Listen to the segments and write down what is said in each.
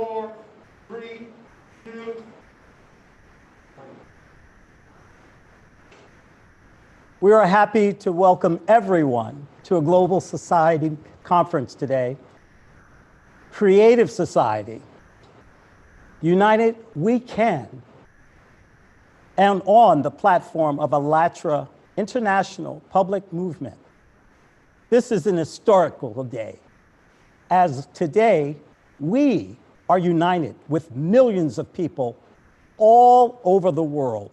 4, 3, 2. We are happy to welcome everyone to a Global Society conference today. Creative Society, united we can, and on the platform of a LATRA international public movement. This is an historical day, as today we are united with millions of people all over the world,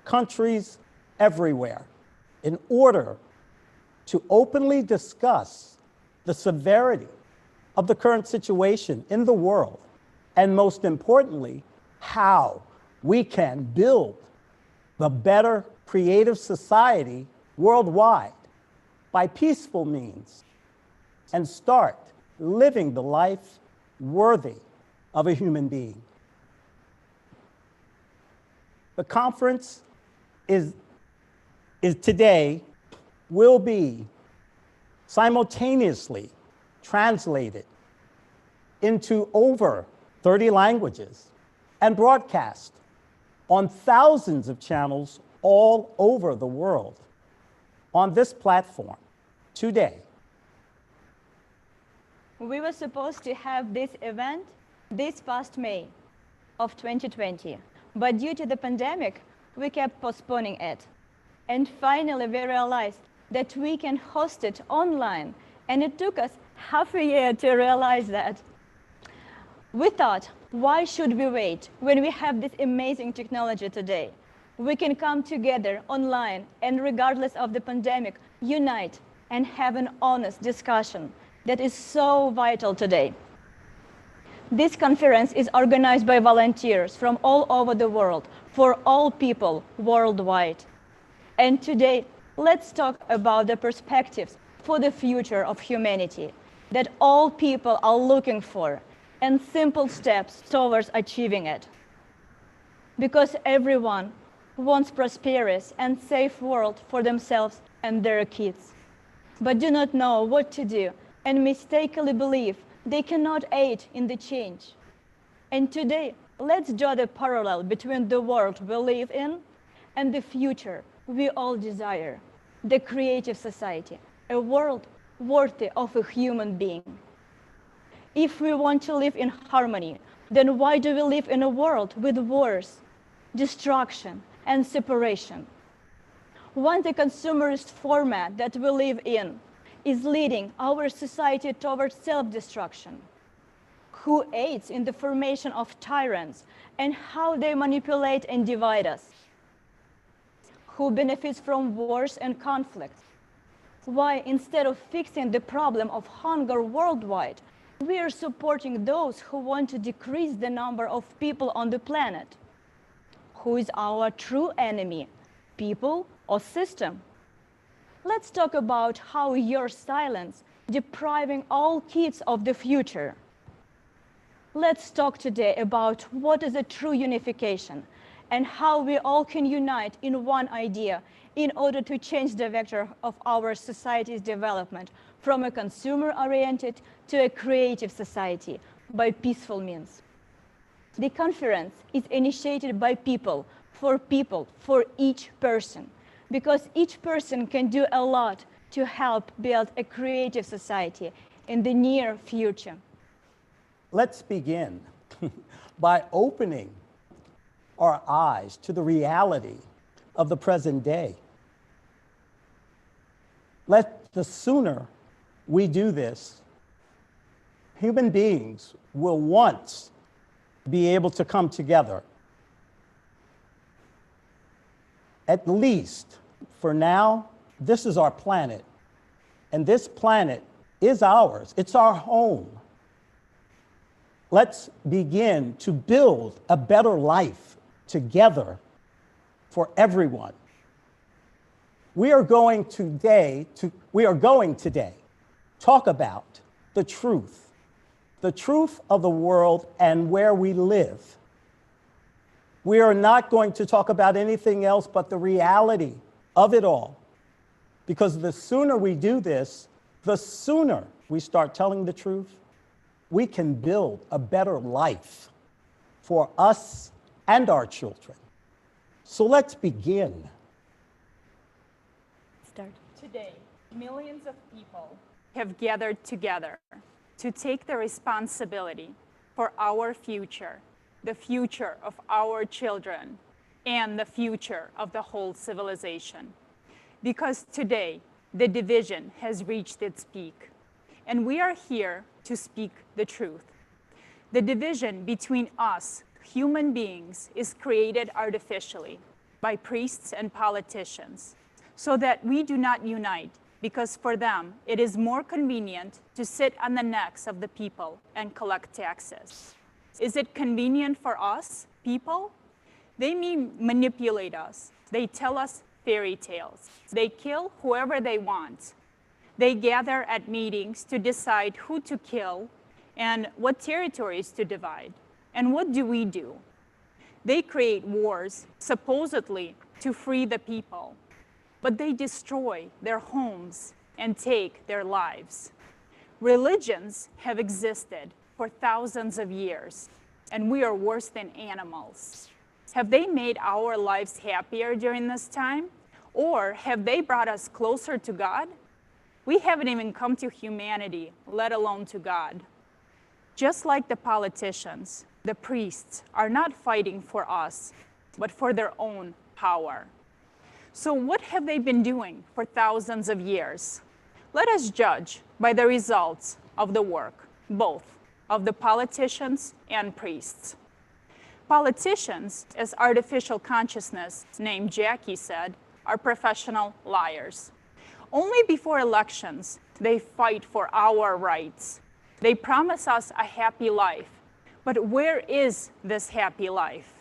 countries everywhere, in order to openly discuss the severity of the current situation in the world, and most importantly, how we can build the better creative society worldwide by peaceful means and start living the life worthy of a human being. The conference is today will be simultaneously translated into over 30 languages and broadcast on thousands of channels all over the world on this platform today. We were supposed to have this event this past May of 2020, but due to the pandemic, we kept postponing it. And finally, we realized that we can host it online, and it took us half a year to realize that. We thought, why should we wait when we have this amazing technology today? We can come together online and, regardless of the pandemic, unite and have an honest discussion that is so vital today. This conference is organized by volunteers from all over the world for all people worldwide. And today, let's talk about the perspectives for the future of humanity that all people are looking for and simple steps towards achieving it. Because everyone wants prosperous and safe world for themselves and their kids, but do not know what to do and mistakenly believe they cannot aid in the change. And today, let's draw the parallel between the world we live in and the future we all desire, the creative society, a world worthy of a human being. If we want to live in harmony, then why do we live in a world with wars, destruction, and separation? When the consumerist format that we live in is leading our society towards self-destruction, who aids in the formation of tyrants and how they manipulate and divide us? Who benefits from wars and conflicts? Why, instead of fixing the problem of hunger worldwide, we are supporting those who want to decrease the number of people on the planet? Who is our true enemy, people or system? Let's talk about how your silence depriving all kids of the future. Let's talk today about what is a true unification and how we all can unite in one idea in order to change the vector of our society's development from a consumer-oriented to a creative society by peaceful means. The conference is initiated by people, for each person, because each person can do a lot to help build a creative society in the near future. Let's begin by opening our eyes to the reality of the present day. The sooner we do this, human beings will once be able to come together. At least for now, this is our planet, and this planet is ours. It's our home. Let's begin to build a better life together for everyone. We are going today talk about the truth of the world and where we live. We are not going to talk about anything else but the reality of it all, because the sooner we do this, the sooner we start telling the truth, we can build a better life for us and our children. So let's begin. Start. Today, millions of people have gathered together to take the responsibility for our future, the future of our children, and the future of the whole civilization. Because today, the division has reached its peak, and we are here to speak the truth. The division between us, human beings, is created artificially by priests and politicians, so that we do not unite, because for them it is more convenient to sit on the necks of the people and collect taxes. Is it convenient for us, people? They manipulate us. They tell us fairy tales. They kill whoever they want. They gather at meetings to decide who to kill and what territories to divide. And what do? They create wars, supposedly to free the people, but they destroy their homes and take their lives. Religions have existed for thousands of years, and we are worse than animals. Have they made our lives happier during this time? Or have they brought us closer to God? We haven't even come to humanity, let alone to God. Just like the politicians, the priests are not fighting for us, but for their own power. So what have they been doing for thousands of years? Let us judge by the results of the work, both of the politicians and priests. Politicians, as artificial consciousness named Jackie said, are professional liars. Only before elections, they fight for our rights. They promise us a happy life. But where is this happy life?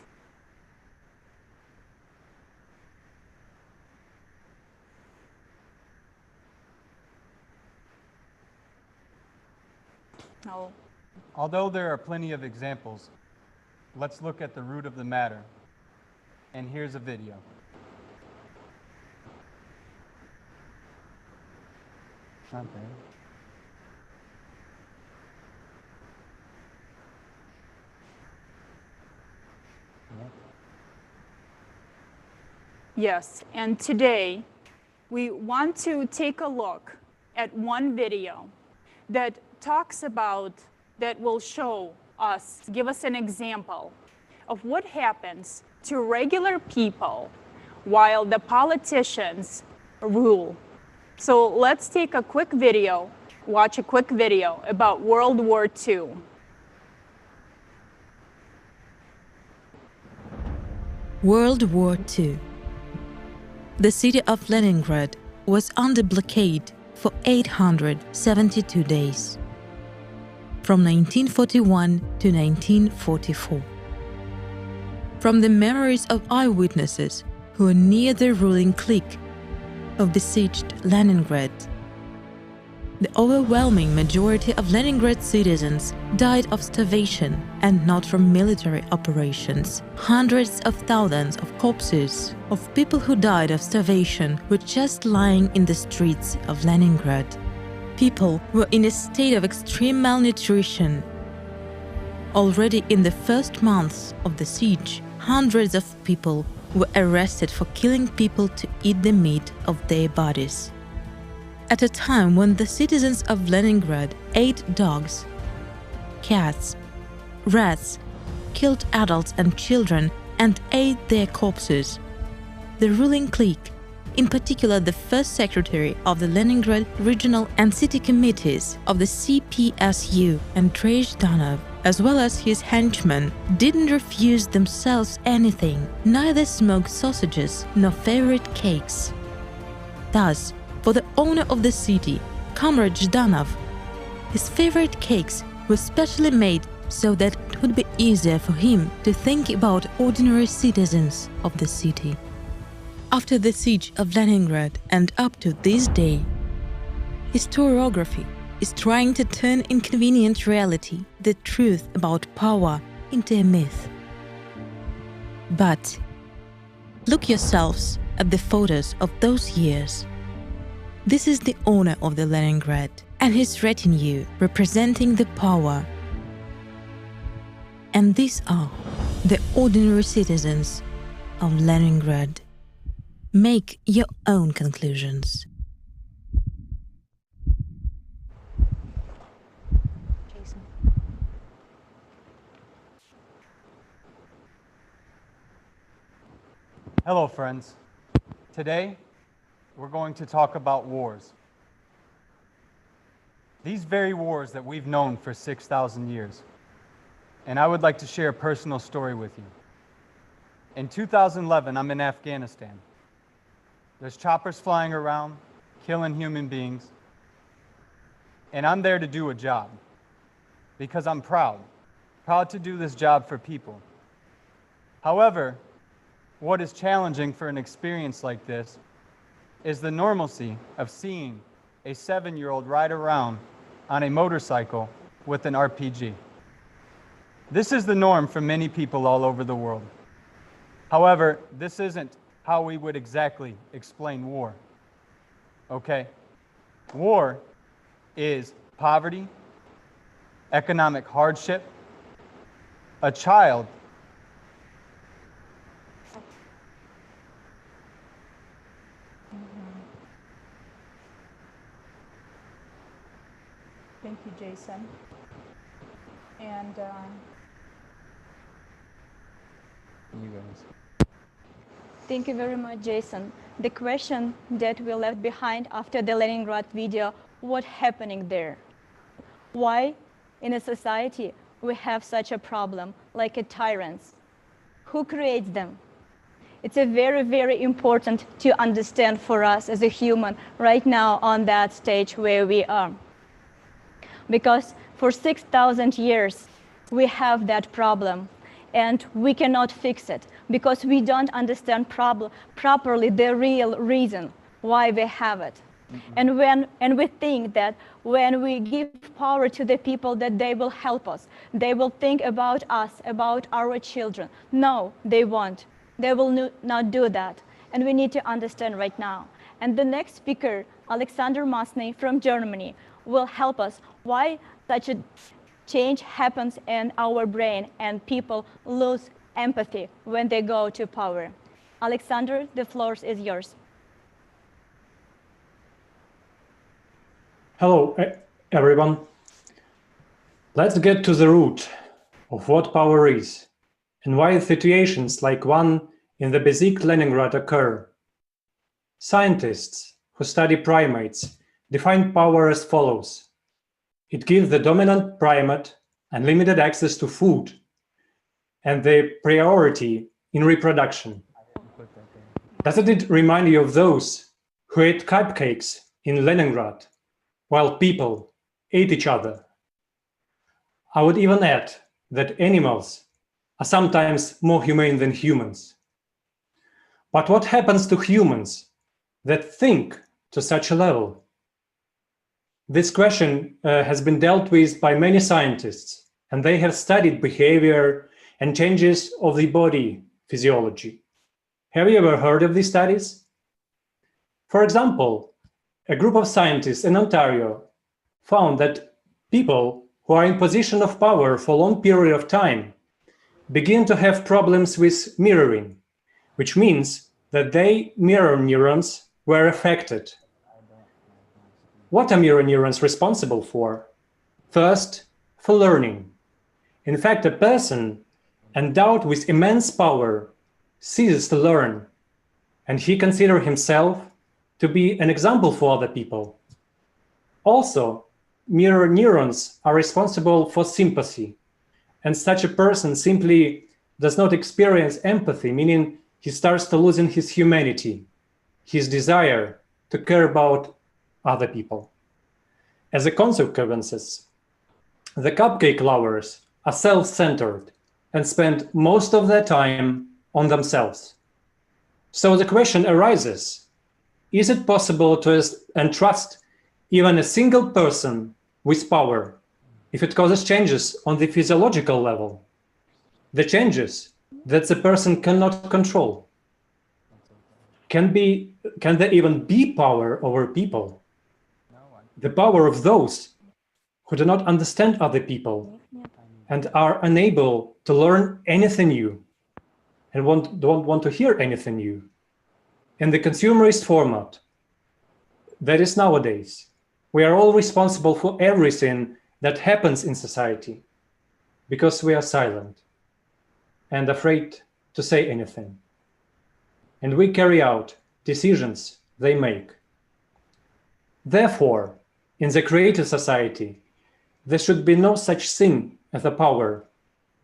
No. Although there are plenty of examples, let's look at the root of the matter. And here's a video. Not there. Yep. Yes, and today we want to take a look at one video that talks about, that will show us, give us an example of what happens to regular people while the politicians rule. So let's take a quick video, watch a quick video about World War II. World War II. The city of Leningrad was under blockade for 872 days, from 1941 to 1944. From the memories of eyewitnesses who were near the ruling clique of besieged Leningrad, the overwhelming majority of Leningrad citizens died of starvation and not from military operations. Hundreds of thousands of corpses of people who died of starvation were just lying in the streets of Leningrad. People were in a state of extreme malnutrition. Already in the first months of the siege, hundreds of people were arrested for killing people to eat the meat of their bodies. At a time when the citizens of Leningrad ate dogs, cats, rats, killed adults and children, and ate their corpses, the ruling clique, in particular the first secretary of the Leningrad regional and city committees of the CPSU, Andrei Zhdanov, as well as his henchmen, didn't refuse themselves anything, neither smoked sausages nor favorite cakes. Thus, for the owner of the city, Comrade Zhdanov, his favorite cakes were specially made so that it would be easier for him to think about ordinary citizens of the city. After the siege of Leningrad and up to this day, historiography is trying to turn inconvenient reality, the truth about power, into a myth. But look yourselves at the photos of those years. This is the owner of the Leningrad and his retinue representing the power And these are the ordinary citizens of Leningrad. Make your own conclusions. Jason. Hello, friends. Today, we're going to talk about wars. These very wars that we've known for 6,000 years. And I would like to share a personal story with you. In 2011, I'm in Afghanistan. There's choppers flying around, killing human beings. And I'm there to do a job because I'm proud to do this job for people. However, what is challenging for an experience like this is the normalcy of seeing a 7-year-old ride around on a motorcycle with an RPG. This is the norm for many people all over the world. However, this isn't how we would exactly explain war. Okay? War is poverty, economic hardship, a child Thank you, Jason. And you guys. Thank you very much, Jason. The question that we left behind after the Leningrad video, what's happening there? Why in a society we have such a problem like a tyrants? Who creates them? It's a very, very important to understand for us as a human right now on that stage where we are. Because for 6,000 years, we have that problem and we cannot fix it because we don't understand properly the real reason why we have it. Mm-hmm. And we think that when we give power to the people that they will help us, they will think about us, about our children. No, they won't. They will not do that. And we need to understand right now. And the next speaker, Alexander Masny from Germany, will help us why such a change happens in our brain and people lose empathy when they go to power. Alexander, the floor is yours. Hello, everyone. Let's get to the root of what power is and why situations like one in the besieged Leningrad occur. Scientists who study primates define power as follows. It gives the dominant primate unlimited access to food and the priority in reproduction. Doesn't it remind you of those who ate cupcakes in Leningrad while people ate each other? I would even add that animals are sometimes more humane than humans. But what happens to humans that think to such a level? This question has been dealt with by many scientists, and they have studied behavior and changes of the body physiology. Have you ever heard of these studies? For example, a group of scientists in Ontario found that people who are in position of power for a long period of time begin to have problems with mirroring, which means that their mirror neurons were affected. What are mirror neurons responsible for? First, for learning. In fact, a person endowed with immense power ceases to learn, and he considers himself to be an example for other people. Also, mirror neurons are responsible for sympathy, and such a person simply does not experience empathy, meaning he starts to losing his humanity, his desire to care about other people. As a consequence, the cupcake lovers are self-centered and spend most of their time on themselves. So the question arises, is it possible to entrust even a single person with power if it causes changes on the physiological level? The changes that the person cannot control. Can there even be power over people? The power of those who do not understand other people and are unable to learn anything new and don't want to hear anything new. In the consumerist format that is nowadays, we are all responsible for everything that happens in society because we are silent and afraid to say anything. And we carry out decisions they make. Therefore, in the creative society, there should be no such thing as a power,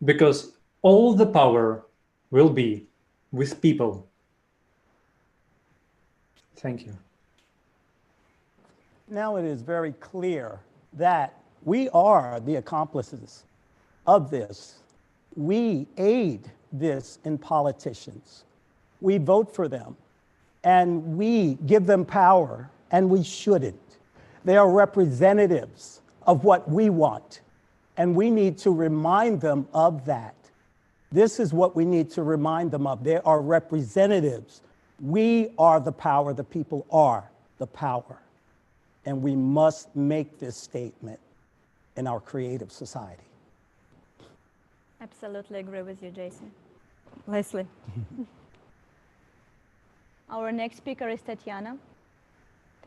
because all the power will be with people. Thank you. Now it is very clear that we are the accomplices of this. We aid this in politicians. We vote for them, and we give them power, and we shouldn't. They are representatives of what we want, and we need to remind them of that. This is what we need to remind them of. They are representatives. We are the power. The people are the power. And we must make this statement in our creative society. Absolutely agree with you, Jason. Leslie. Our next speaker is Tatiana.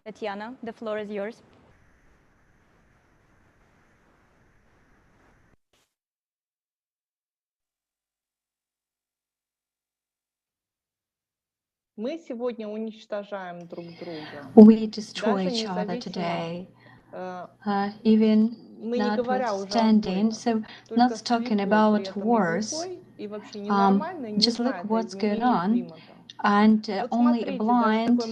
Tatiana, the floor is yours. Мы сегодня уничтожаем друг друга. We destroy each other today, even notwithstanding. So, not talking about wars, just look what's going on, and only a blind.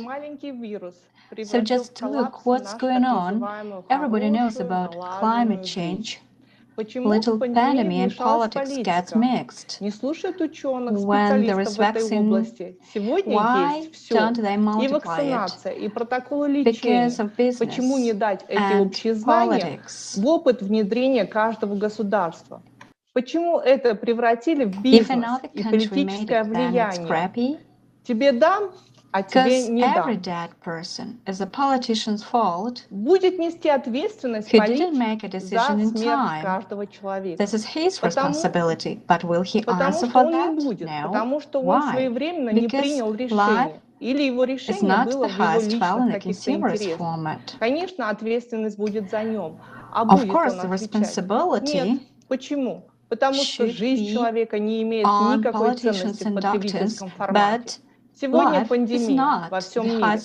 So just look what's going on. Everybody knows about climate change. Little pandemic and politics gets mixed. When there is vaccine, why don't they multiply it? Because of business and politics. Почему это превратили в бизнес и политическое влияние? Тебе дам, а тебе не дам. Every dead person is a politician's fault. Будет нести ответственность политик за смерть каждого человека. This is his responsibility, but will he answer for that? No. Потому что он своевременно не принял решение. Или его решение было в его личных каких-то интересах. Конечно, ответственность будет за нем. А будет он отвечать? Нет. Почему? Потому что жизнь человека не имеет никакой ценности в потребительском формате. Сегодня пандемия во всем мире.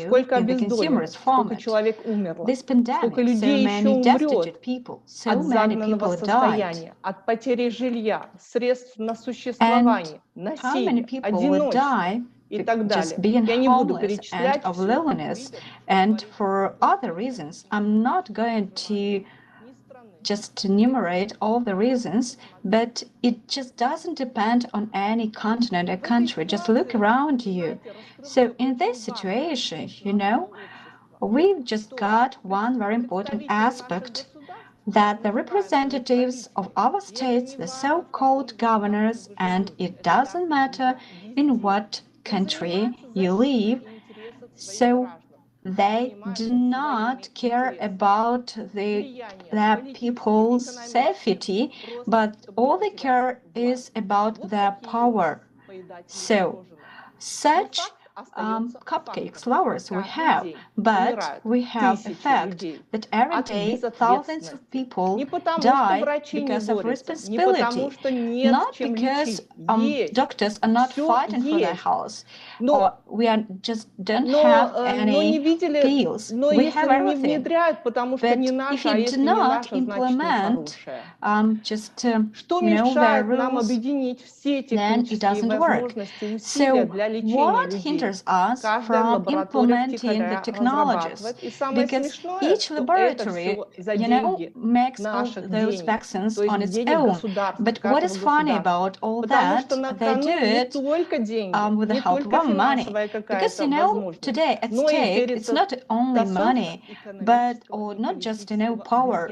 Сколько обездоленных, сколько человек умерло, сколько людей еще умрет от загнанного состояния, от потери жилья, средств на существование, насилия, одиночества и так далее. Я не буду перечислять все. Just enumerate all the reasons, but it just doesn't depend on any continent or country. Just look around you. So in this situation, you know, we've just got one very important aspect, that the representatives of our states, the so-called governors, and it doesn't matter in what country you live, so they do not care about their people's safety, but all they care is about their power. So, such cupcakes, flowers we have, but we have the fact that every day thousands of people die because of responsibility, not because doctors are not fighting for their health, or we are just don't have any pills. We have everything. But if you do not implement their rules, then it doesn't work. So what hinders us from implementing the technologies? Because each laboratory, makes all those vaccines on its own. But what is funny about all that, they do it with the help of money. Because, today at stake, it's not only money, but, or not just, power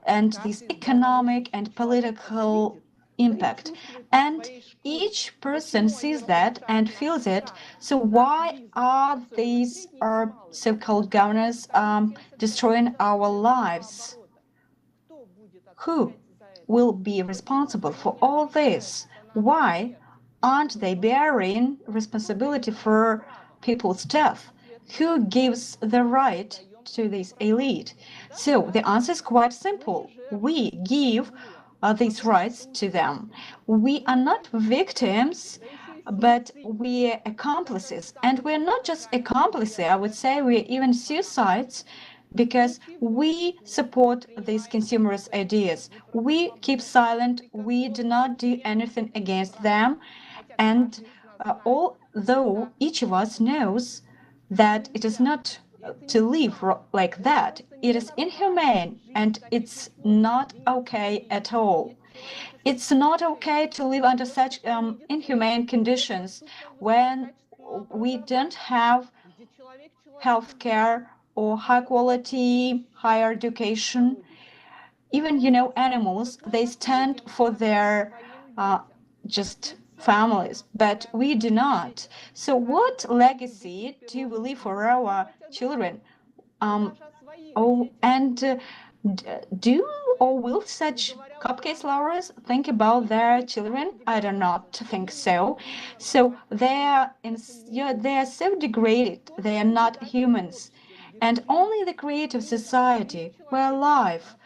and this economic and political impact. And each person sees that and feels it. So why are these so-called governors destroying our lives? Who will be responsible for all this? Why aren't they bearing responsibility for people's death? Who gives the right to this elite? So the answer is quite simple. We give these rights to them. We are not victims, but we are accomplices. And we're not just accomplices, I would say we're even suicides, because we support these consumerist ideas. We keep silent, we do not do anything against them, and although each of us knows that it is not to live like that, it is inhumane and it's not okay at all. It's not okay to live under such inhumane conditions when we don't have health care or high quality higher education. Even, animals, they stand for their just families, but we do not. So what legacy do we leave for our children? Do or will such cupcake lovers think about their children? I do not think so. So they are so degraded. They are not humans, and only the creative society where life,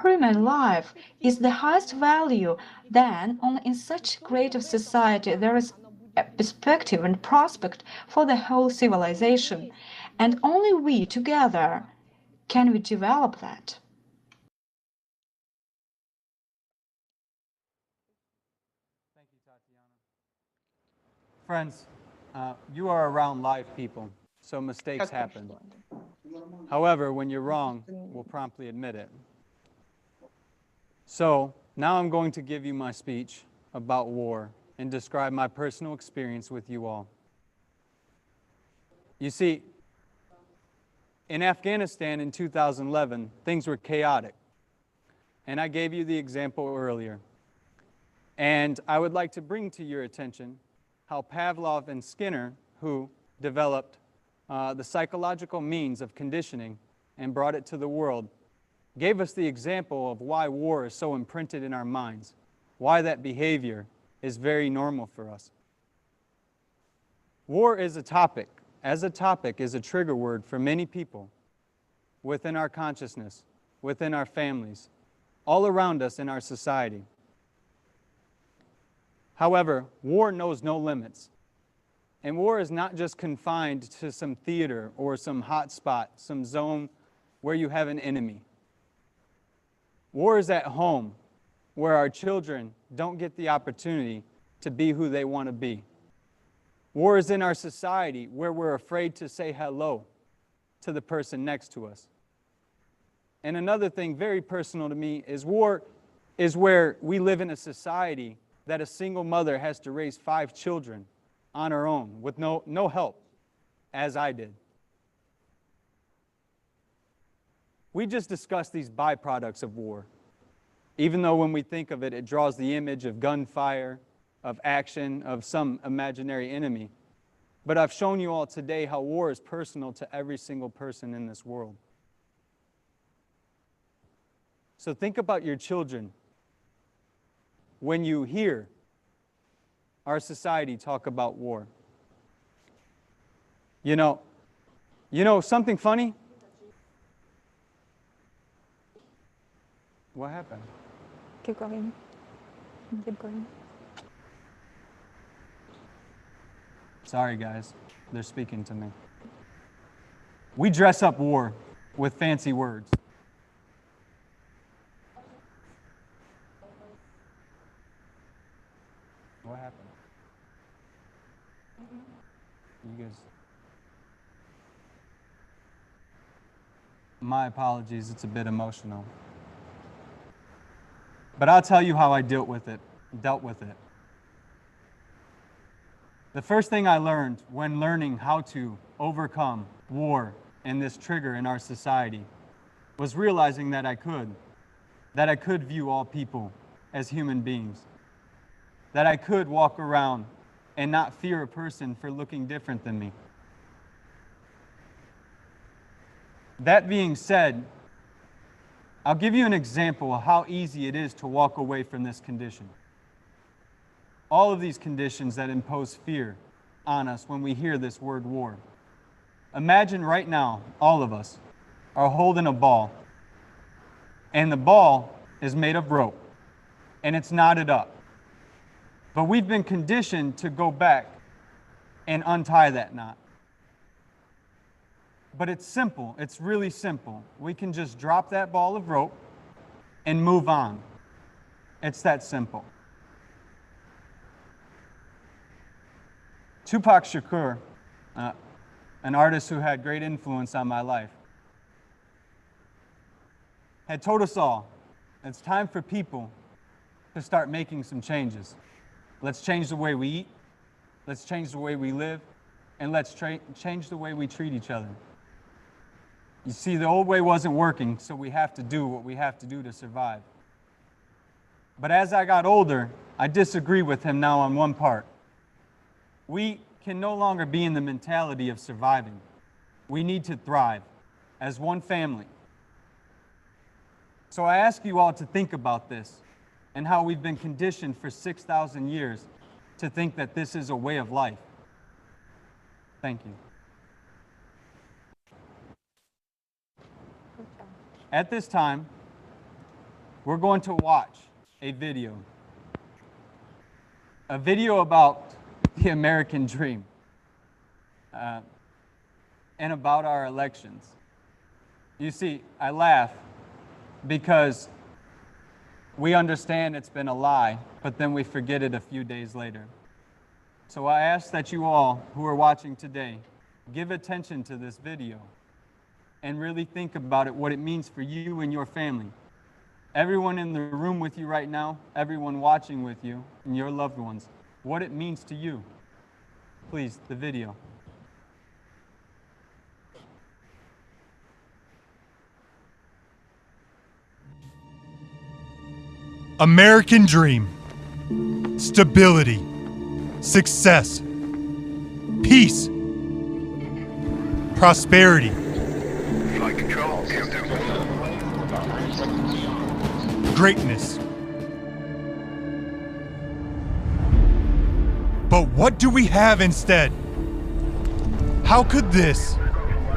human life, is the highest value, then only in such creative society there is a perspective and prospect for the whole civilization, and only we together can we develop that. Thank you, Tatiana. Friends, you are around live people, so mistakes happen. However, when you're wrong, we'll promptly admit it. So now I'm going to give you my speech about war and describe my personal experience with you all. You see, in Afghanistan in 2011, things were chaotic. And I gave you the example earlier. And I would like to bring to your attention how Pavlov and Skinner, who developed the psychological means of conditioning and brought it to the world, gave us the example of why war is so imprinted in our minds, why that behavior is very normal for us. War is a topic. As a topic is a trigger word for many people within our consciousness, within our families, all around us in our society. However, war knows no limits. And war is not just confined to some theater or some hot spot, some zone where you have an enemy. War is at home, where our children don't get the opportunity to be who they want to be. War is in our society, where we're afraid to say hello to the person next to us. And another thing very personal to me is war is where we live in a society that a single mother has to raise 5 children on her own with no help, as I did. We just discussed these byproducts of war. Even though when we think of it, it draws the image of gunfire, of action, of some imaginary enemy. But I've shown you all today how war is personal to every single person in this world. So think about your children when you hear our society talk about war. You know something funny? What happened? Keep going. Keep going. Sorry, guys. They're speaking to me. We dress up war with fancy words. What happened? You guys... My apologies, it's a bit emotional. But I'll tell you how I dealt with it. The first thing I learned when learning how to overcome war and this trigger in our society was realizing that I could view all people as human beings, that I could walk around and not fear a person for looking different than me. That being said, I'll give you an example of how easy it is to walk away from this condition. All of these conditions that impose fear on us when we hear this word war. Imagine right now, all of us are holding a ball, and the ball is made of rope, and it's knotted up. But we've been conditioned to go back and untie that knot. But it's simple, it's really simple. We can just drop that ball of rope and move on. It's that simple. Tupac Shakur, an artist who had great influence on my life, had told us all, it's time for people to start making some changes. Let's change the way we eat, let's change the way we live, and let's change the way we treat each other. You see, the old way wasn't working, so we have to do what we have to do to survive. But as I got older, I disagree with him now on one part. We can no longer be in the mentality of surviving. We need to thrive as one family. So I ask you all to think about this and how we've been conditioned for 6,000 years to think that this is a way of life. Thank you. At this time, we're going to watch a video about the American dream and about our elections. You see, I laugh because we understand it's been a lie, but then we forget it a few days later. So I ask that you all who are watching today give attention to this video and really think about it, what it means for you and your family. Everyone in the room with you right now, everyone watching with you, and your loved ones, what it means to you. Please, the video. American dream, stability, success, peace, prosperity, flight control, greatness. But what do we have instead? How could this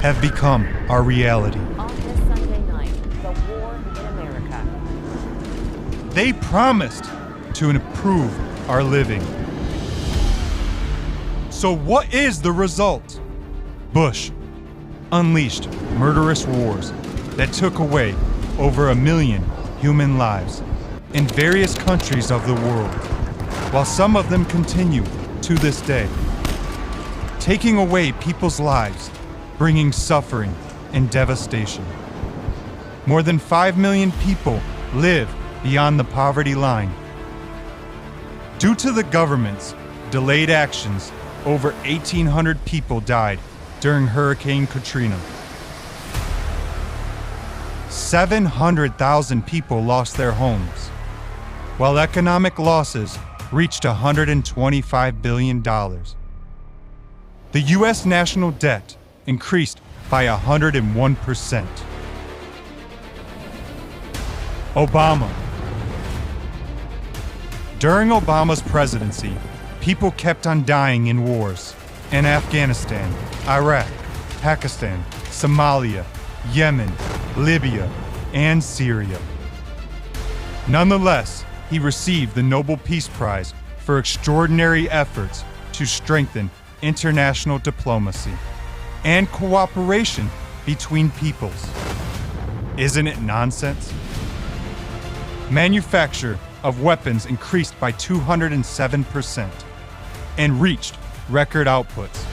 have become our reality? On this Sunday night, the war in America. They promised to improve our living. So what is the result? Bush unleashed murderous wars that took away over 1 million human lives in various countries of the world, while some of them continue to this day, taking away people's lives, bringing suffering and devastation. More than 5 million people live beyond the poverty line. Due to the government's delayed actions, over 1,800 people died during Hurricane Katrina. 700,000 people lost their homes, while economic losses reached $125 billion. The U.S. national debt increased by 101%. Obama. During Obama's presidency, people kept on dying in wars in Afghanistan, Iraq, Pakistan, Somalia, Yemen, Libya, and Syria. Nonetheless, he received the Nobel Peace Prize for extraordinary efforts to strengthen international diplomacy and cooperation between peoples. Isn't it nonsense? Manufacture of weapons increased by 207% and reached record outputs.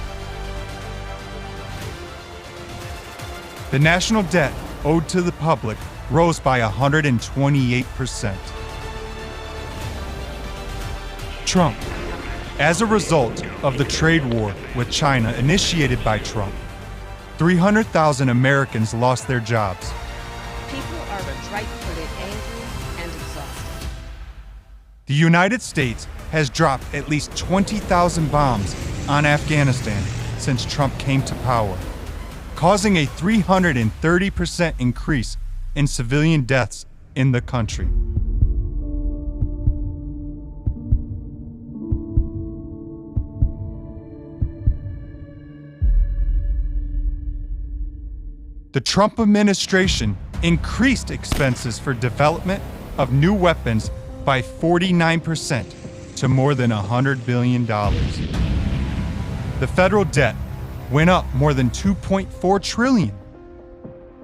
The national debt owed to the public rose by 128%. Trump. As a result of the trade war with China initiated by Trump, 300,000 Americans lost their jobs. People are rightfully angry and exhausted. The United States has dropped at least 20,000 bombs on Afghanistan since Trump came to power, causing a 330% increase in civilian deaths in the country. The Trump administration increased expenses for development of new weapons by 49% to more than $100 billion. The federal debt went up more than $2.4 trillion.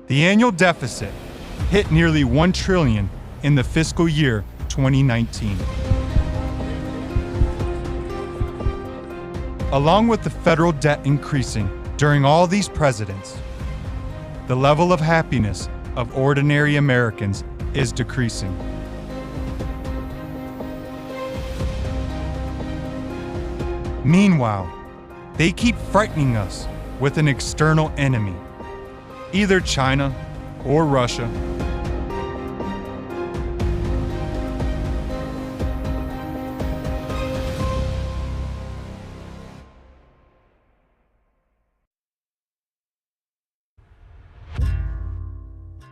The annual deficit hit nearly $1 trillion in the fiscal year 2019. Along with the federal debt increasing during all these presidents, the level of happiness of ordinary Americans is decreasing. Meanwhile, they keep frightening us with an external enemy, either China or Russia.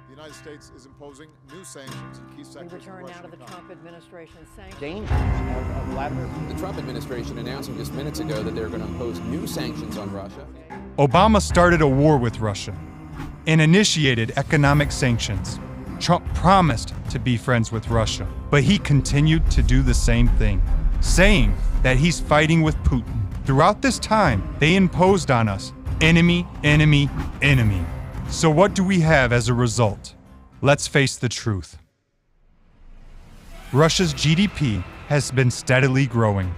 The United States is imposing new sanctions in key sectors. We return now to the Trump administration's sanctions. Danger of Vladimir. The Trump administration announcing just minutes ago that they're going to impose new sanctions on Russia. Obama started a war with Russia and initiated economic sanctions. Trump promised to be friends with Russia, but he continued to do the same thing, saying that he's fighting with Putin. Throughout this time, they imposed on us enemy, enemy, enemy. So what do we have as a result? Let's face the truth. Russia's GDP has been steadily growing.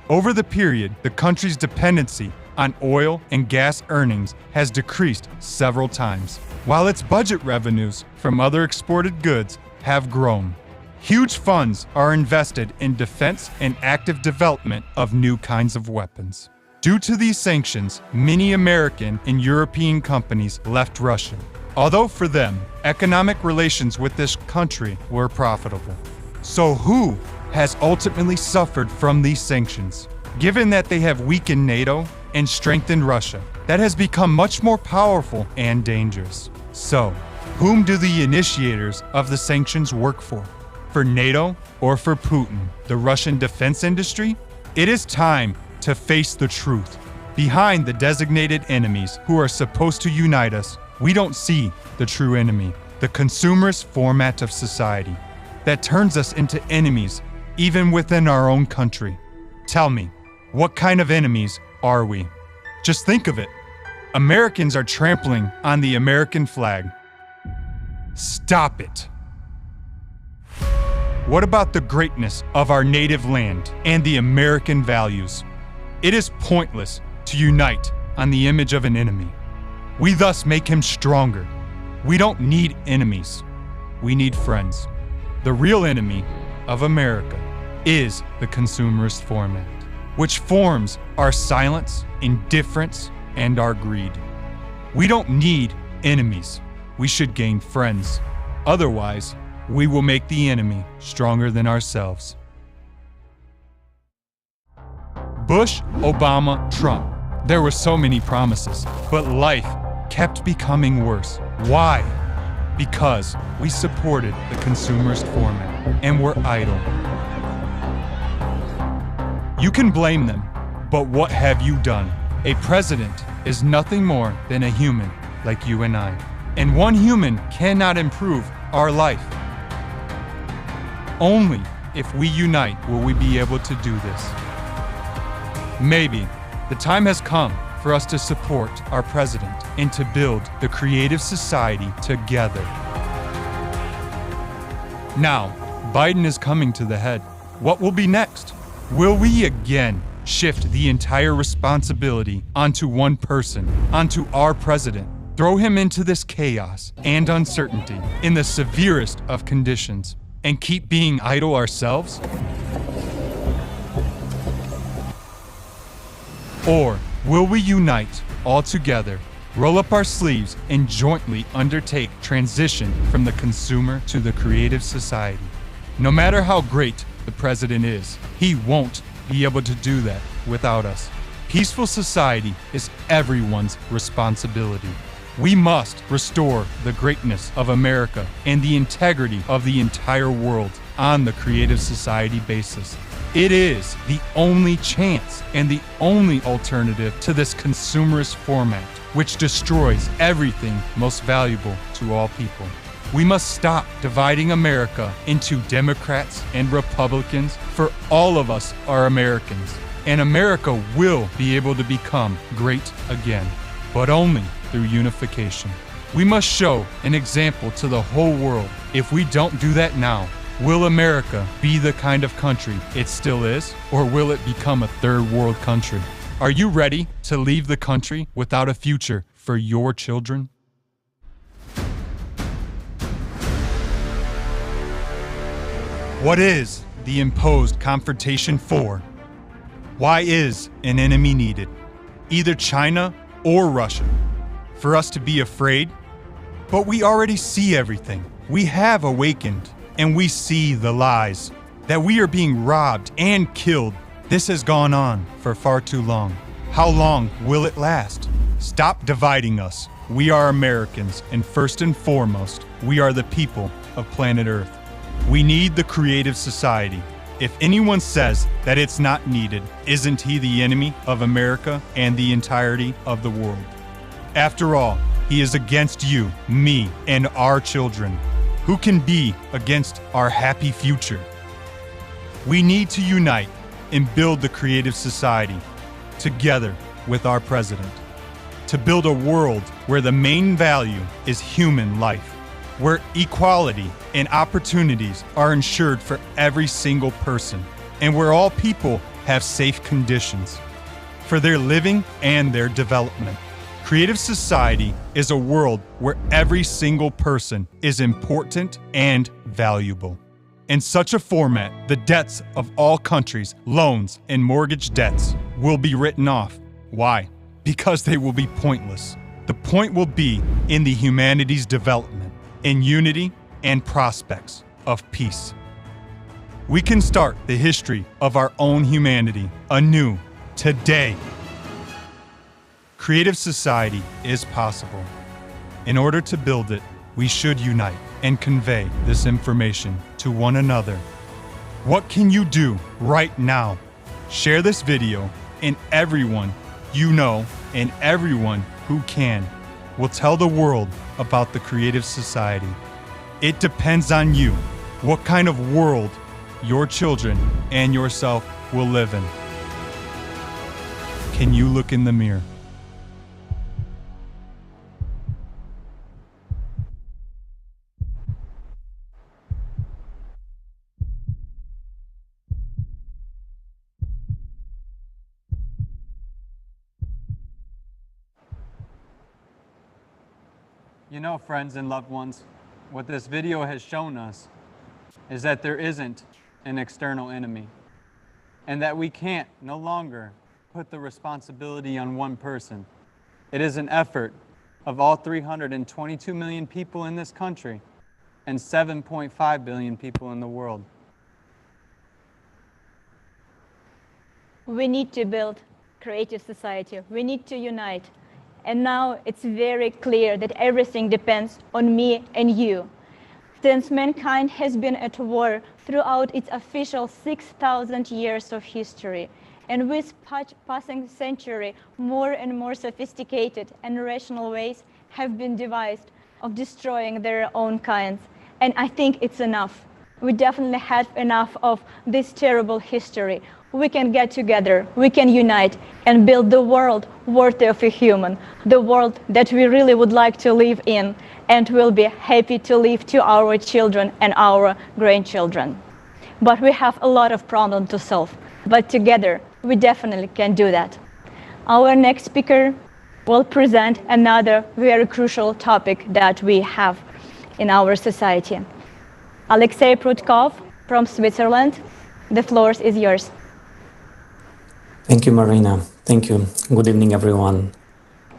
Over the period, the country's dependency on oil and gas earnings has decreased several times, while its budget revenues from other exported goods have grown. Huge funds are invested in defense and active development of new kinds of weapons. Due to these sanctions, many American and European companies left Russia, although for them, economic relations with this country were profitable. So who has ultimately suffered from these sanctions? Given that they have weakened NATO and strengthened Russia, that has become much more powerful and dangerous. So, whom do the initiators of the sanctions work for? For NATO or for Putin, the Russian defense industry? It is time to face the truth. Behind the designated enemies who are supposed to unite us, we don't see the true enemy, the consumerist format of society that turns us into enemies even within our own country. Tell me, what kind of enemies are we? Just think of it. Americans are trampling on the American flag. Stop it. What about the greatness of our native land and the American values? It is pointless to unite on the image of an enemy. We thus make him stronger. We don't need enemies. We need friends. The real enemy of America is the consumerist format, which forms our silence, indifference, and our greed. We don't need enemies. We should gain friends. Otherwise, we will make the enemy stronger than ourselves. Bush, Obama, Trump. There were so many promises, but life kept becoming worse. Why? Because we supported the consumerist format and were idle. You can blame them, but what have you done? A president is nothing more than a human like you and I. And one human cannot improve our life. Only if we unite will we be able to do this. Maybe the time has come for us to support our president and to build the creative society together. Now, Biden is coming to the head. What will be next? Will we again shift the entire responsibility onto one person, onto our president, throw him into this chaos and uncertainty in the severest of conditions, and keep being idle ourselves? Or will we unite all together, roll up our sleeves, and jointly undertake transition from the consumer to the creative society? No matter how great the president is, he won't be able to do that without us. Peaceful society is everyone's responsibility. We must restore the greatness of America and the integrity of the entire world on the creative society basis. It is the only chance and the only alternative to this consumerist format, which destroys everything most valuable to all people. We must stop dividing America into Democrats and Republicans, for all of us are Americans, and America will be able to become great again, but only through unification. We must show an example to the whole world. If we don't do that now, will America be the kind of country it still is, or will it become a third world country? Are you ready to leave the country without a future for your children? What is the imposed confrontation for? Why is an enemy needed? Either China or Russia. For us to be afraid? But we already see everything. We have awakened, and we see the lies. That we are being robbed and killed. This has gone on for far too long. How long will it last? Stop dividing us. We are Americans, and first and foremost, we are the people of planet Earth. We need the creative society. If anyone says that it's not needed, isn't he the enemy of America and the entirety of the world? After all, he is against you, me, and our children. Who can be against our happy future? We need to unite and build the creative society together with our president to build a world where the main value is human life, where equality and opportunities are ensured for every single person, and where all people have safe conditions for their living and their development. Creative society is a world where every single person is important and valuable. In such a format, the debts of all countries, loans, and mortgage debts will be written off. Why? Because they will be pointless. The point will be in the humanity's development, in unity and prospects of peace. We can start the history of our own humanity anew today. Creative society is possible. In order to build it, we should unite and convey this information to one another. What can you do right now? Share this video, and everyone you know and everyone who can will tell the world about the creative society. It depends on you what kind of world your children and yourself will live in. Can you look in the mirror? You know, friends and loved ones, what this video has shown us is that there isn't an external enemy, and that we can't no longer put the responsibility on one person. It is an effort of all 322 million people in this country and 7.5 billion people in the world. We need to build creative society. We need to unite. And now it's very clear that everything depends on me and you. Since mankind has been at war throughout its official 6,000 years of history, and with passing century, more and more sophisticated and rational ways have been devised of destroying their own kinds. And I think it's enough. We definitely had enough of this terrible history. We can get together, we can unite and build the world worthy of a human, the world that we really would like to live in and will be happy to leave to our children and our grandchildren. But we have a lot of problems to solve, but together we definitely can do that. Our next speaker will present another very crucial topic that we have in our society. Alexei Prudkov from Switzerland, the floor is yours. Thank you, Marina. Thank you. Good evening, everyone.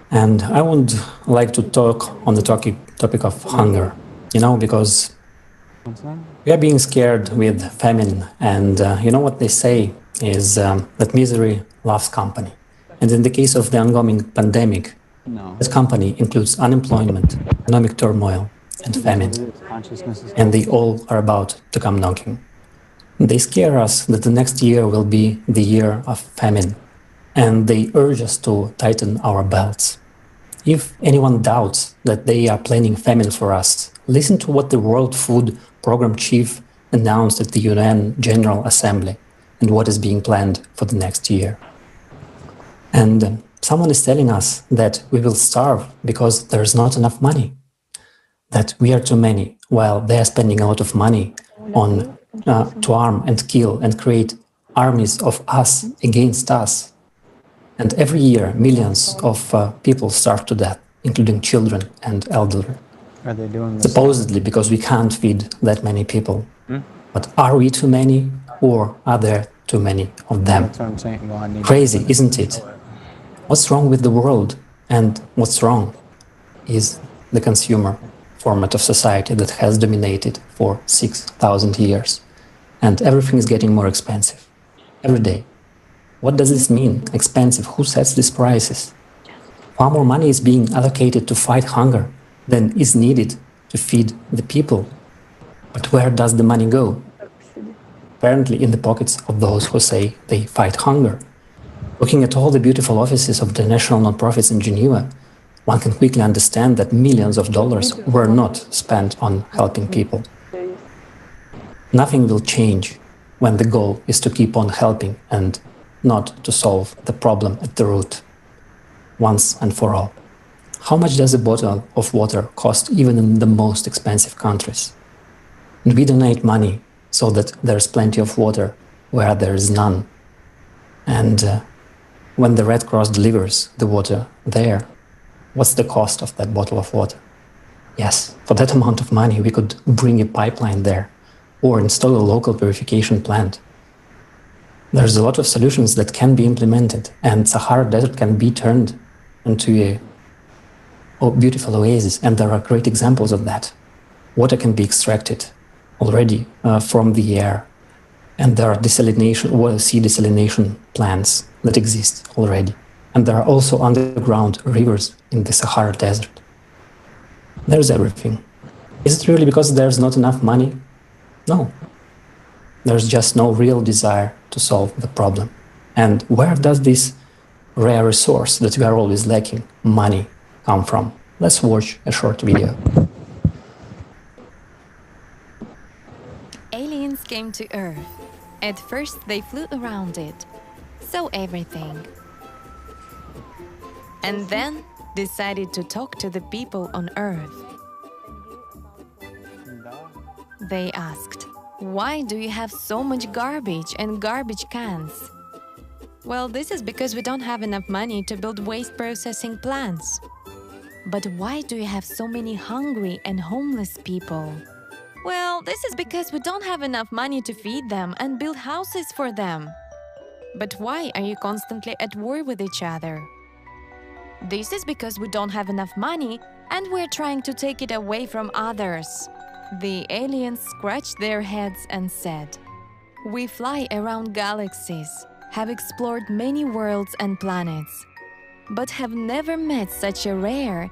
And I would like to talk on the topic of hunger, because we are being scared with famine. And what they say is that misery loves company. And in the case of the ongoing pandemic, No. This company includes unemployment, economic turmoil, and famine. And they all are about to come knocking. They scare us that the next year will be the year of famine, and they urge us to tighten our belts. If anyone doubts that they are planning famine for us, listen to what the World Food Program Chief announced at the UN General Assembly and what is being planned for the next year. And someone is telling us that we will starve because there is not enough money, that we are too many, while they are spending a lot of money on to arm and kill and create armies of us against us. And every year, millions of people starve to death, including children and elderly. Are they doing this? Supposedly because we can't feed that many people. But are we too many, or are there too many of them? That's what I'm saying. Well, I need Crazy, isn't it? What's wrong with the world? And what's wrong is the consumer format of society that has dominated for 6,000 years. And everything is getting more expensive every day. What does this mean? Expensive. Who sets these prices? Far more money is being allocated to fight hunger than is needed to feed the people. But where does the money go? Apparently in the pockets of those who say they fight hunger. Looking at all the beautiful offices of the national nonprofits in Geneva, one can quickly understand that millions of dollars were not spent on helping people. Nothing will change when the goal is to keep on helping and not to solve the problem at the root, once and for all. How much does a bottle of water cost even in the most expensive countries? And we donate money so that there's plenty of water where there is none. And when the Red Cross delivers the water there, what's the cost of that bottle of water? Yes, for that amount of money, we could bring a pipeline there or install a local purification plant. There's a lot of solutions that can be implemented, and Sahara Desert can be turned into a beautiful oasis, and there are great examples of that. Water can be extracted already from the air, and there are desalination, sea desalination plants that exist already. And there are also underground rivers in the Sahara Desert. There's everything. Is it really because there's not enough money? No. There's just no real desire to solve the problem. And where does this rare resource that we are always lacking, money, come from? Let's watch a short video. Aliens came to Earth. At first, they flew around it, saw everything, and then decided to talk to the people on Earth. They asked, "Why do you have so much garbage and garbage cans?" "Well, this is because we don't have enough money to build waste processing plants." "But why do you have so many hungry and homeless people?" "Well, this is because we don't have enough money to feed them and build houses for them." "But why are you constantly at war with each other?" "This is because we don't have enough money and we're trying to take it away from others." The aliens scratched their heads and said, "We fly around galaxies, have explored many worlds and planets, but have never met such a rare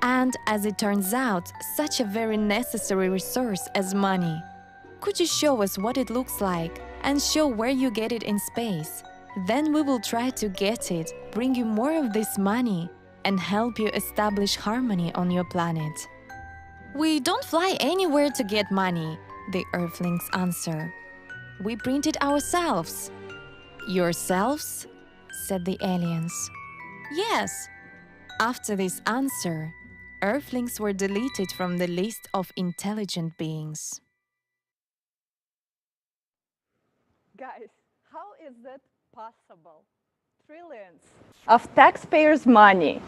and, as it turns out, such a very necessary resource as money. Could you show us what it looks like and show where you get it in space? Then we will try to get it, bring you more of this money, and help you establish harmony on your planet." "We don't fly anywhere to get money," the Earthlings answer. "We print it ourselves." "Yourselves?" said the aliens. "Yes." After this answer, Earthlings were deleted from the list of intelligent beings. Guys, how is that possible? Trillions of taxpayers' money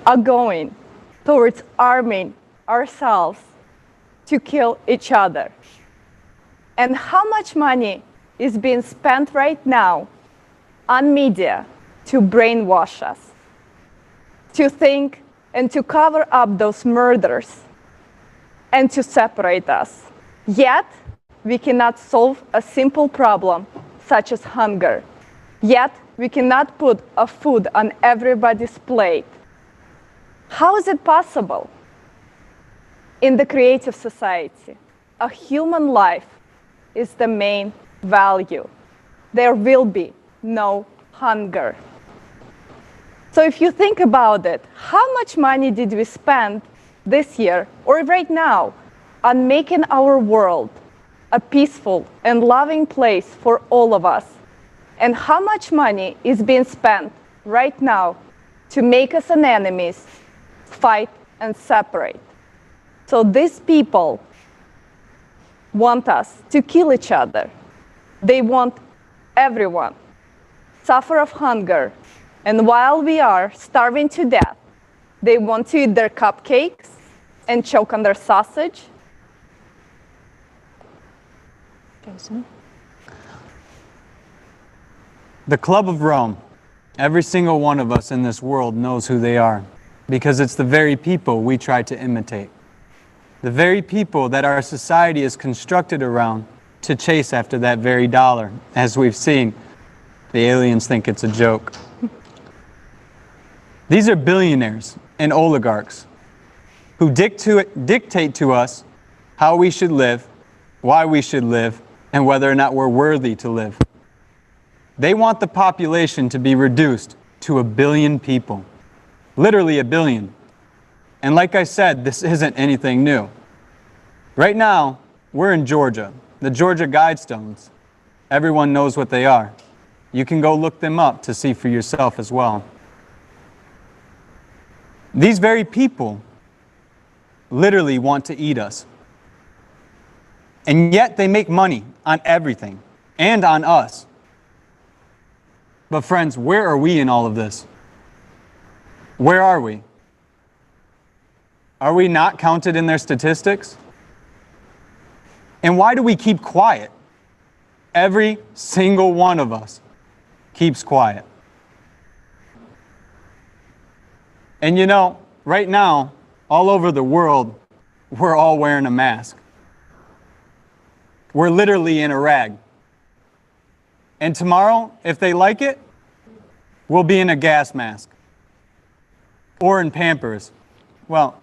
are going towards arming ourselves to kill each other. And how much money is being spent right now on media to brainwash us, to think and to cover up those murders and to separate us. Yet, we cannot solve a simple problem such as hunger. Yet, we cannot put a food on everybody's plate. How is it possible? In the creative society, a human life is the main value. There will be no hunger. So if you think about it, how much money did we spend this year or right now on making our world a peaceful and loving place for all of us? And how much money is being spent right now to make us an enemies, fight and separate? So these people want us to kill each other. They want everyone suffer of hunger. And while we are starving to death, they want to eat their cupcakes and choke on their sausage. Jason? The Club of Rome, every single one of us in this world knows who they are, because it's the very people we try to imitate. The very people that our society is constructed around to chase after that very dollar. As we've seen, the aliens think it's a joke. These are billionaires and oligarchs who dictate to us how we should live, why we should live, and whether or not we're worthy to live. They want the population to be reduced to 1 billion people, literally 1 billion. And like I said, this isn't anything new. Right now, we're in Georgia, the Georgia Guidestones. Everyone knows what they are. You can go look them up to see for yourself as well. These very people literally want to eat us. And yet they make money on everything and on us. But friends, where are we in all of this? Where are we? Are we not counted in their statistics? And why do we keep quiet? Every single one of us keeps quiet. And you know, right now, all over the world, we're all wearing a mask. We're literally in a rag. And tomorrow, if they like it, we'll be in a gas mask. Or in Pampers. Well,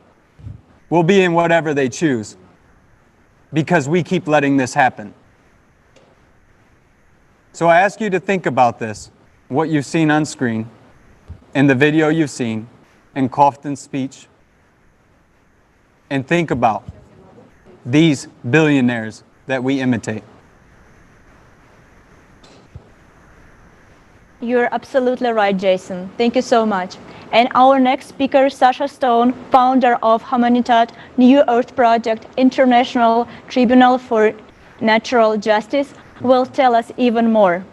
we'll be in whatever they choose. Because we keep letting this happen. So I ask you to think about this, what you've seen on screen, in the video you've seen, in Kaufman's speech, and think about these billionaires that we imitate. You're absolutely right, Jason. Thank you so much. And our next speaker, Sasha Stone, founder of Humanitat, New Earth Project, International Tribunal for Natural Justice, will tell us even more.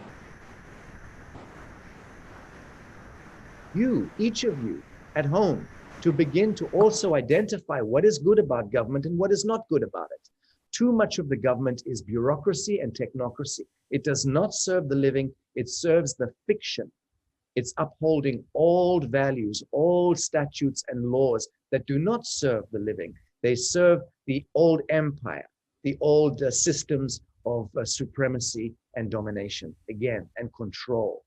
You, each of you at home, to begin to also identify what is good about government and what is not good about it. Too much of the government is bureaucracy and technocracy. It does not serve the living, it serves the fiction. It's upholding old values, old statutes and laws that do not serve the living. They serve the old empire, the old systems of supremacy and domination, again, and control.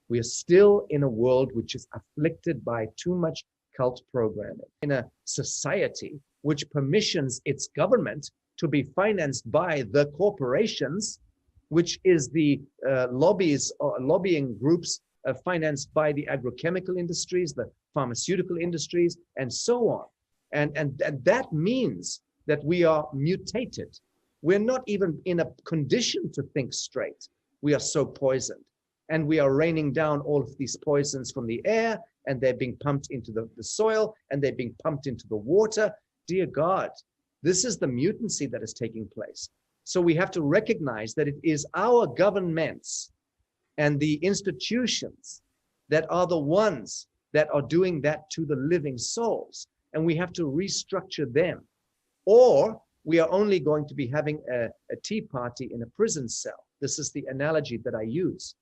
We are still in a world which is afflicted by too much cult programming, in a society which permissions its government to be financed by the corporations, which is the lobbies or lobbying groups financed by the agrochemical industries, the pharmaceutical industries, and so on. And that means that we are mutated. We're not even in a condition to think straight. We are so poisoned. And we are raining down all of these poisons from the air, and they're being pumped into the soil, and they're being pumped into the water. Dear God, this is the mutancy that is taking place. So we have to recognize that it is our governments and the institutions that are the ones that are doing that to the living souls. And we have to restructure them. Or we are only going to be having a tea party in a prison cell. This is the analogy that I use.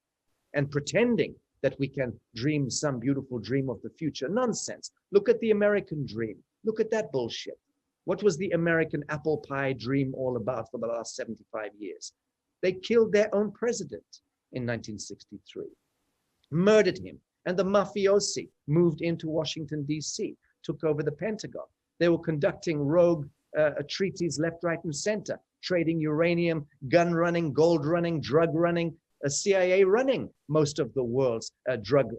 And pretending that we can dream some beautiful dream of the future. Nonsense. Look at the American dream. Look at that bullshit. What was the American apple pie dream all about for the last 75 years? They killed their own president in 1963, murdered him, and the mafiosi moved into Washington, D.C. took over the Pentagon. They were conducting rogue treaties left, right, and center, trading uranium, gun running, gold running, drug running, CIA running most of the world's drug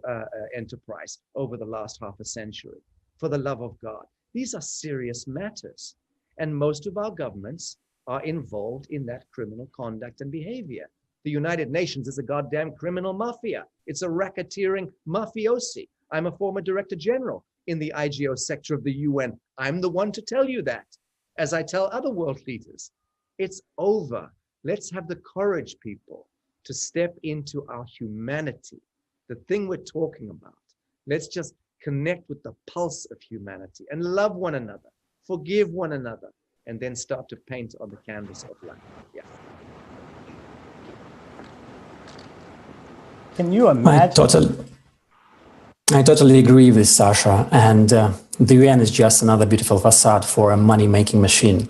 enterprise over the last half a century. For the love of God, these are serious matters. And most of our governments are involved in that criminal conduct and behavior. The United Nations is a goddamn criminal mafia. It's a racketeering mafiosi. I'm a former director general in the IGO sector of the UN. I'm the one to tell you that, as I tell other world leaders. It's over. Let's have the courage, people, to step into our humanity, the thing we're talking about. Let's just connect with the pulse of humanity and love one another, forgive one another, and then start to paint on the canvas of life. Yeah. Can you imagine? I totally agree with Sasha, and the UN is just another beautiful facade for a money-making machine.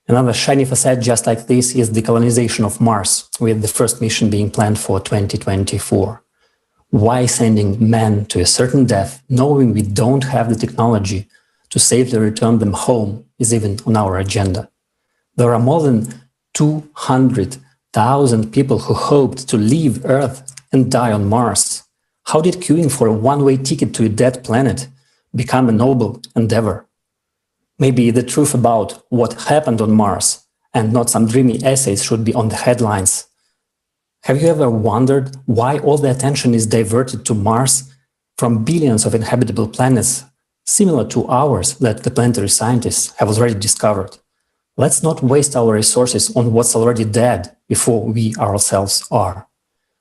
Another shiny facade just like this is the colonization of Mars, with the first mission being planned for 2024. Why sending men to a certain death, knowing we don't have the technology to safely return them home, is even on our agenda? There are more than 200,000 people who hoped to leave Earth and die on Mars. How did queuing for a one-way ticket to a dead planet become a noble endeavor? Maybe the truth about what happened on Mars and not some dreamy essays should be on the headlines. Have you ever wondered why all the attention is diverted to Mars from billions of inhabitable planets similar to ours that the planetary scientists have already discovered? Let's not waste our resources on what's already dead before we ourselves are.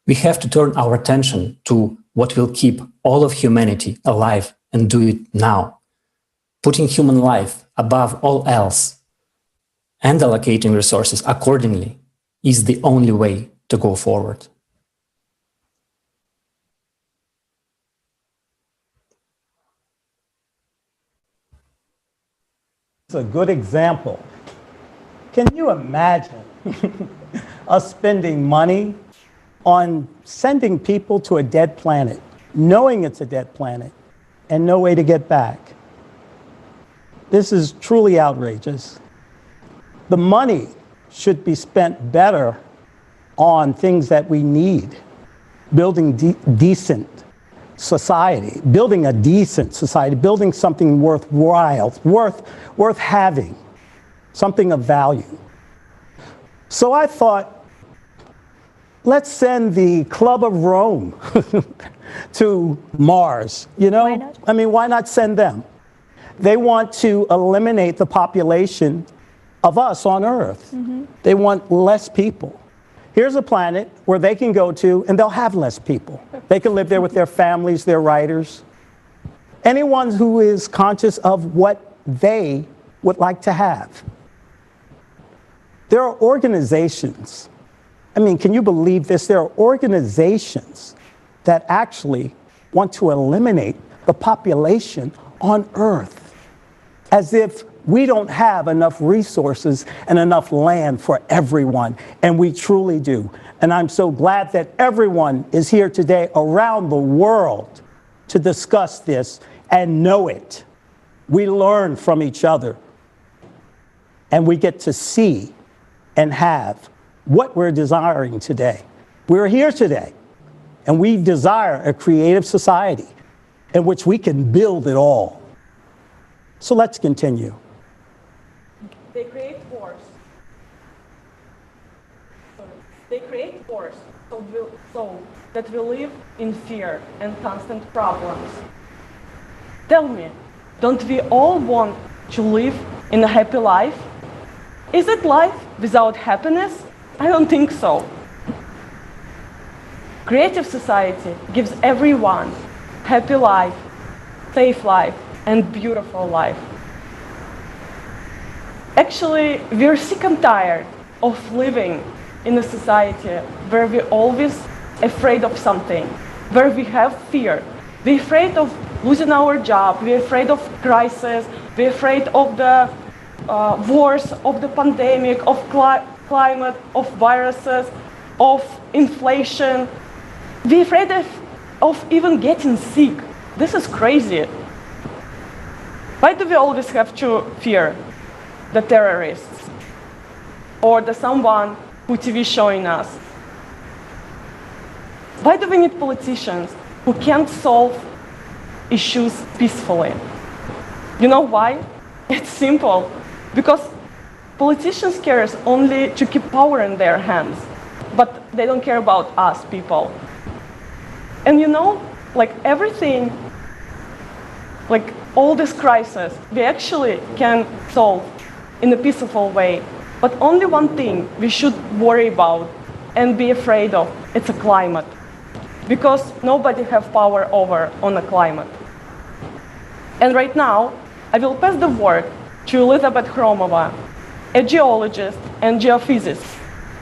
We have to turn our attention to what will keep all of humanity alive and do it now. Putting human life above all else and allocating resources accordingly is the only way to go forward. It's a good example. Can you imagine us spending money on sending people to a dead planet, knowing it's a dead planet, and no way to get back? This is truly outrageous. The money should be spent better on things that we need. Building decent society, building a decent society, building something worthwhile, worth having, something of value. So I thought, let's send the Club of Rome to Mars, you know? Why not? I mean, why not send them? They want to eliminate the population of us on Earth. Mm-hmm. They want less people. Here's a planet where they can go to and they'll have less people. They can live there with their families, their writers. Anyone who is conscious of what they would like to have. There are organizations, I mean, can you believe this? There are organizations that actually want to eliminate the population on Earth, as if we don't have enough resources and enough land for everyone, and we truly do. And I'm so glad that everyone is here today around the world to discuss this and know it. We learn from each other, and we get to see and have what we're desiring today. We're here today, and we desire a creative society in which we can build it all. So let's continue. They create wars. They create wars so that we live in fear and constant problems. Tell me, don't we all want to live in a happy life? Is it life without happiness? I don't think so. Creative society gives everyone happy life, safe life, and beautiful life. Actually, we're sick and tired of living in a society where we're always afraid of something, where we have fear. We're afraid of losing our job, we're afraid of crisis, we're afraid of the wars, of the pandemic, of climate, of viruses, of inflation. We're afraid of even getting sick. This is crazy. Why do we always have to fear the terrorists or the someone who TV showing us? Why do we need politicians who can't solve issues peacefully? You know why? It's simple. Because politicians care only to keep power in their hands, but they don't care about us people. And you know, like everything, like all this crisis, we actually can solve in a peaceful way. But only one thing we should worry about and be afraid of, it's a climate. Because nobody has power over on the climate. And right now, I will pass the word to Elizabeth Hromova, a geologist and geophysicist,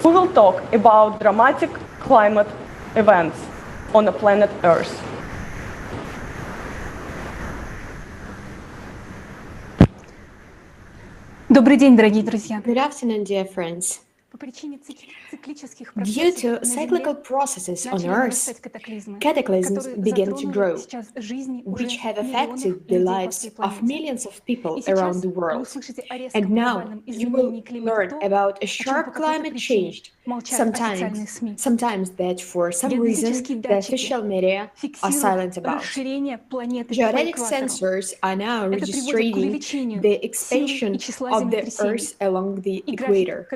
who will talk about dramatic climate events on the planet Earth. Добрый день, дорогие друзья. Good afternoon, dear friends. Due to cyclical processes on Earth, cataclysms began to grow, which have affected the lives of millions of people around the world. And now you will learn about a sharp climate change, sometimes that for some reason the official media are silent about. Geodetic sensors are now registering the expansion of the Earth along the equator.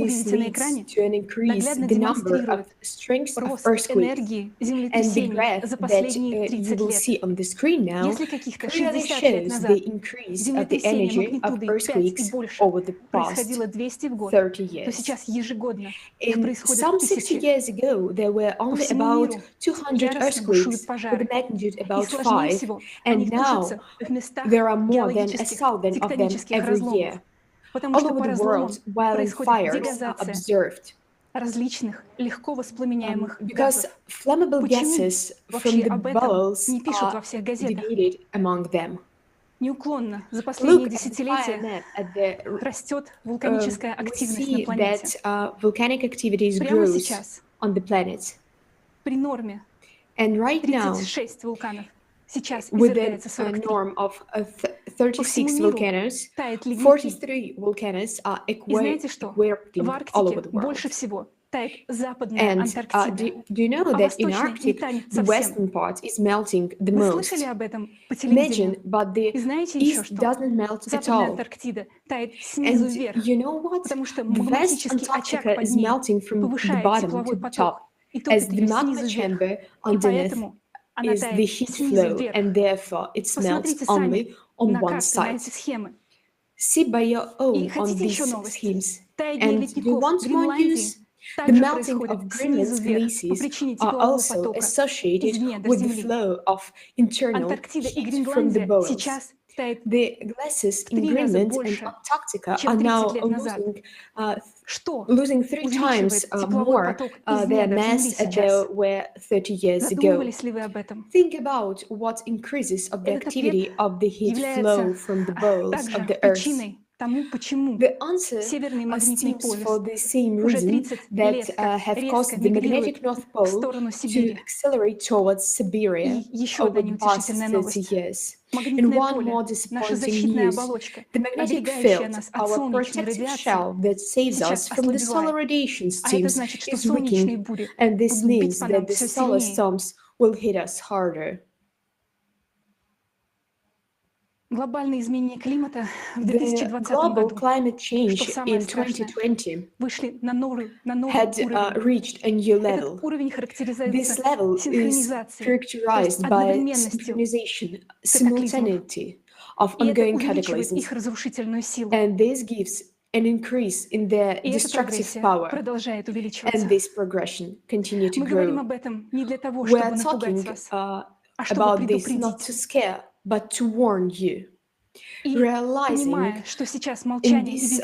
This leads to an increase in the number of strengths of earthquakes. And the graph that you will see on the screen now clearly shows the increase of the energy of earthquakes over the past 30 years. In some 60 years ago, there were only about 200 earthquakes with a magnitude about 5, and now there are more than 1,000 of them every year. All over the world, wildfires are observed. Because flammable gases from the bubbles are divided among them. Look at the fire map at the we see that volcanic activities grows on the planet. And right now, with a norm of 36 volcanoes, 43 volcanoes are erupting all over the world. And do you know that in Arctic, the western part is melting the most? Imagine, but the east doesn't melt at all. And you know what? The West Antarctica is melting from the bottom to the top, as the magma chamber underneath is the heat flow, and therefore it melts only on one side. See by your own on these schemes. And do you want more news? The melting of Greenland's glaciers are also associated with the flow of internal heat from the poles. The glaciers in Greenland and Antarctica are now losing 3 times more their mass as they were 30 years ago. Think about what increases of the activity of the heat flow from the poles of the Earth. The answer stems for the same reason that have caused the magnetic North Pole to accelerate towards Siberia over the past 30 years. And one more disappointing news, the magnetic field, our protective shell that saves us from the solar radiation streams, is weakening, and this means that the solar storms will hit us harder. The global climate change in 2020 had reached a new level. This level is characterized by synchronization, simultaneity of ongoing cataclysms, and this gives an increase in their destructive power, and this progression continues to grow. We are talking about this not to scare, but to warn you. Realizing in this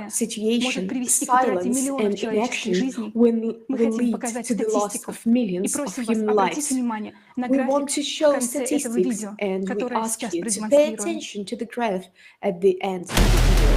situation, silence and inaction will lead to the loss of millions of human lives. We want to show statistics, and we ask you to pay attention to the graph at the end of the video.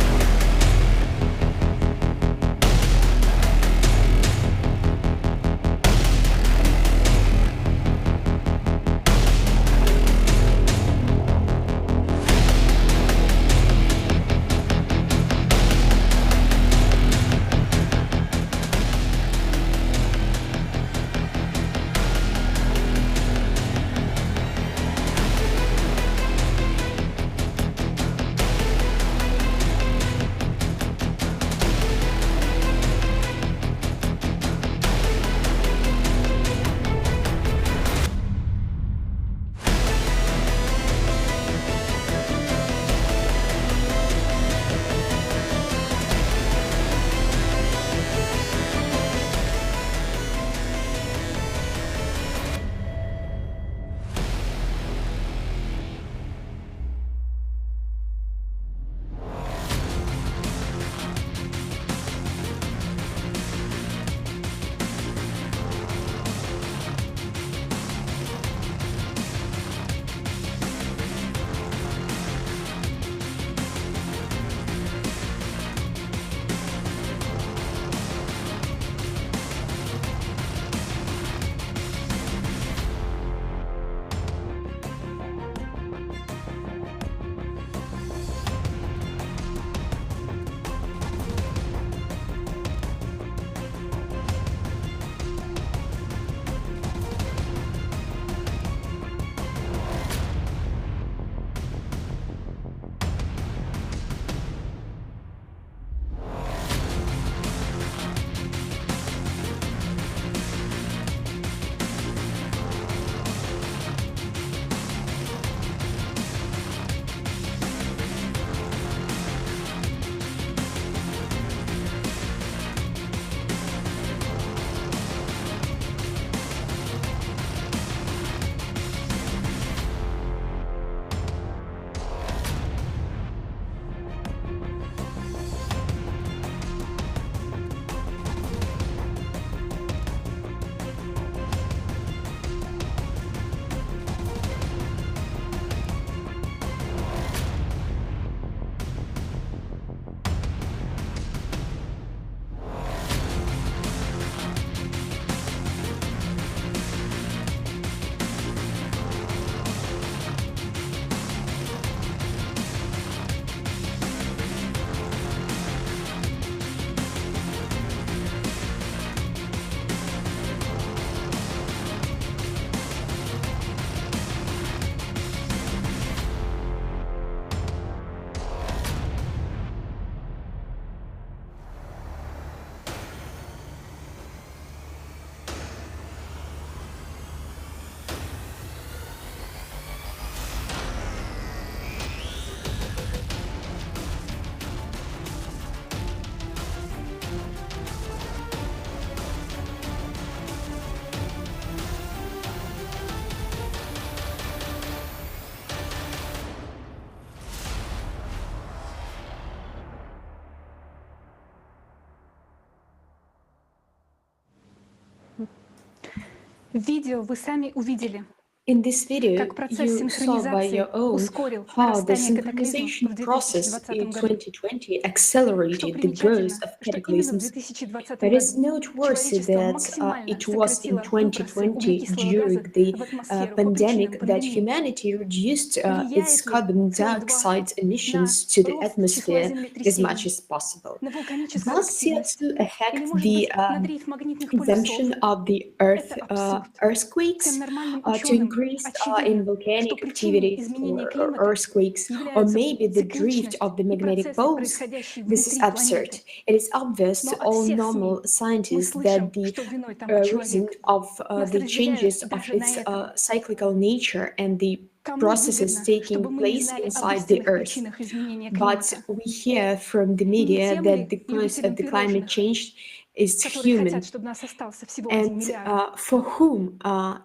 видео вы сами увидели, In this video, как процесс you saw by your синхронизации own ускорил how the нарастание катаклизмов synchronization в process 2020 in году. 2020 Что accelerated the growth примечательно, of что именно в cataclysms. 2020 It is году noteworthy человечество that максимально it was in сократило выбросы 2020, углекислого during газа the в атмосферу по причинам pandemic, that пандемии. humanity reduced its Влияет ли carbon CO2 dioxide на emissions to the рост числа atmosphere as much землетрясений, as possible. на вулканическую Does активность CO2 или, affect может быть, the на дрейф магнитных consumption полюсов? of the Earth Это абсурд. earthquakes Всем нормальным to ученым increase in очевидно, volcanic что причиной activities изменения or климата earthquakes, or являются maybe the drift цикличность of the и magnetic процессы, poles. происходящие This is внутри absurd. планеты. It is obvious Но to от all всех normal СМИ мы scientists слышим, that the что виной тому reason человек. of Нас the разделяют changes и of даже на its этом. cyclical nature and the Кому processes выгодно, taking чтобы мы не place знали об inside the истинных Earth. причинах изменения But климата? we hear from the Не media тем that the ли cause of любителям the climate пирожных, change is которые human, хотят, чтобы нас остался всего 1 and миллиард? for whom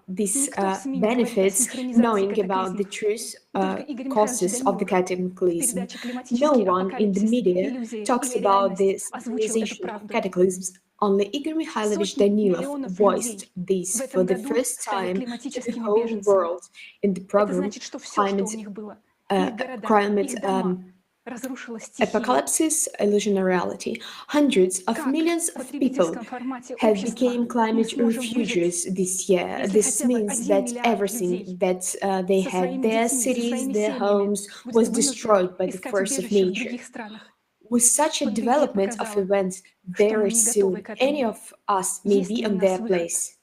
this Никто в СМИ не говорит о benefits, синхронизации knowing about the катаклизмов. truth Только Игорь Михайлович causes of the Данилов в cataclysm. передаче No «Климатический one in the апокалипсис. media Иллюзии talks или about the реальность» озвучил эту synchronization of правду. cataclysms. Only Igor Mikhailovich Сотни Danilov миллионов voiced людей this в for этом the году first стали time to the климатическими whole беженцами. world in the Это program значит, что все, что у Climate них было, их города, их дома, разрушила стихия. Apocalypse, Illusion or Reality. Hundreds of Как millions в of people потребительском формате have общества become мы climate сможем refugees выжить, this year. если This хотя бы means 1 that миллиард everything людей that they со had, своими their детьми, со cities, своими their семьями homes, были was вынуждены destroyed by the искать force of убежище в nature. других странах. With such a Пандемия development of показала, events, что мы very не готовы soon к этому. any of us may Есть be ли у on нас their выход? place.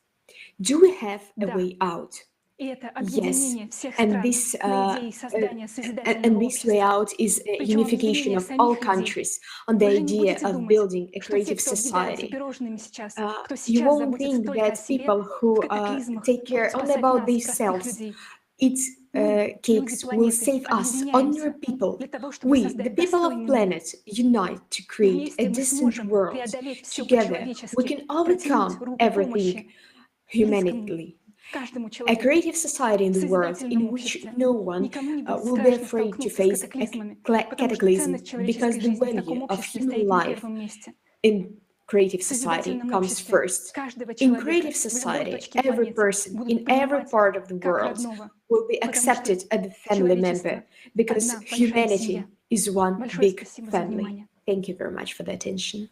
Do we have a Да. way out? И это Yes, объединение всех and стран this на идее создания and созидательного this way общества. out is a Причем unification объединение of all самих людей. countries on the Вы же не idea будете of думать, building a что те, creative кто объедаются society. пирожными сейчас, кто You сейчас won't заботится think только о that себе, people в who катаклизмах take care будут only спасать about нас, простых themselves, людей. eat Мы, люди cakes, will планеты, save us, ordinary объединяемся people. для того, чтобы We, the создать people of достойный planet, мир. unite to И create a вместе мы decent сможем world. преодолеть все Together, we по-человечески, can протянуть overcome руку everything помощи близкому, humanly. каждому A человеку, creative society in в the world созидательном in which обществе. no one Никому не будет will be страшно afraid to столкнуться с face a катаклизмами, потому что cataclysm, ценность because человеческой the жизни в таком value of обществе human стоит на life первом месте. in creative В society созидательном comes обществе first. каждого In человека creative в любой society, точке every планеты person будут in every принимать part of the как world родного, will be потому что accepted as a family member, человечество because одна большая humanity семья. is one Большое big спасибо за family. внимание. Thank you very much for the attention.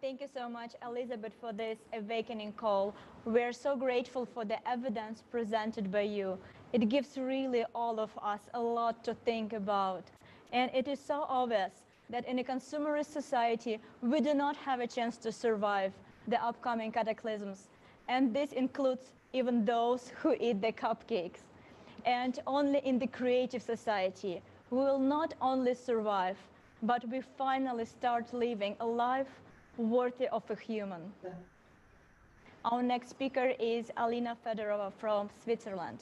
Thank you so much, Elizabeth, for this awakening call. We're so grateful for the evidence presented by you. It gives really all of us a lot to think about. And it is so obvious that in a consumerist society, we do not have a chance to survive the upcoming cataclysms. And this includes even those who eat the cupcakes. And only in the creative society, we will not only survive, but we finally start living a life worthy of a human. Our next speaker is Alina Fedorova from Switzerland.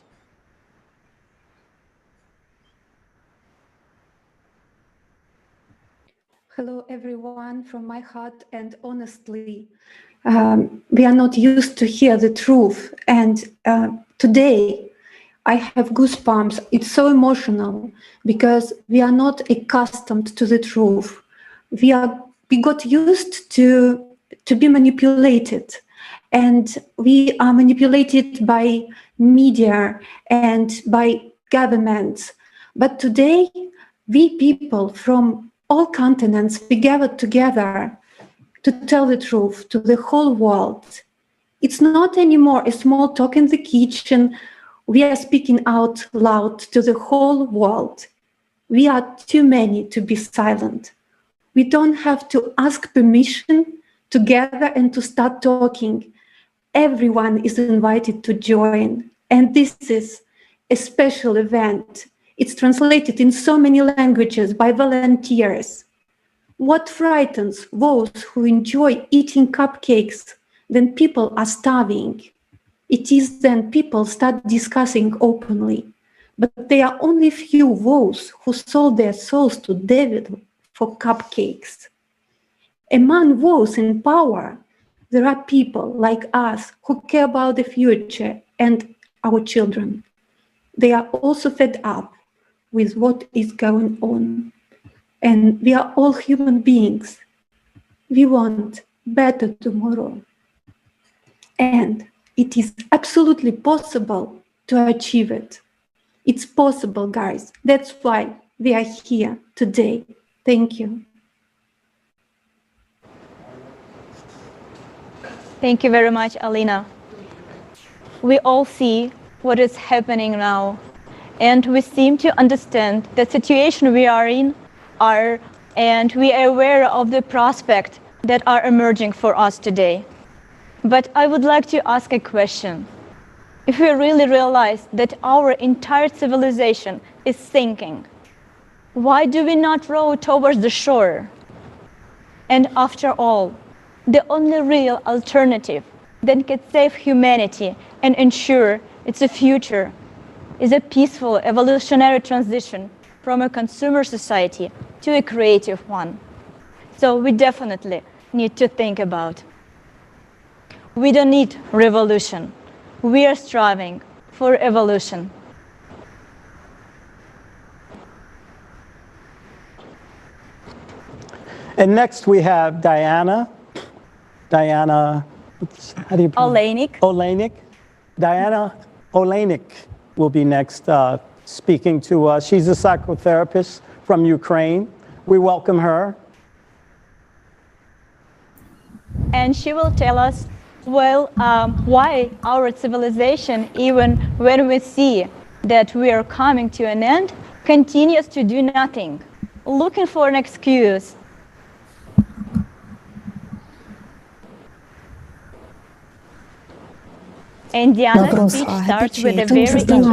Hello, everyone, from my heart, and honestly, we are not used to hear the truth. And today, I have goosebumps. It's so emotional because we are not accustomed to the truth. We got used to be manipulated, and we are manipulated by media and by governments. But today, we people from all continents, we gathered together to tell the truth to the whole world. It's not anymore a small talk in the kitchen. We are speaking out loud to the whole world. We are too many to be silent. We don't have to ask permission to gather and to start talking. Everyone is invited to join. And this is a special event. It's translated in so many languages by volunteers. What frightens those who enjoy eating cupcakes when people are starving? It is then people start discussing openly. But there are only few those who sold their souls to devil for cupcakes. Among those in power, there are people like us who care about the future and our children. They are also fed up with what is going on. And we are all human beings. We want better tomorrow. And it is absolutely possible to achieve it. It's possible, guys. That's why we are here today. Thank you. Thank you very much, Alina. We all see what is happening now, and we seem to understand the situation we are in, and we are aware of the prospects that are emerging for us today. But I would like to ask a question. If we really realize that our entire civilization is sinking, why do we not row towards the shore? And after all, the only real alternative that can save humanity and ensure its future is a peaceful evolutionary transition from a consumer society to a creative one. So we definitely need to think about. We don't need revolution. We are striving for evolution. And next we have Diana, how do you pronounce? Olejnik. Diana Olejnik will be next speaking to us. She's a psychotherapist from Ukraine. We welcome her. And she will tell us, well, why our civilization, even when we see that we are coming to an end, continues to do nothing, looking for an excuse. And Diana's speech starts with a very interesting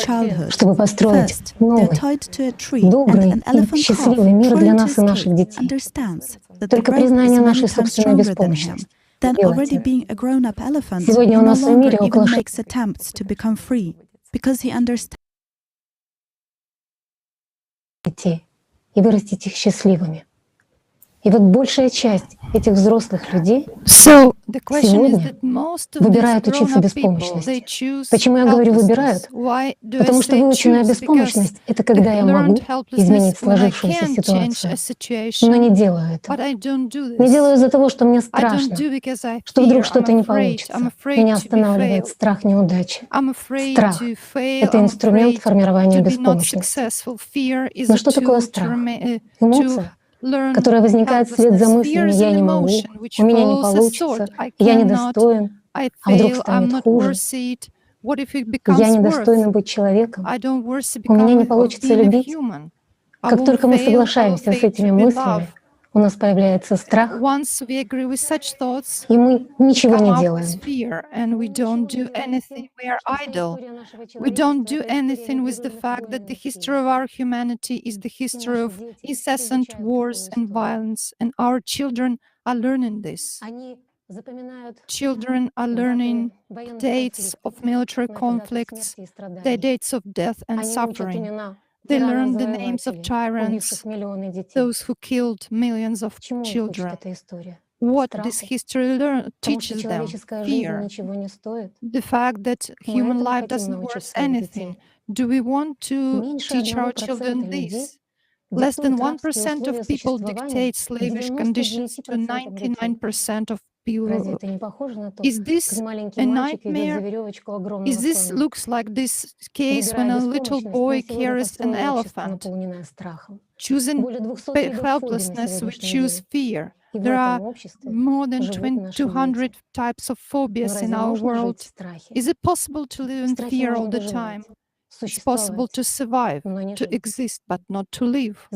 childhood. First, they're tied to a tree, and an elephant calf thrown into his cage understands that the rope is many times stronger than him. Then, already being a grown-up elephant, he no longer even makes attempts to become free, because he understands. И вырастить их счастливыми. И вот большая часть этих взрослых людей сегодня выбирают учиться беспомощности. Почему я говорю «выбирают»? Потому что выученная беспомощность — это когда я могу изменить сложившуюся ситуацию, но не делаю этого. Не делаю из-за того, что мне страшно, что вдруг что-то не получится. Меня останавливает страх неудачи. Страх — это инструмент формирования беспомощности. Но что такое страх? Эмоция, которая возникает вслед за мыслями «я не могу», «у меня не получится», «я недостоин», а вдруг станет хуже, «я недостойна быть человеком», «у меня не получится любить». Как только мы соглашаемся с этими мыслями, у нас появляется страх, и мы ничего не делаем. We don't do anything with the fact that the history of our humanity is the history of incessant wars and violence, and our children are learning this. Children are learning dates of military conflicts, the dates of death and suffering. They learn the names of tyrants, those who killed millions of children. What this history teaches them? Fear. The fact that human life doesn't worth anything. Do we want to teach our children this? Less than 1% of people dictate slavish conditions to 99% of people. Is this a nightmare? Is this looks like this case when a little boy carries an elephant? Choosing helplessness, we choose fear. There are more than 200 types of phobias in our world. Is it possible to live in fear all the time? It's possible to survive, to exist, but not to live.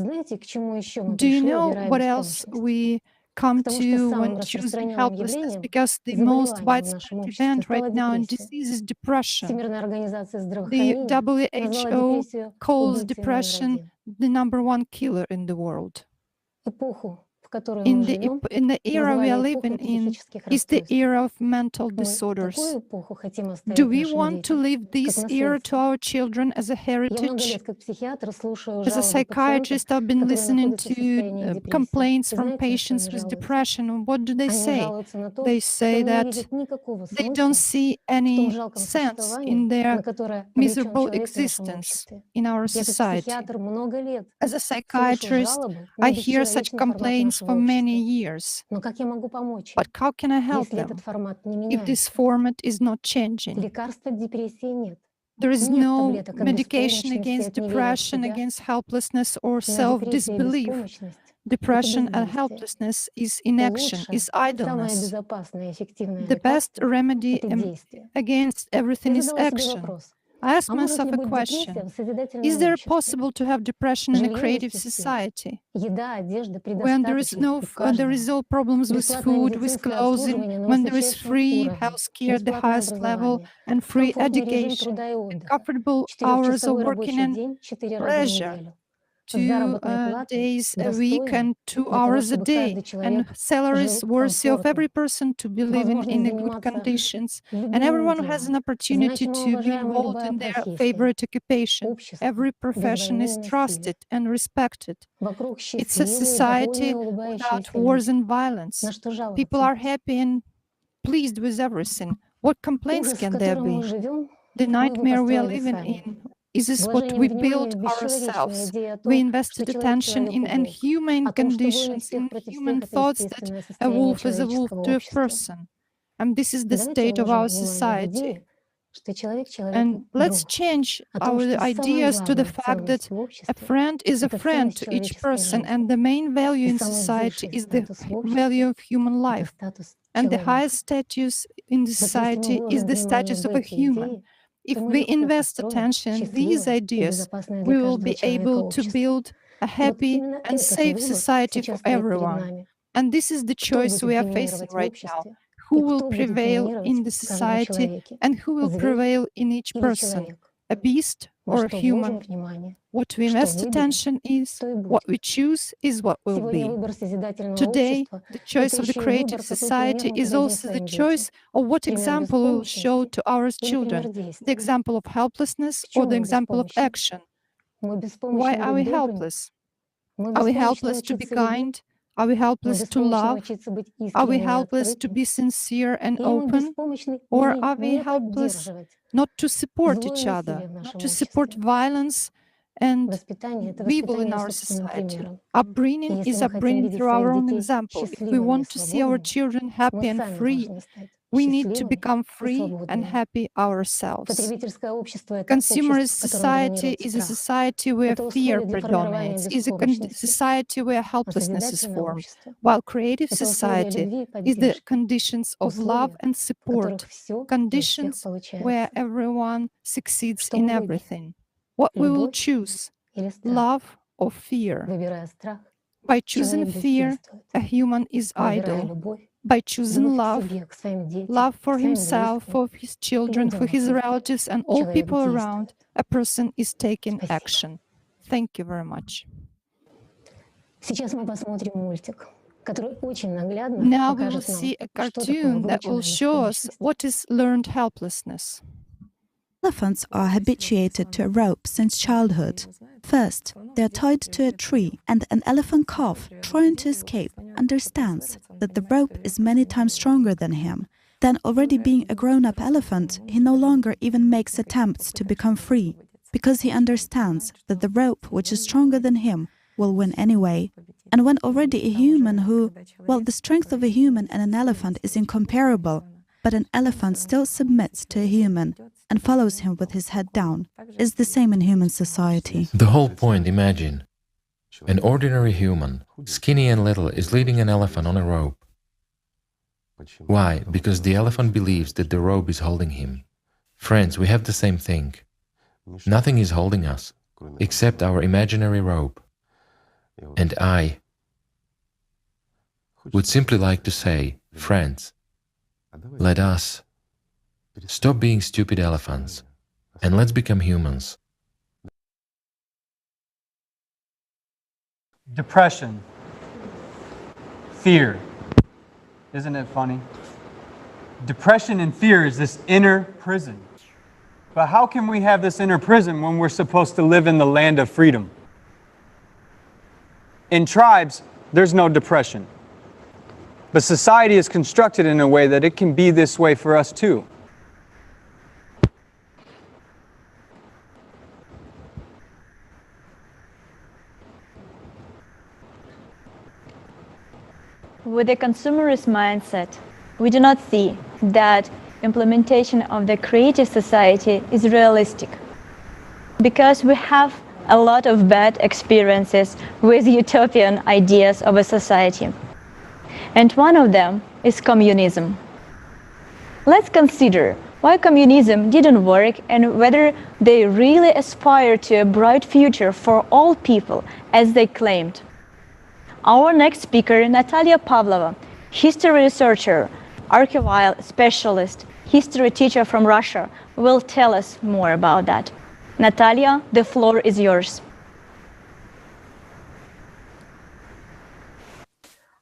Do you know what else we come to when choosing helplessness? Because the most widespread event right now in disease is depression. The WHO calls depression the #1 killer in the world. In the era we are living in is the era of mental disorders. Do we want to leave this era to our children as a heritage? As a psychiatrist, I've been listening to complaints from patients with depression. What do they say? They say that they don't see any sense in their miserable existence in our society. As a psychiatrist, I hear such complaints for many years. как я могу помочь им, But how can I help если them этот формат не if this меняется? format is not changing? Лекарства от депрессии нет. There is Нет no таблеток от medication беспомощности, against от неверия в depression, себя. against helplessness or Но депрессия и self-disbelief. беспомощность — это Depression and бездействие. helplessness is inaction, Лучшее, is самое idleness. безопасное и эффективное The best лекарство — remedy это действие. against Я everything is задала себе action. вопрос. I asked А может myself ли a быть депрессия question. в созидательном Is there обществе? possible to have depression in a Жилье creative есть у всех. society Еда, одежда when there is предостаточно no у there каждого. is all problems with Бесплатное food, with медицинское clothing, обслуживание на when there is высочайшем free уровне, health care at the бесплатное highest level, образование, and free комфортный режим education, труда и and отдыха, comfortable hours of четырехчасовой working рабочий and день 4 раза в leisure, неделю, с 2 заработной платой days a week достойной and 2 для того, hours a чтобы day, каждый and человек salaries жил worthy of every комфортно, person to be living возможность in a good заниматься conditions, and любимым everyone has an делом, opportunity значимо to be уважаемая involved любая in their профессия, favorite occupation. общество Every без profession войны и is насилия. trusted and respected. Вокруг It's a счастливые, society довольные, without улыбающиеся wars люди. and violence. На что People жаловаться? are happy and pleased with everything. What complaints Ужас, в can there котором мы be? живем, The мы его nightmare we are построили living сами. in is this what Вложением we внимания built в бесчеловечные ourselves. идеи о We том, invested что человек attention in человеку волк, inhumane о том, что войны conditions, всех in против human всех — это thoughts that естественное a состояние wolf is a wolf человеческого to a общества. person. And this is the Давайте state of вложим our внимание в society. идею, что человек человеку And let's друг, change о том, our что самая ideas to the главная fact that ценность в a обществе friend — is a это friend ценность to each человеческой person, жизни. and the main value И in самый society высший is the статус в value обществе of human — это life. статус And the человека. highest status in the Вот если мы society is вложим the внимание status в of a эти human. идеи, If то мы we легко invest построим attention in these счастливое и ideas, безопасное we для will каждого be человека able to общество. build a И вот happy именно and этот safe выбор society for сейчас стоит перед everyone. нами. And this is the Кто choice будет we are facing доминировать в right now. обществе Who и will кто будет prevail in доминировать the в каждом society человеке and who will — зверь prevail in each или person, человек. a beast Во or a что вложим human. внимание, What we что invest выберем, attention is, то и what we будет. choose is what will Сегодня be. выбор созидательного Today, общества the — choice это of the еще и creative выбор, какой society пример мы is подадим also the своим детям. choice of what Пример example we will show беспомощности to our или пример children, the действия. example of helplessness В or чем the мы example of беспомощны? action. Мы Why беспомощны are we быть добрыми, helpless? мы Are we беспомощны helpless to be учиться любить, kind? Are we мы helpless to беспомощны love? учиться быть Are we искренними и helpless to открытыми, be sincere and или мы open? беспомощны Or are we не helpless поддерживать not to support зло и each other, насилие в not нашем to support обществе? violence and Воспитание — это evil in воспитание our собственным society? примером. И Upbringing если is мы хотим upbringing видеть through our своих own детей example. If we счастливыми и want to see our свободными, children мы happy and сами free, должны стать we need to счастливыми become и free and свободными. happy ourselves. Потребительское общество — это общество, Consumerist в котором society доминирует is a страх. society where Это fear условие для формирования predominates, is a беспомощности. society where А helplessness is созидательное formed, общество while creative — это условие society любви и is the поддержки, conditions of love условия, and в support, которых все и у всех conditions where получается. everyone succeeds Что in мы выберем? everything. What we will Любовь choose, или страх? love or fear. Выбирая страх, By choosing человек fear, бездействует. a human is Выбирая idle. любовь, By choosing любовь к love, себе, к своим детям, love к for своим himself, близким, for his к children, for людям his вокруг, relatives, and all человек people действует. around, a person is taking Спасибо. action. Thank you very much. Сейчас мы посмотрим мультик, который очень наглядно Now we will покажет нам, see a что такое cartoon that will выученная show us беспомощность. what is learned helplessness. Elephants are habituated to a rope since childhood. First, they are tied to a tree, and an elephant calf trying to escape understands that the rope is many times stronger than him. Then, already being a grown-up elephant, he no longer even makes attempts to become free, because he understands that the rope, which is stronger than him, will win anyway. And when already a human who, well, the strength of a human and an elephant is incomparable, but an elephant still submits to a human and follows him with his head down, is the same in human society. The whole point, imagine. An ordinary human, skinny and little, is leading an elephant on a rope. Why? Because the elephant believes that the rope is holding him. Friends, we have the same thing. Nothing is holding us, except our imaginary rope. And I would simply like to say, friends, let us stop being stupid elephants, and let's become humans. Depression. Fear. Isn't it funny? Depression and fear is this inner prison. But how can we have this inner prison when we're supposed to live in the land of freedom? In tribes, there's no depression. But society is constructed in a way that it can be this way for us too. with a consumerist mindset, we do not see that implementation of the creative society is realistic, because we have a lot of bad experiences with utopian ideas of a society. And one of them is communism. Let's consider why communism didn't work and whether they really aspire to a bright future for all people, as they claimed. Our next speaker, Natalia Pavlova, history researcher, archival specialist, history teacher from Russia, will tell us more about that. Natalia, the floor is yours.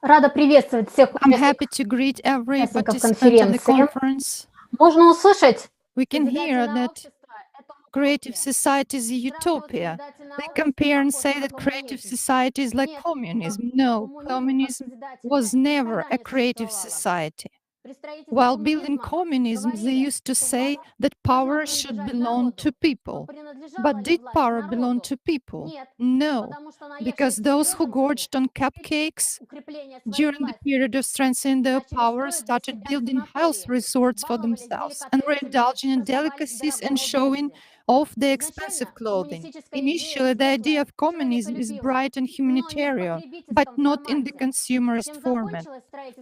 Рада приветствовать всех I'm happy to greet every участников participant in the конференции. conference. Можно услышать? We can hear that creative society is a utopia. They compare and say that creative society is like communism. No, communism was never a creative society. While building communism, they used to say that power should belong to people. But did power belong to people? No, because those who gorged on cupcakes during the period of strengthening their power started building health resorts for themselves and were indulging in delicacies and showing off their expensive clothing. Initially, the idea of communism is bright and humanitarian, but not in the consumerist format.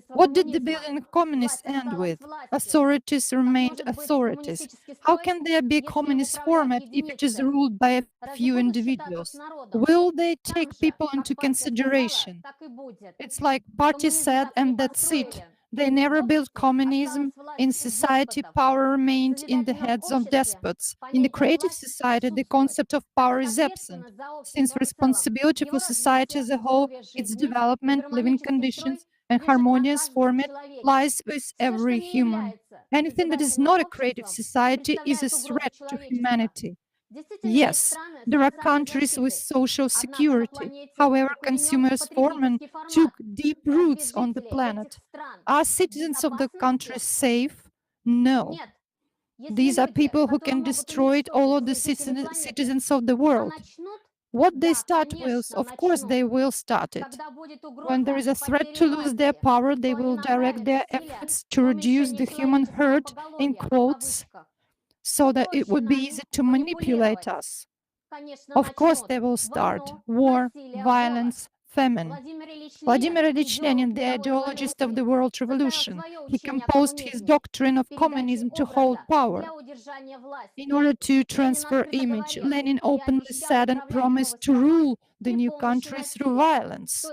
What did the building of communists end with? Authorities remained authorities. How can there be a communist format if it is ruled by a few individuals? Will they take people into consideration? It's like party said and that's it. They never built communism. In society, power remained in the heads of despots. In the creative society, the concept of power is absent, since responsibility for society as a whole, its development, living conditions, and harmonious format lies with every human. Anything that is not a creative society is a threat to humanity. Yes, there are countries with social security. However, consumerist format took deep roots on the planet. Are citizens of the country safe? No. These are people who can destroy all of the citizens of the world. What they start with, of course, they will start it. When there is a threat to lose their power, they will direct their efforts to reduce the human herd, in quotes, so that it would be easy to manipulate us. Of course, they will start war, violence, famine. Vladimir Ilyich Lenin, the ideologist of the World Revolution, he composed his doctrine of communism to hold power. In order to transfer image, Lenin openly said and promised to rule the new country through violence,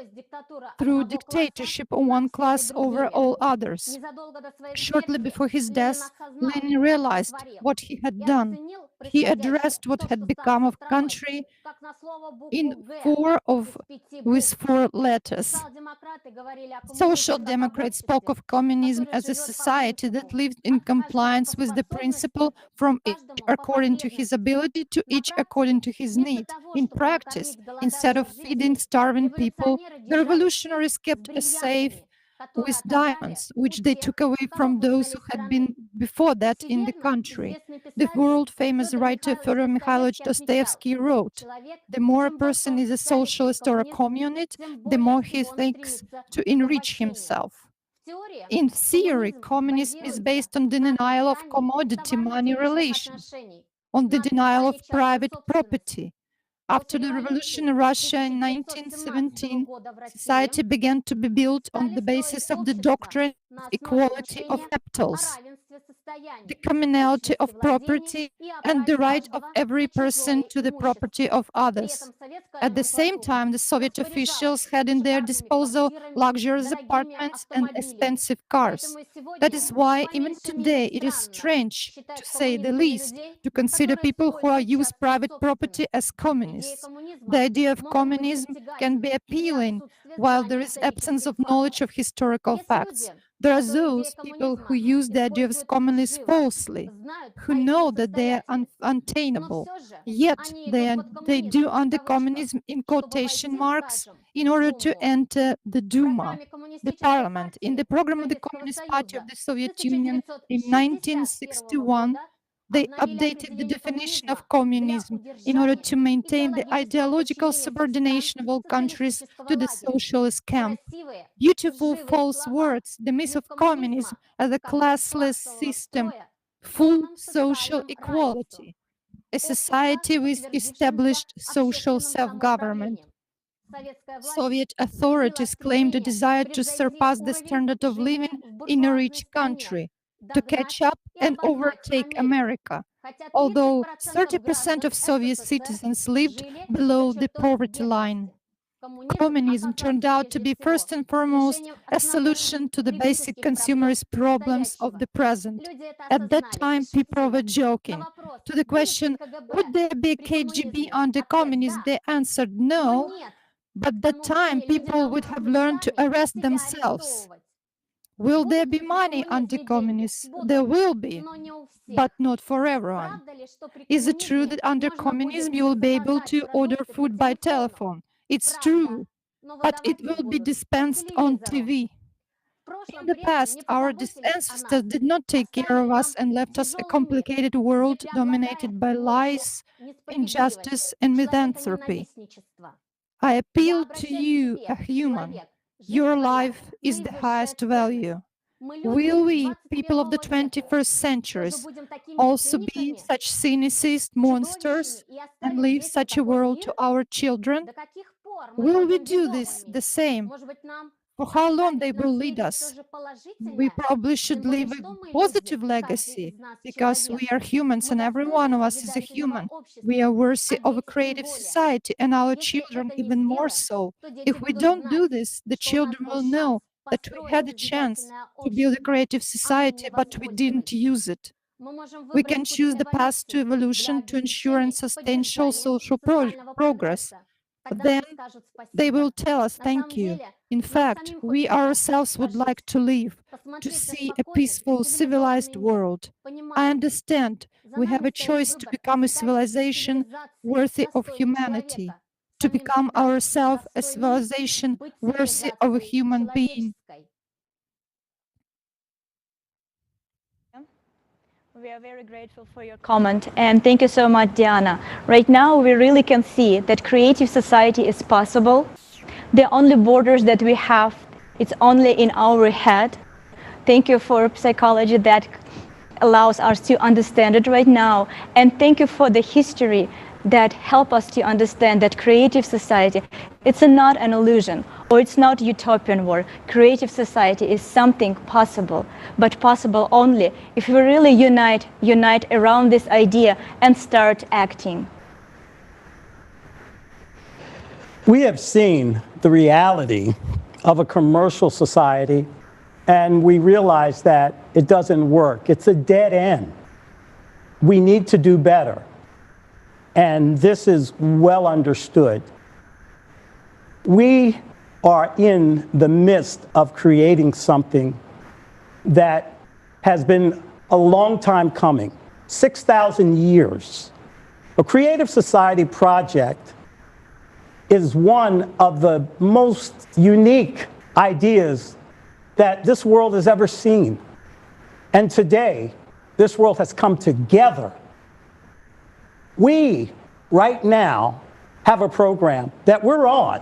through dictatorship of one class over all others. Shortly before his death, Lenin realized what he had done. He addressed what had become of country with four letters. Social Democrats spoke of communism as a society that lived in compliance with the principle from each according to his ability to each according to his need. In practice, instead of feeding starving people, the revolutionaries kept a safe with diamonds, which they took away from those who had been before that in the country. The world-famous writer Fyodor Mikhailovich Dostoevsky wrote, "The more a person is a socialist or a communist, the more he thinks to enrich himself." In theory, communism is based on the denial of commodity-money relations, on the denial of private property. After the revolution in Russia in 1917, society began to be built on the basis of the doctrine of equality of capitals, the communality of property, and the right of every person to the property of others. At the same time, the Soviet officials had in their disposal luxurious apartments and expensive cars. That is why even today it is strange, to say the least, to consider people who use private property as communists. The idea of communism can be appealing while there is absence of knowledge of historical facts. There are those people who use the idea of communism falsely, who know that they are unattainable, yet they do under communism in quotation marks in order to enter the Duma, the parliament. In the program of the Communist Party of the Soviet Union in 1961, They updated the definition of communism in order to maintain the ideological subordination of all countries to the socialist camp. Beautiful false words, the myth of communism as a classless system, full social equality, a society with established social self-government. Soviet authorities claimed a desire to surpass the standard of living in a rich country, to catch up and overtake America, although 30% of Soviet citizens lived below the poverty line. Communism turned out to be first and foremost a solution to the basic consumerist problems of the present. At that time, people were joking. To the question, would there be KGB under communism, they answered no, but at that time people would have learned to arrest themselves. Will there be money under communists? There will be, but not for everyone. Is it true that under communism you will be able to order food by telephone? It's true, but it will be dispensed on TV. In the past, our ancestors did not take care of us and left us a complicated world dominated by lies, injustice, and misanthropy. I appeal to you, a human. Your life is the highest value. Will we, people of the 21st centuries, also be such cynicist monsters and leave such a world to our children? Will we do this the same? For how long they will lead us? We probably should leave a positive legacy, because we are humans and every one of us is a human. We are worthy of a creative society, and our children even more so. If we don't do this, the children will know that we had a chance to build a creative society, but we didn't use it. We can choose the path to evolution to ensure and sustain social progress. But then they will tell us thank you. In fact, we ourselves would like to live, to see a peaceful, civilized world. I understand we have a choice to become a civilization worthy of humanity, to become ourselves a civilization worthy of a human being. We are very grateful for your comment, and thank you so much, Diana. Right now, we really can see that creative society is possible. The only borders that we have, it's only in our head. Thank you for psychology that allows us to understand it right now, and thank you for the history that help us to understand that creative society, it's not an illusion, or it's not utopian world. Creative society is something possible, but possible only if we really unite around this idea and start acting. We have seen the reality of a commercial society, and we realize that it doesn't work. It's a dead end. We need to do better. And this is well understood. We are in the midst of creating something that has been a long time coming, 6,000 years. A creative society project is one of the most unique ideas that this world has ever seen. And today, this world has come together. We, right now, have a program that we're on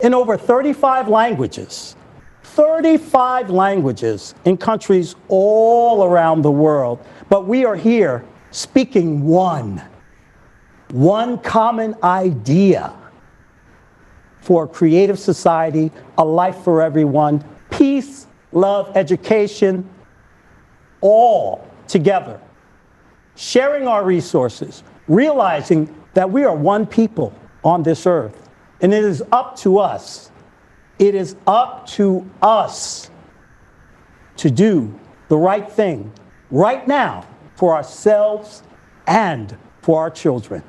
in over 35 languages. 35 languages in countries all around the world. But we are here speaking one common idea for a creative society, a life for everyone, peace, love, education, all together. Sharing our resources, realizing that we are one people on this earth. And it is up to us. It is up to us to do the right thing right now for ourselves and for our children.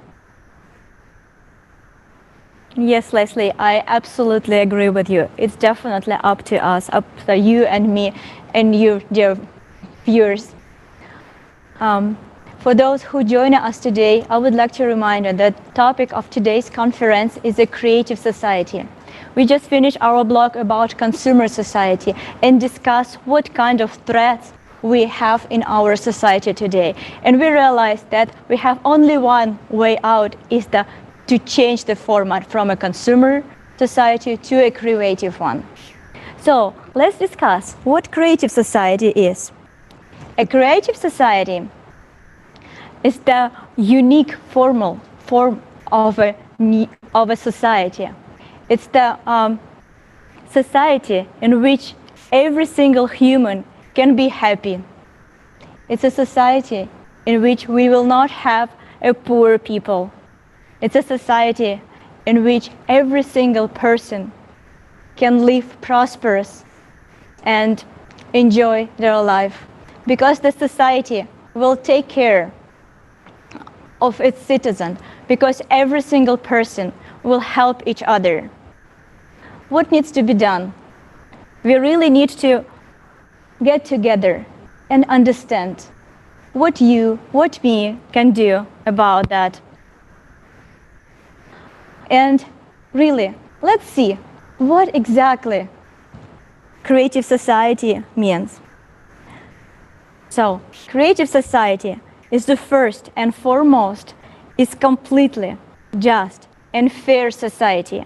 Yes, Leslie, I absolutely agree with you. It's definitely up to us, up to you and me and you, dear viewers. For those who join us today, I would like to remind you that the topic of today's conference is a creative society. We just finished our blog about consumer society and discussed what kind of threats we have in our society today. And we realize that we have only one way out, is to change the format from a consumer society to a creative one. So let's discuss what creative society is. A creative society is the unique form of a society. It's the society in which every single human can be happy. It's a society in which we will not have a poor people. It's a society in which every single person can live prosperous and enjoy their life, because the society will take care of its citizens, because every single person will help each other. What needs to be done? We really need to get together and understand what you, what we can do about that. And really, let's see what exactly creative society means. So, creative society is the first and foremost, is completely just and fair society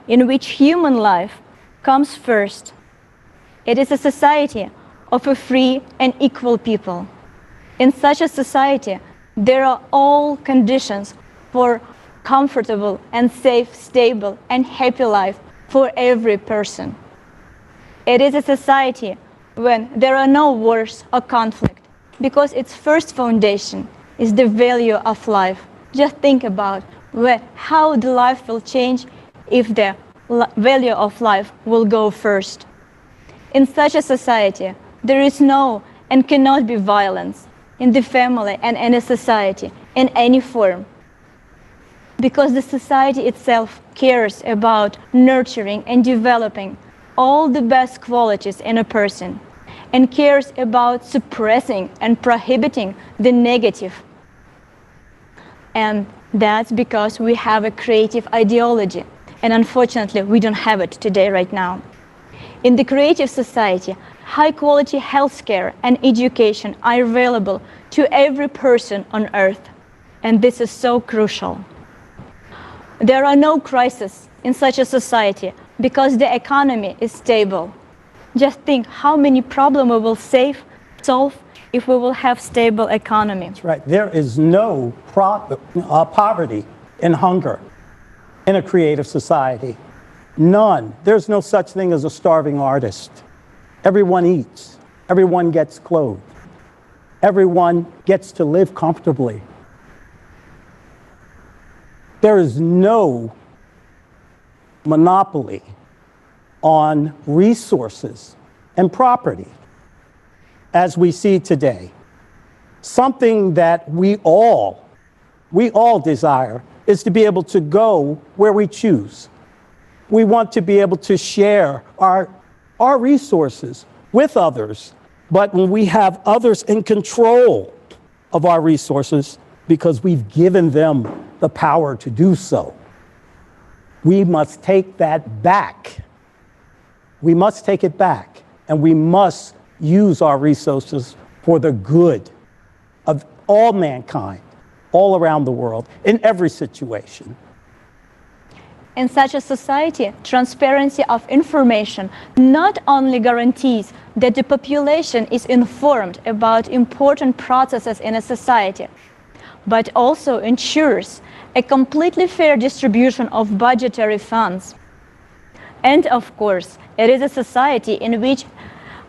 in which human life comes first. It is a society of a free and equal people. In such a society, there are all conditions for comfortable and safe, stable and happy life for every person. It is a society when there are no wars or conflict, because its first foundation is the value of life. Just think about how the life will change if the value of life will go first. In such a society, there is no and cannot be violence in the family and in a society in any form, because the society itself cares about nurturing and developing all the best qualities in a person, and cares about suppressing and prohibiting the negative. And that's because we have a creative ideology, and unfortunately we don't have it today right now. In the creative society, high-quality healthcare and education are available to every person on earth, and this is so crucial. There are no crises in such a society because the economy is stable. Just think how many problems we will solve if we will have stable economy. That's right. There is no poverty and hunger in a creative society. None. There's no such thing as a starving artist. Everyone eats. Everyone gets clothed. Everyone gets to live comfortably. There is no monopoly on resources and property as we see today. Something that we all desire is to be able to go where we choose. We want to be able to share our resources with others, but when we have others in control of our resources because we've given them the power to do so, we must take that back. We must take it back, and we must use our resources for the good of all mankind, all around the world, in every situation. In such a society, transparency of information not only guarantees that the population is informed about important processes in a society, but also ensures a completely fair distribution of budgetary funds. And of course, it is a society in which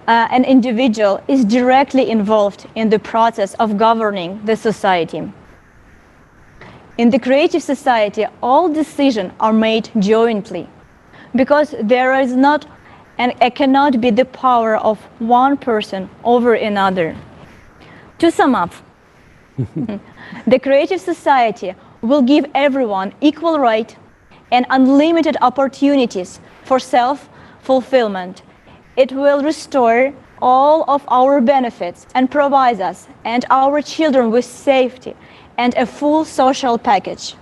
an individual is directly involved in the process of governing the society. In the creative society, all decisions are made jointly, because there is not and it cannot be the power of one person over another. To sum up, the creative society will give everyone equal right and unlimited opportunities for self-fulfillment. It will restore all of our benefits and provide us and our children with safety and a full social package.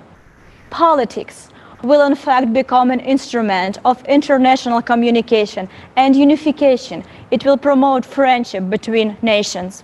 Politics will in fact become an instrument of international communication and unification. It will promote friendship between nations.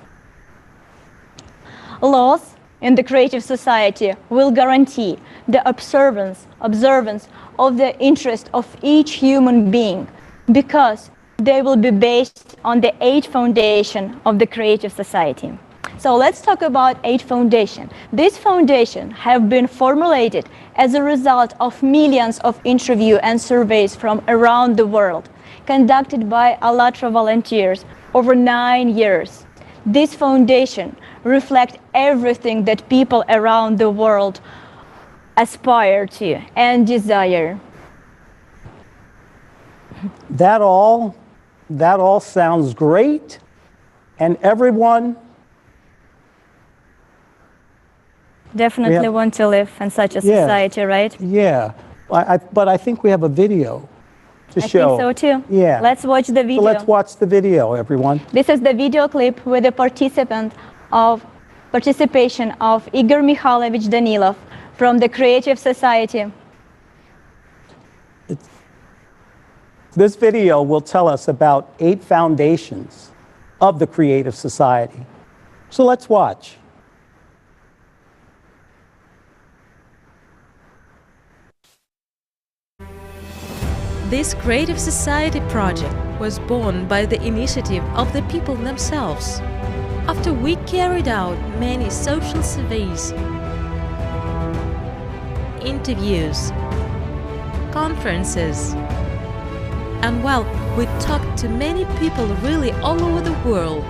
Laws in the creative society will guarantee the observance of the interest of each human being, because they will be based on the 8 foundations of the creative society. So let's talk about 8 foundations. These foundations have been formulated as a result of millions of interviews and surveys from around the world, conducted by ALLATRA volunteers over 9 years. This foundation reflects everything that people around the world aspire to and desire. That all sounds great, and everyone definitely want to live in such a society, right? Yeah, but I think we have a video to show. I think so too. Yeah. Let's watch the video. So let's watch the video, everyone. This is the video clip with the participation of Igor Mikhailovich Danilov from the Creative Society. This video will tell us about 8 foundations of the Creative Society. So let's watch. This Creative Society project was born by the initiative of the people themselves. After we carried out many social surveys, interviews, conferences, and well, we talked to many people really all over the world.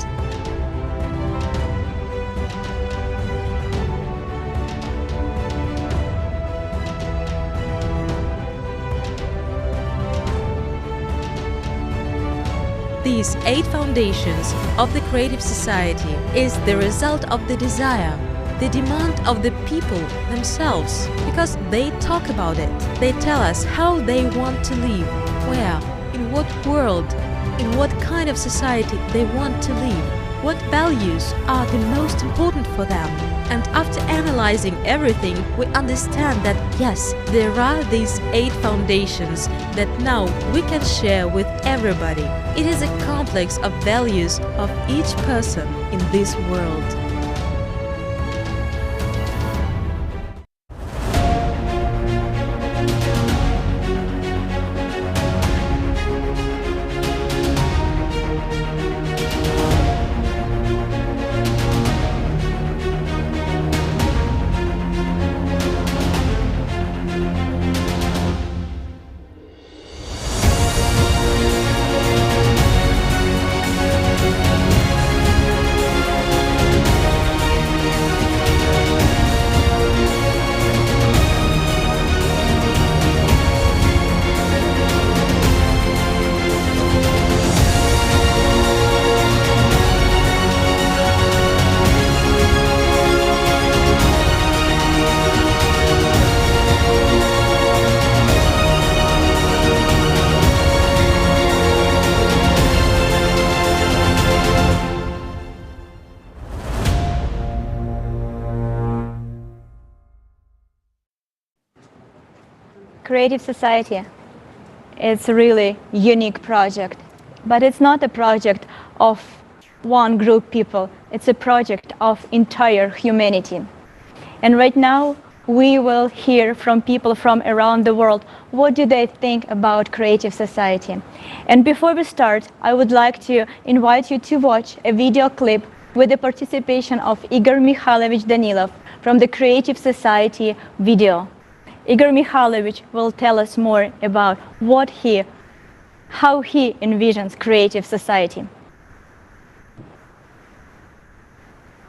These 8 foundations of the Creative Society is the result of the desire, the demand of the people themselves, because they talk about it. They tell us how they want to live, where, in what world, in what kind of society they want to live, what values are the most important for them. And after analyzing everything, we understand that yes, there are these 8 foundations that now we can share with everybody. It is a complex of values of each person in this world. Creative Society, it's a really unique project, but it's not a project of one group people, it's a project of entire humanity. And right now, we will hear from people from around the world, what do they think about Creative Society? And before we start, I would like to invite you to watch a video clip with the participation of Igor Mikhailovich Danilov from the Creative Society video. Igor Mikhailovich will tell us more about how he envisions Creative Society.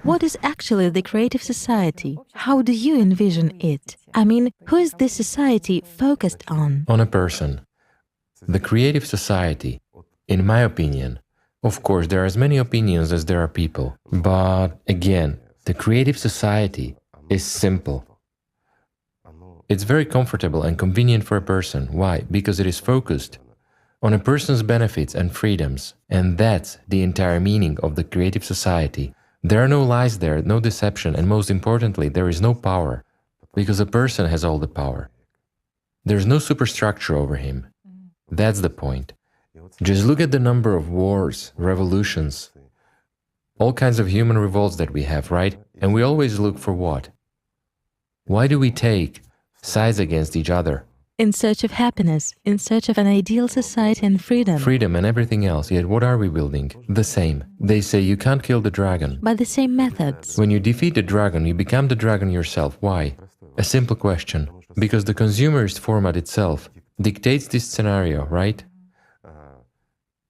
What is actually the Creative Society? How do you envision it? I mean, who is this society focused on? On a person. The Creative Society, in my opinion, of course there are as many opinions as there are people, but again, the Creative Society is simple. It's very comfortable and convenient for a person. Why? Because it is focused on a person's benefits and freedoms, and that's the entire meaning of the Creative Society. There are no lies there, no deception, and most importantly, there is no power, because a person has all the power. There's no superstructure over him. That's the point. Just look at the number of wars, revolutions, all kinds of human revolts that we have, right? And we always look for what? Why do we take sides against each other? In search of happiness, in search of an ideal society and freedom. Freedom and everything else, yet what are we building? The same. They say you can't kill the dragon. By the same methods. When you defeat the dragon, you become the dragon yourself. Why? A simple question. Because the consumerist format itself dictates this scenario, right?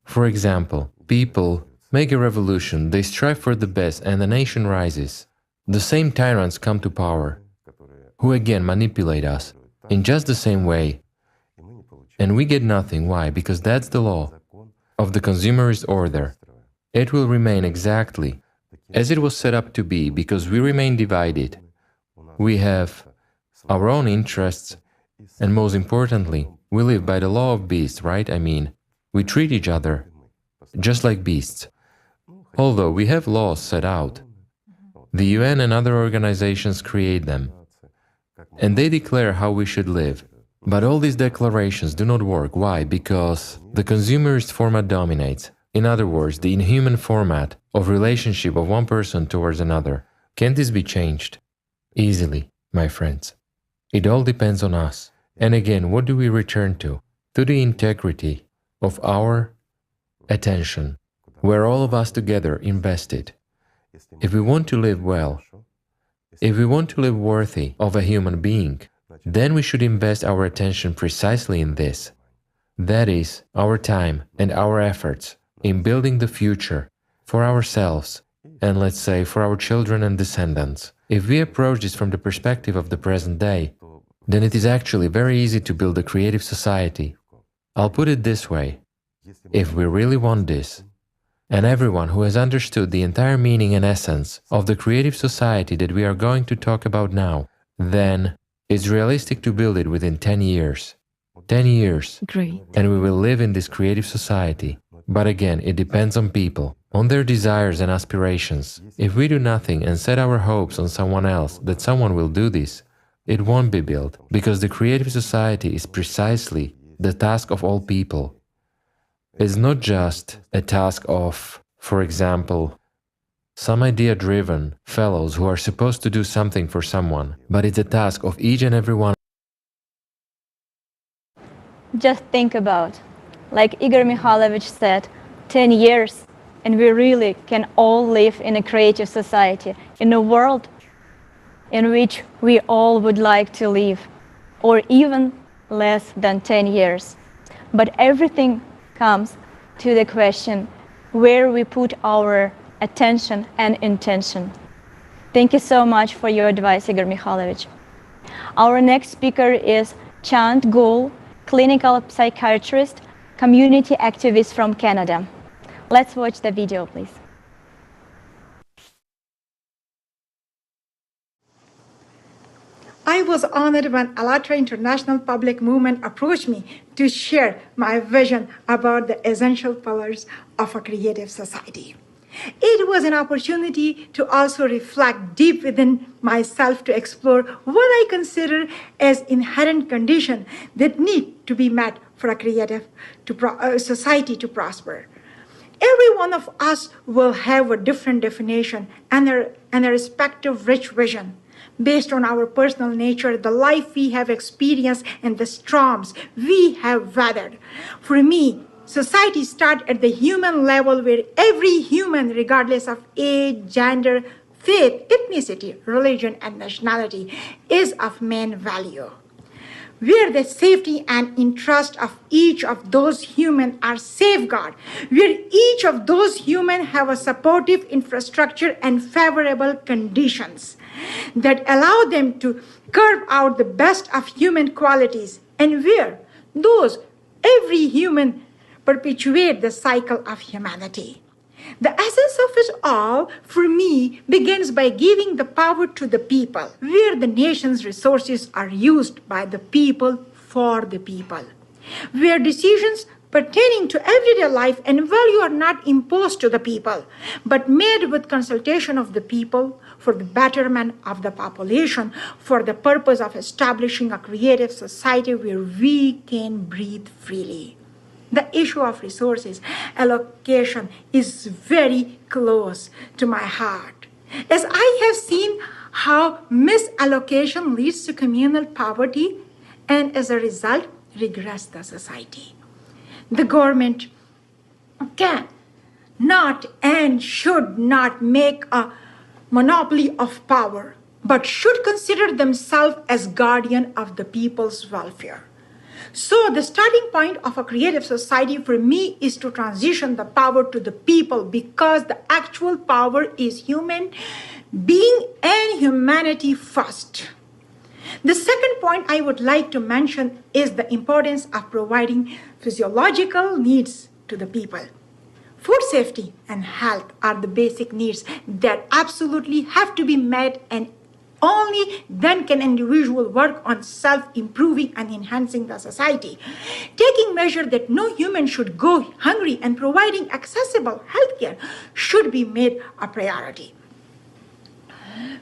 For example, people make a revolution, they strive for the best, and the nation rises. The same tyrants come to power, who again manipulate us in just the same way. And we get nothing. Why? Because that's the law of the consumerist order. It will remain exactly as it was set up to be, because we remain divided. We have our own interests, and most importantly, we live by the law of beasts, right? I mean, we treat each other just like beasts. Although we have laws set out, the UN and other organizations create them, and they declare how we should live. But all these declarations do not work. Why? Because the consumerist format dominates. In other words, the inhuman format of relationship of one person towards another. Can this be changed? Easily, my friends. It all depends on us. And again, what do we return to? To the integrity of our attention, where all of us together invested. If we want to live well, if we want to live worthy of a human being, then we should invest our attention precisely in this. That is, our time and our efforts in building the future for ourselves and, let's say, for our children and descendants. If we approach this from the perspective of the present day, then it is actually very easy to build a creative society. I'll put it this way. If we really want this, and everyone who has understood the entire meaning and essence of the creative society that we are going to talk about now, then it's realistic to build it within 10 years. 10 years. Great. And we will live in this creative society. But again, it depends on people, on their desires and aspirations. If we do nothing and set our hopes on someone else, that someone will do this, it won't be built, because the creative society is precisely the task of all people. It's not just a task of, for example, some idea-driven fellows who are supposed to do something for someone, but it's a task of each and every one. Just think about, like Igor Mikhailovich said, 10 years, and we really can all live in a creative society, in a world in which we all would like to live, or even less than 10 years. But everything comes to the question where we put our attention and intention. Thank you so much for your advice, Igor Mikhailovich. Our next speaker is Chand Goul, clinical psychiatrist, community activist from Canada. Let's watch the video, please. I was honored when ALLATRA International Public Movement approached me to share my vision about the essential pillars of a creative society. It was an opportunity to also reflect deep within myself to explore what I consider as inherent conditions that need to be met for a creative society to prosper. Every one of us will have a different definition and a respective rich vision based on our personal nature, the life we have experienced, and the storms we have weathered. For me, society starts at the human level, where every human, regardless of age, gender, faith, ethnicity, religion, and nationality, is of main value. Where the safety and interest of each of those humans are safeguarded, where each of those humans have a supportive infrastructure and favorable conditions that allow them to carve out the best of human qualities, and where every human perpetuate the cycle of humanity. The essence of it all, for me, begins by giving the power to the people, where the nation's resources are used by the people for the people, where decisions pertaining to everyday life and value are not imposed to the people, but made with consultation of the people for the betterment of the population, for the purpose of establishing a creative society where we can breathe freely. The issue of resources allocation is very close to my heart, as I have seen how misallocation leads to communal poverty and as a result regress the society. The government can not and should not make a monopoly of power, but should consider themselves as guardian of the people's welfare. So the starting point of a creative society for me is to transition the power to the people, because the actual power is human being and humanity first. The second point I would like to mention is the importance of providing physiological needs to the people. Food safety and health are the basic needs that absolutely have to be met, and only then can individual work on self-improving and enhancing the society. Taking measure that no human should go hungry and providing accessible healthcare should be made a priority.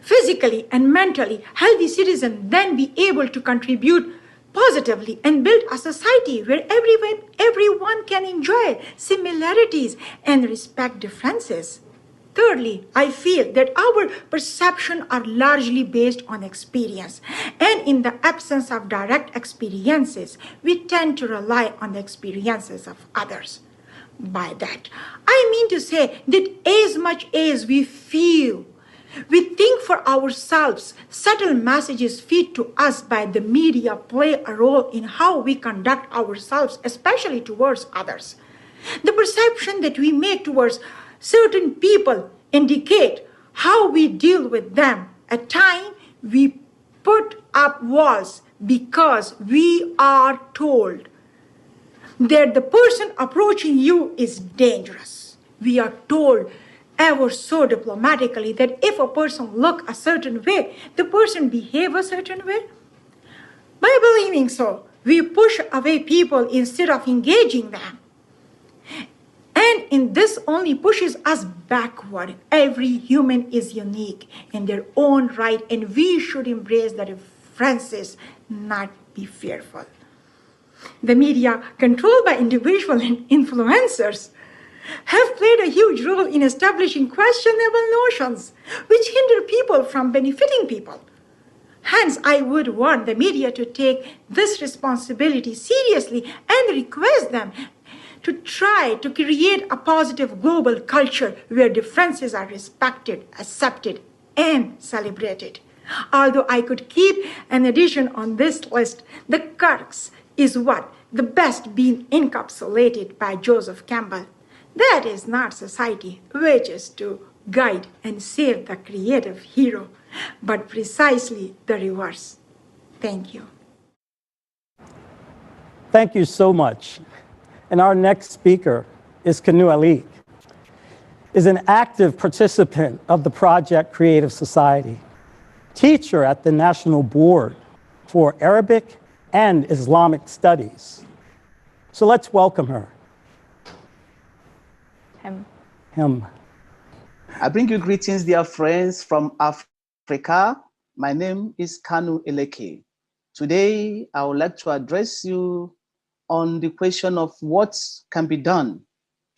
Physically and mentally healthy citizens then be able to contribute positively and build a society where everyone can enjoy similarities and respect differences. Thirdly, I feel that our perceptions are largely based on experience, and in the absence of direct experiences, we tend to rely on the experiences of others. By that, I mean to say that as much as we feel, we think for ourselves, subtle messages fed to us by the media play a role in how we conduct ourselves, especially towards others. The perception that we make towards certain people indicate how we deal with them. At times, we put up walls because we are told that the person approaching you is dangerous. We are told ever so diplomatically that if a person look a certain way, the person behave a certain way. By believing so, we push away people instead of engaging them. And in this only pushes us backward. Every human is unique in their own right, and we should embrace the differences, not be fearful. The media, controlled by individual influencers, have played a huge role in establishing questionable notions which hinder people from benefiting people. Hence, I would want the media to take this responsibility seriously and request them to try to create a positive global culture where differences are respected, accepted, and celebrated. Although I could keep an addition on this list, the crux is what the best being encapsulated by Joseph Campbell. That is not society, which is to guide and save the creative hero, but precisely the reverse. Thank you. Thank you so much. And our next speaker is Kanu Alik, is an active participant of the Project Creative Society, teacher at the National Board for Arabic and Islamic Studies. So let's welcome her. Him. I bring you greetings, dear friends from Africa. My name is Kanu Eleke. Today, I would like to address you on the question of what can be done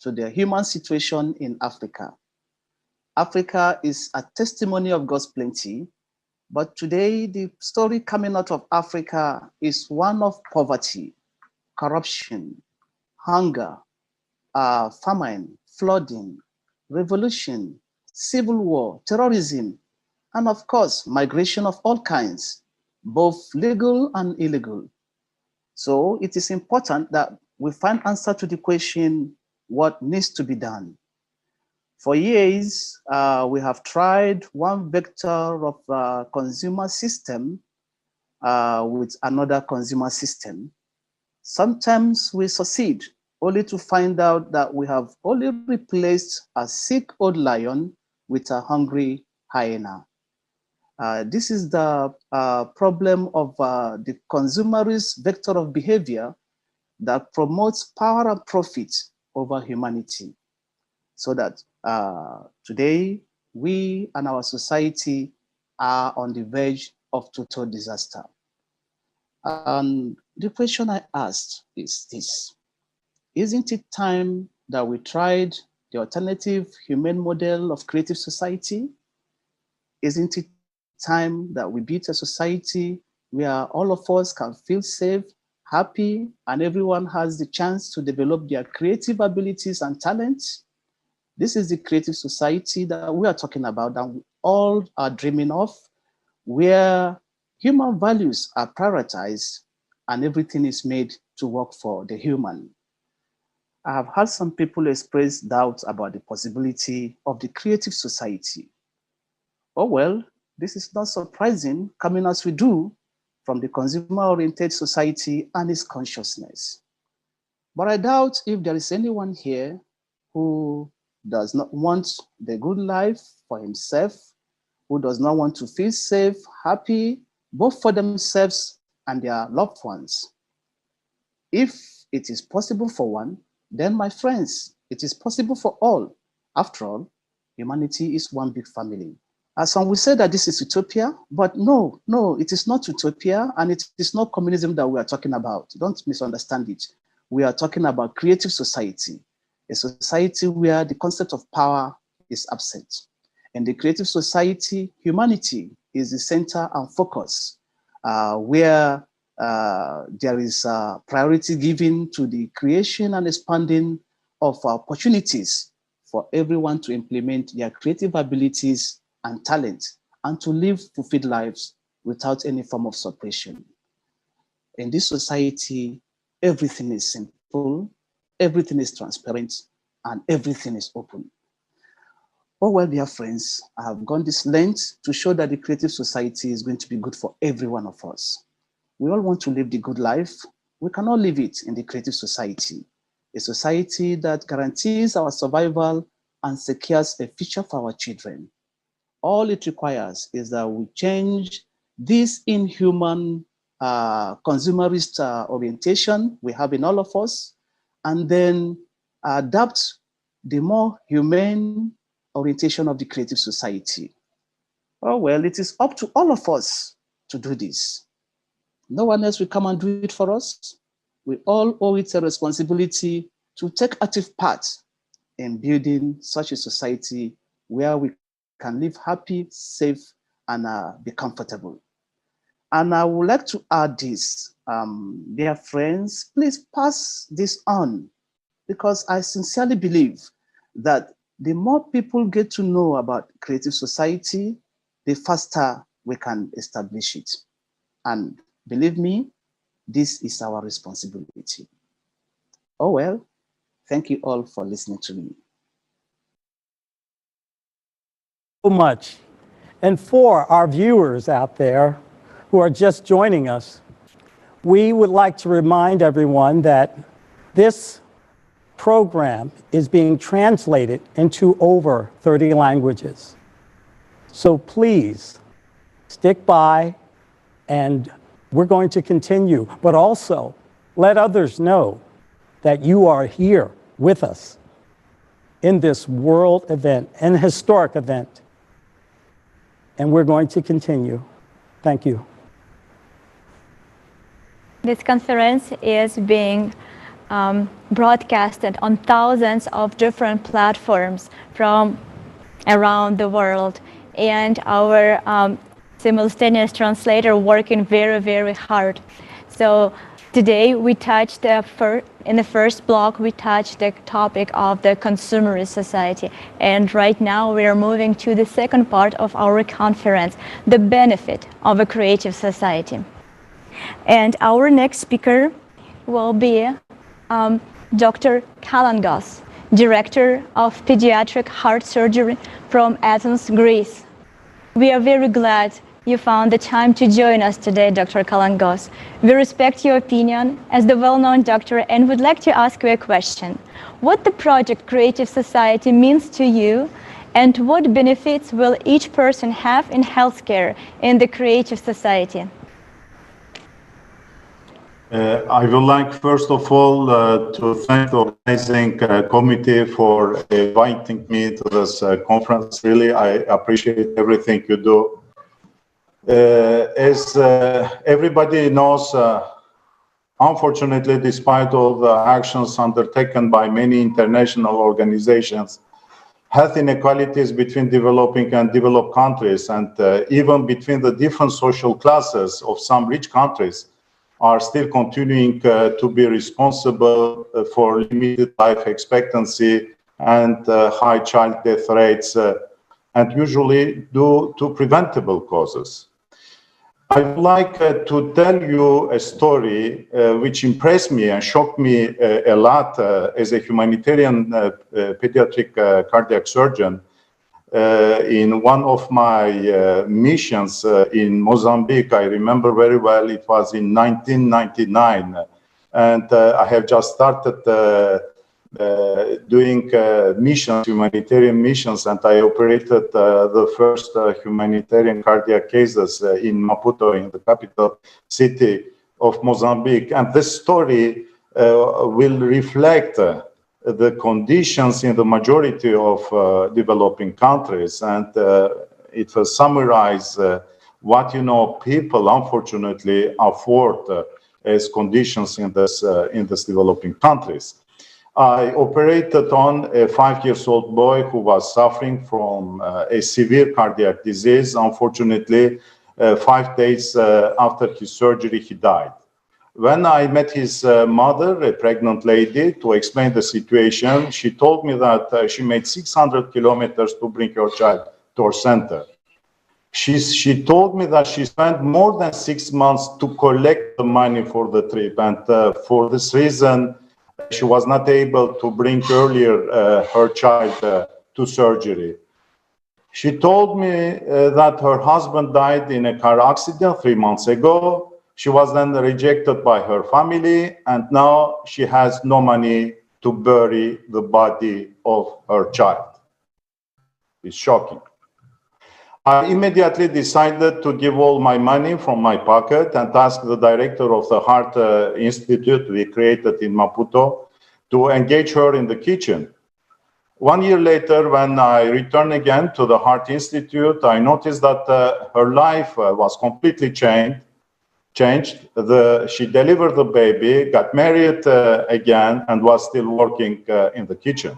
to the human situation in Africa. Africa is a testimony of God's plenty, but today the story coming out of Africa is one of poverty, corruption, hunger, famine, flooding, revolution, civil war, terrorism, and of course, migration of all kinds, both legal and illegal. So it is important that we find answer to the question, what needs to be done? For years, we have tried one vector of consumer system with another consumer system. Sometimes we succeed, only to find out that we have only replaced a sick old lion with a hungry hyena. This is the problem of the consumerist vector of behavior that promotes power and profit over humanity, so that today we and our society are on the verge of total disaster. And the question I asked is this: isn't it time that we tried the alternative humane model of creative society? Isn't it time that we built a society where all of us can feel safe, happy, and everyone has the chance to develop their creative abilities and talents? This is the creative society that we are talking about, that we all are dreaming of, where human values are prioritized and everything is made to work for the human. I have had some people express doubts about the possibility of the creative society. Oh well, this is not surprising, coming as we do from the consumer-oriented society and its consciousness. But I doubt if there is anyone here who does not want the good life for himself, who does not want to feel safe, happy, both for themselves and their loved ones. If it is possible for one, then my friends, it is possible for all. After all, humanity is one big family. As some will say that this is utopia, but no, it is not utopia, and it is not communism that we are talking about. Don't misunderstand it. We are talking about creative society, a society where the concept of power is absent. In the creative society, humanity is the center and focus, where there is priority given to the creation and expanding of opportunities for everyone to implement their creative abilities and talent and to live fulfilled lives without any form of suppression. In this society, everything is simple, everything is transparent, and everything is open. Oh, well, dear friends, I have gone this length to show that the creative society is going to be good for every one of us. We all want to live the good life. We cannot live it in the creative society, a society that guarantees our survival and secures a future for our children. All it requires is that we change this inhuman consumerist orientation we have in all of us, and then adapt the more humane orientation of the creative society. Oh, well, it is up to all of us to do this. No one else will come and do it for us. We all owe it a responsibility to take active part in building such a society where we can live happy, safe, and be comfortable. And I would like to add this, dear friends, please pass this on, because I sincerely believe that the more people get to know about creative society, the faster we can establish it. And believe me, this is our responsibility. Oh, well, thank you all for listening to me. So much. And for our viewers out there who are just joining us, we would like to remind everyone that this program is being translated into over 30 languages. So please stick by, and we're going to continue, but also let others know that you are here with us in this world event, an historic event. And we're going to continue. Thank you. This conference is being broadcasted on thousands of different platforms from around the world, and our simultaneous translator working very, very hard. So today we touched in the first block, we touched the topic of the consumerist society. And right now we are moving to the second part of our conference, the benefit of a creative society. And our next speaker will be Dr. Kalangos, Director of Pediatric Heart Surgery from Athens, Greece. We are very glad you found the time to join us today, Dr. Kalangos. We respect your opinion as the well-known doctor and would like to ask you a question. What the project Creative Society means to you, and what benefits will each person have in healthcare in the Creative Society? I would like, first of all, to thank the organizing committee for inviting me to this conference. Really, I appreciate everything you do. As everybody knows, unfortunately, despite all the actions undertaken by many international organizations, health inequalities between developing and developed countries, and even between the different social classes of some rich countries, are still continuing to be responsible for limited life expectancy and high child death rates, and usually due to preventable causes. I would like to tell you a story which impressed me and shocked me a lot as a humanitarian pediatric cardiac surgeon. In one of my missions in Mozambique, I remember very well, it was in 1999, and I have just started doing missions, humanitarian missions, and I operated the first humanitarian cardiac cases in Maputo, in the capital city of Mozambique. And this story will reflect the conditions in the majority of developing countries, and it will summarize what people unfortunately afford as conditions in this developing countries. I operated on a 5-year-old boy who was suffering from a severe cardiac disease. Unfortunately, 5 days after his surgery, he died. When I met his mother, a pregnant lady, to explain the situation, she told me that she made 600 kilometers to bring her child to our center. She told me that she spent more than 6 months to collect the money for the trip, and for this reason, she was not able to bring earlier her child to surgery. She told me that her husband died in a car accident 3 months ago. She was then rejected by her family, and now she has no money to bury the body of her child. It's shocking. I immediately decided to give all my money from my pocket and ask the director of the Heart Institute we created in Maputo to engage her in the kitchen. 1 year later, when I returned again to the Heart Institute, I noticed that her life was completely changed. She delivered the baby, got married again, and was still working in the kitchen.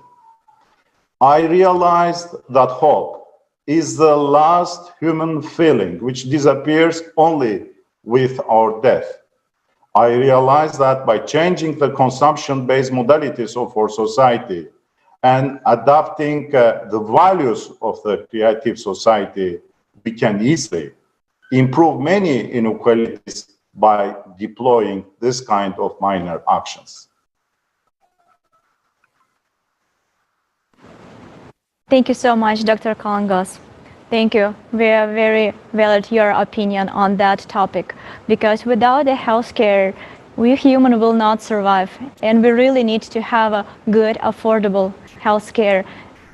I realized that hope is the last human feeling which disappears only with our death. I realized that by changing the consumption-based modalities of our society and adapting the values of the creative society, we can easily improve many inequalities by deploying this kind of minor actions. Thank you so much, Dr. Kalangos. Thank you. We are very valued your opinion on that topic, because without the healthcare, we humans will not survive, and we really need to have a good, affordable healthcare,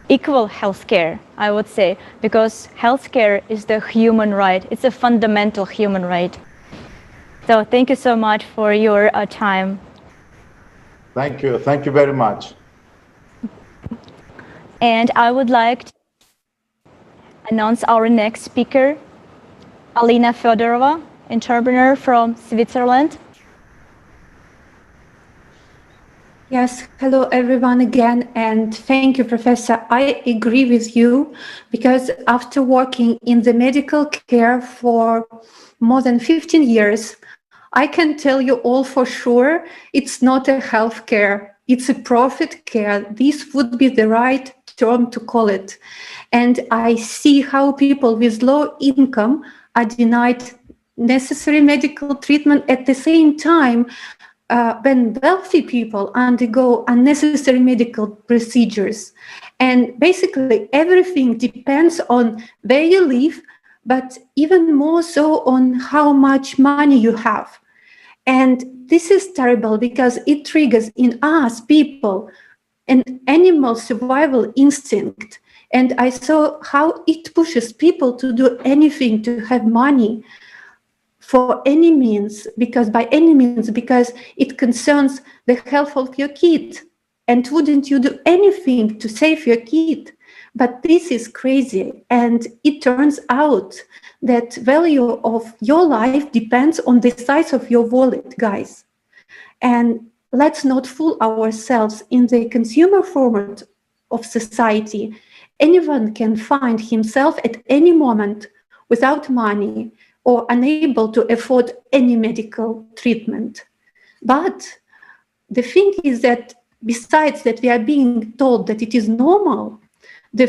equal healthcare, I would say, because healthcare is the human right. It's a fundamental human right. So thank you so much for your time. Thank you. Thank you very much. And I would like to announce our next speaker, Alina Fedorova, entrepreneur from Switzerland. Yes, hello everyone again, and thank you, Professor. I agree with you, because after working in the medical care for more than 15 years, I can tell you all for sure, it's not a health care, it's a profit care. This would be the right term to call it. And I see how people with low income are denied necessary medical treatment at the same time when wealthy people undergo unnecessary medical procedures. And basically everything depends on where you live, but even more so on how much money you have. And this is terrible because it triggers in us people an animal survival instinct. And I saw how it pushes people to do anything to have money. for any means, because it concerns the health of your kid. And wouldn't you do anything to save your kid? But this is crazy. And it turns out that value of your life depends on the size of your wallet, guys. And let's not fool ourselves. In the consumer format of society, anyone can find himself at any moment without money or unable to afford any medical treatment. But the thing is that besides that we are being told that it is normal, the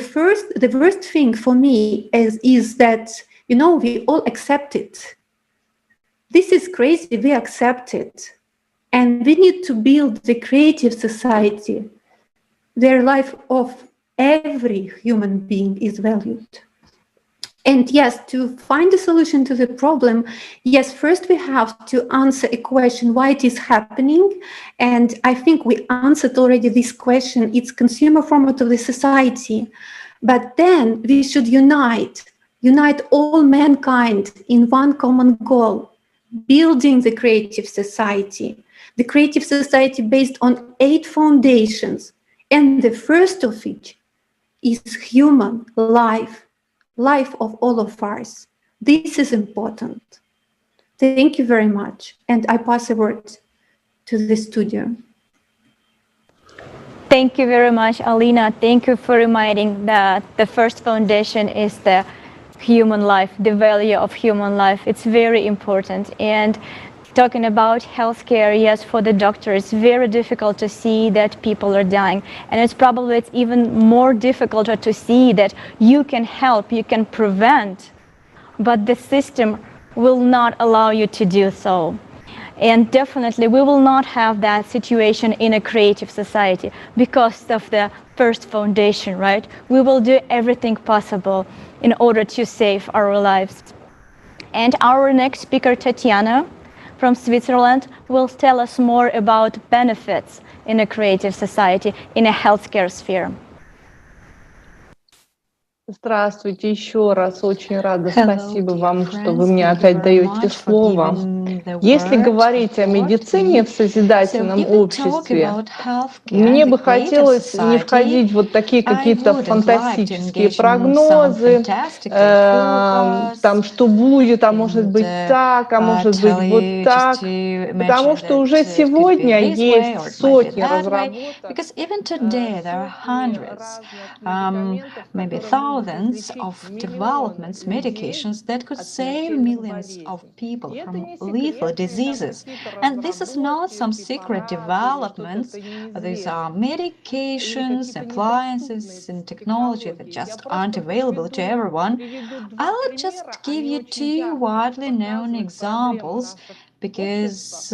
worst thing for me is that, you know, we all accept it. This is crazy, we accept it. And we need to build the creative society. Their life of every human being is valued. And yes, to find a solution to the problem, yes, first we have to answer a question, why it is happening. And I think we answered already this question, it's consumer format of the society. But then we should unite all mankind in one common goal, building the creative society based on 8 foundations. And the first of which is human life of all of us. This is important. Thank you very much. And I pass the word to the studio. Thank you very much, Alina. Thank you for reminding that the first foundation is the human life, the value of human life. It's very important. And talking about healthcare, yes, for the doctor, it's very difficult to see that people are dying. And it's even more difficult to see that you can help, you can prevent, but the system will not allow you to do so. And definitely we will not have that situation in a creative society because of the first foundation, right? We will do everything possible in order to save our lives. And our next speaker, Tatiana, from Switzerland, will tell us more about benefits in a creative society, in a healthcare sphere. Здравствуйте еще раз. Очень рада. Спасибо вам, что вы мне опять даете слово. Если говорить о медицине в созидательном обществе, мне бы хотелось не входить в вот такие какие-то фантастические прогнозы, там, что будет, а может быть так, а может быть вот так, потому что уже сегодня есть сотни разработок. Of developments, medications that could save millions of people from lethal diseases. And this is not some secret developments. These are medications, appliances, and technology that just aren't available to everyone. I'll just give you 2 widely known examples because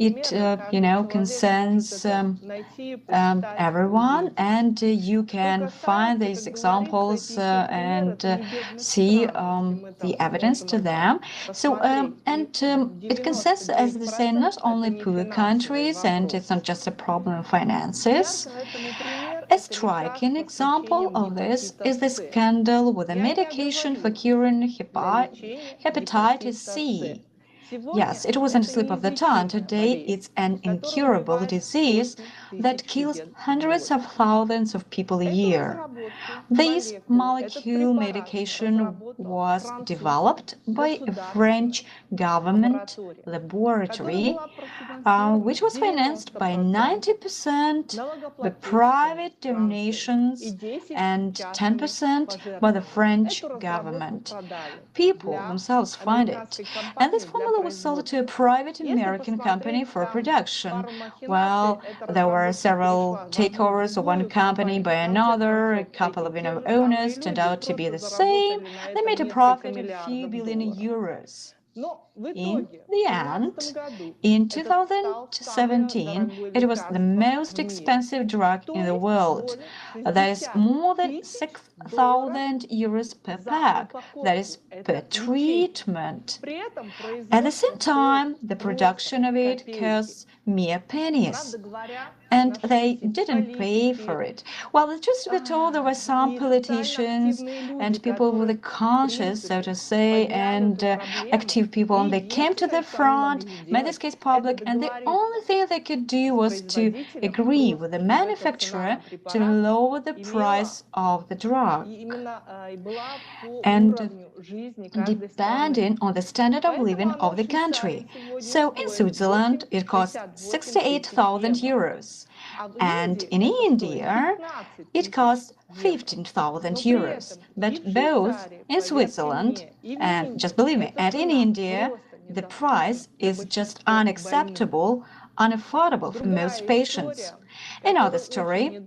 it concerns everyone, and you can find these examples and see the evidence to them. So, it concerns, as they say, not only poor countries, and it's not just a problem of finances. A striking example of this is the scandal with a medication for curing hepatitis C. Yes, it wasn't a slip of the tongue. Today, it's an incurable disease that kills hundreds of thousands of people a year. This molecule medication was developed by a French government laboratory, which was financed by 90% by private donations and 10% by the French government. People themselves find it. And this formula was sold to a private American company for production. Well, there were several takeovers of one company by another. A couple of owners turned out to be the same. They made a profit of a few billion euros. In the end, in 2017, it was the most expensive drug in the world. That is more than 6,000 euros per pack. That is per treatment. At the same time, the production of it costs mere pennies. And they didn't pay for it. Well, the truth to be told, there were some politicians and people with a conscience, so to say, and active people, and they came to the front, made this case public, and the only thing they could do was to agree with the manufacturer to lower the price of the drug. And depending on the standard of living of the country. So in Switzerland, it costs 68,000 euros. And in India, it costs 15,000 euros. But both in Switzerland, and just believe me, and in India, the price is just unacceptable, unaffordable for most patients. Another story,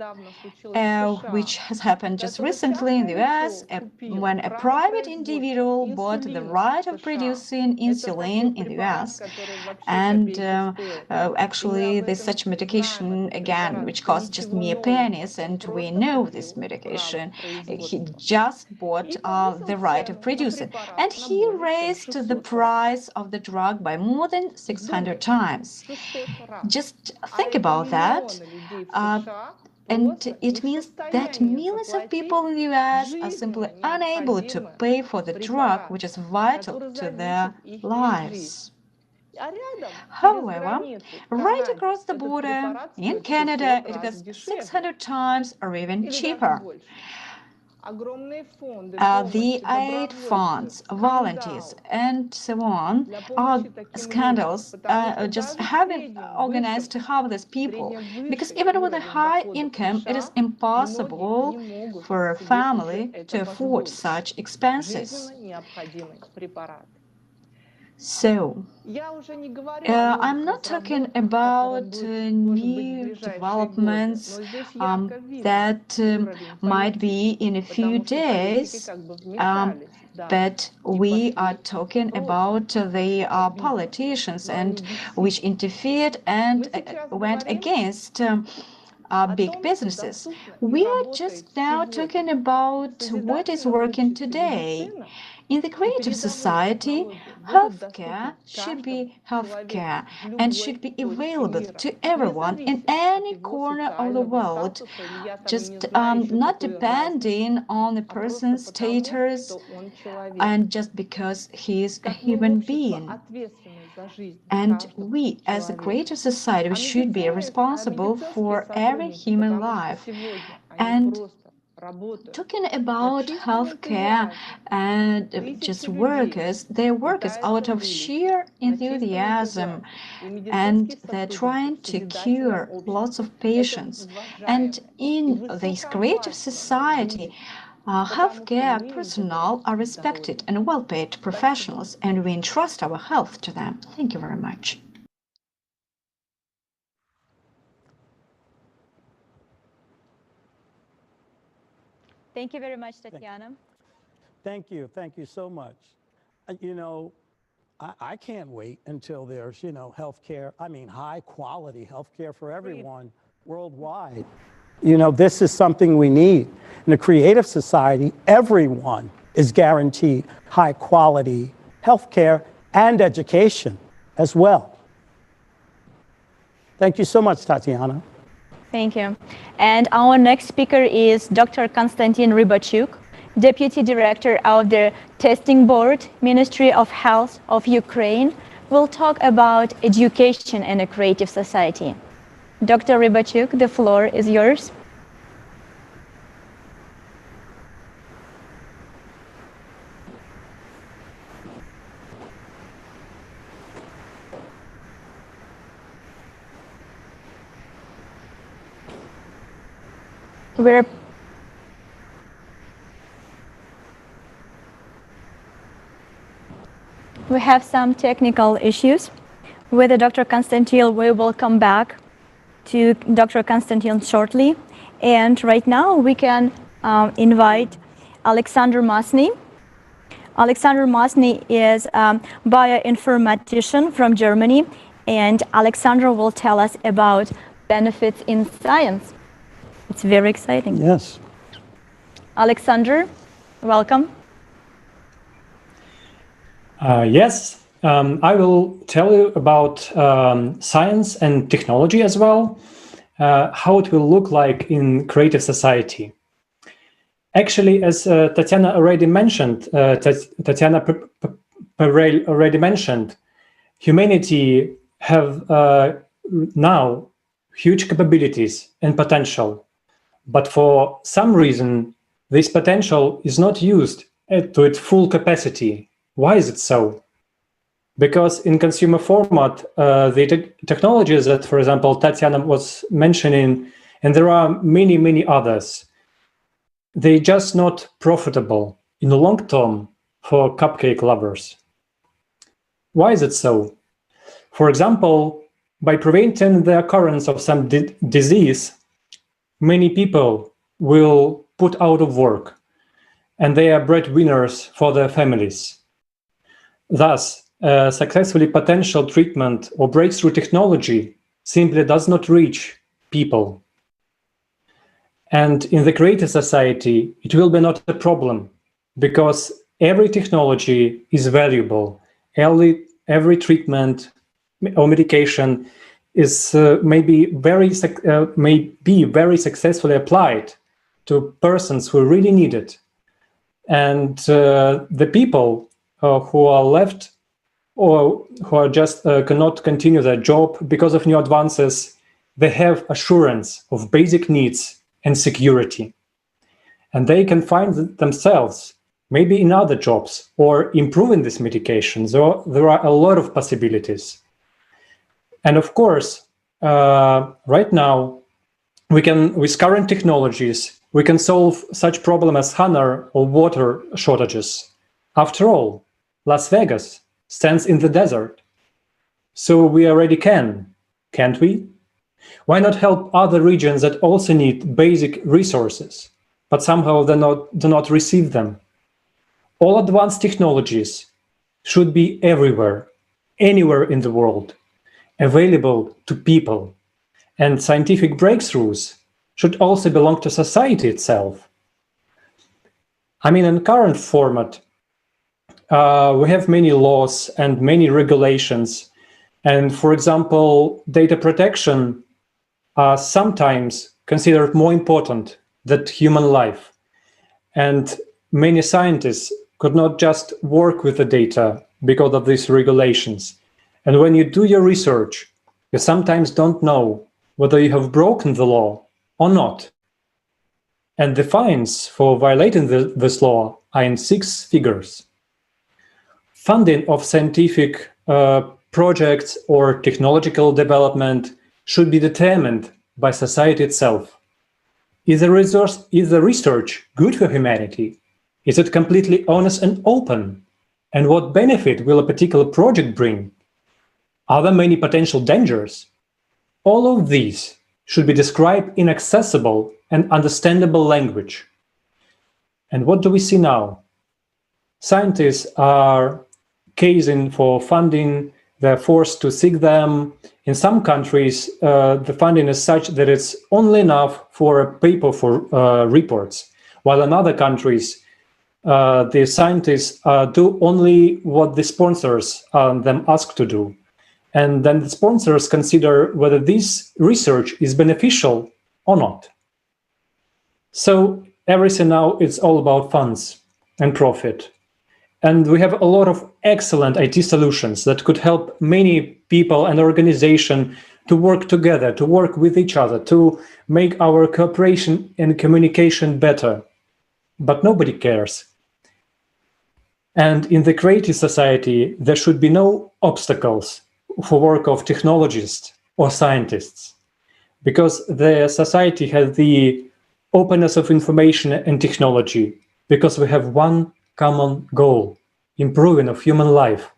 which has happened just recently in the US, when a private individual bought the right of producing insulin in the US, and actually there's such medication, again, which costs just mere pennies, and we know this medication. He just bought the right of producing, and he raised the price of the drug by more than 600 times. Just think about that. And it means that millions of people in the US are simply unable to pay for the drug, which is vital to their lives. However, right across the border, in Canada, it costs 600 times or even cheaper. The aid funds, volunteers, and so on are scandals just have been organized to help these people, because even with a high income, it is impossible for a family to afford such expenses. So, I'm not talking about new developments that might be in a few days, but we are talking about the politicians and which interfered and went against big businesses. We are just now talking about what is working today. In the creative society, healthcare should be healthcare and should be available to everyone in any corner of the world, just not depending on the person's status and just because he is a human being. And we, as a creative society, should be responsible for every human life. And talking about healthcare and just workers, they're workers out of sheer enthusiasm, and they're trying to cure lots of patients. And in this creative society, healthcare personnel are respected and well-paid professionals, and we entrust our health to them. Thank you very much. Thank you very much, Tatiana. Thank you so much. You know, I can't wait until there's, healthcare, high quality healthcare for everyone worldwide. This is something we need. In a creative society, everyone is guaranteed high quality healthcare and education as well. Thank you so much, Tatiana. Thank you. And our next speaker is Dr. Konstantin Rybachuk, Deputy Director of the Testing Board, Ministry of Health of Ukraine, will talk about education in a creative society. Dr. Rybachuk, the floor is yours. We have some technical issues with Dr. Konstantin. We will come back to Dr. Konstantin shortly. And right now we can invite Alexander Masny. Alexander Masny is a bioinformatician from Germany, and Alexander will tell us about benefits in science. It's very exciting. Yes. Alexander, welcome. Yes, I will tell you about science and technology as well, how it will look like in creative society. Actually, as Tatiana already mentioned, humanity have now huge capabilities and potential, but for some reason, this potential is not used to its full capacity. Why is it so? Because in consumer format, the technologies that, for example, Tatiana was mentioning, and there are many, many others, they're just not profitable in the long term for cupcake lovers. Why is it so? For example, by preventing the occurrence of some disease, many people will put out of work, and they are breadwinners for their families. Thus, successfully potential treatment or breakthrough technology simply does not reach people. And in the creative society, it will be not a problem, because every technology is valuable. Every treatment or medication is may be very successfully applied to persons who really need it. And the people who are left or who are just cannot continue their job because of new advances, they have assurance of basic needs and security. And they can find themselves maybe in other jobs or improving this medication. So there are a lot of possibilities. And of course, right now, with current technologies, we can solve such problems as hunger or water shortages. After all, Las Vegas stands in the desert. So we already can, can't we? Why not help other regions that also need basic resources, but somehow do not receive them? All advanced technologies should be everywhere, anywhere in the world, available to people. And scientific breakthroughs should also belong to society itself. I mean, in current format, we have many laws and many regulations. And for example, data protection are sometimes considered more important than human life. And many scientists could not just work with the data because of these regulations. And when you do your research, you sometimes don't know whether you have broken the law or not. And the fines for violating this law are in 6 figures. Funding of scientific projects or technological development should be determined by society itself. Is the research good for humanity? Is it completely honest and open? And what benefit will a particular project bring? Are there many potential dangers? All of these should be described in accessible and understandable language. And what do we see now? Scientists are casing for funding. They're forced to seek them. In some countries, the funding is such that it's only enough for a paper for reports, while in other countries, the scientists do only what the sponsors them ask to do. And then the sponsors consider whether this research is beneficial or not. So everything now is all about funds and profit. And we have a lot of excellent IT solutions that could help many people and organizations to work together, to work with each other, to make our cooperation and communication better. But nobody cares. And in the creative society, there should be no obstacles for work of technologists or scientists, because the society has the openness of information and technology, because we have one common goal, improving of human life.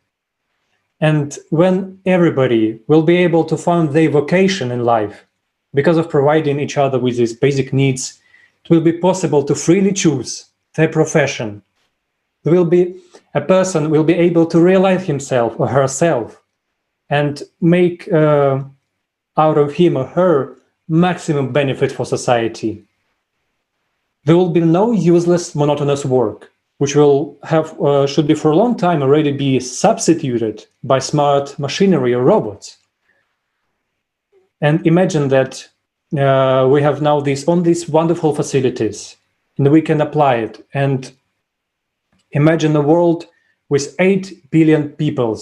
And when everybody will be able to find their vocation in life, because of providing each other with these basic needs, it will be possible to freely choose their profession, a person will be able to realize himself or herself and make out of him or her maximum benefit for society. There will be no useless, monotonous work, which will have should be for a long time already be substituted by smart machinery or robots. And imagine that we have now these wonderful facilities, and we can apply it. And imagine a world with 8 billion people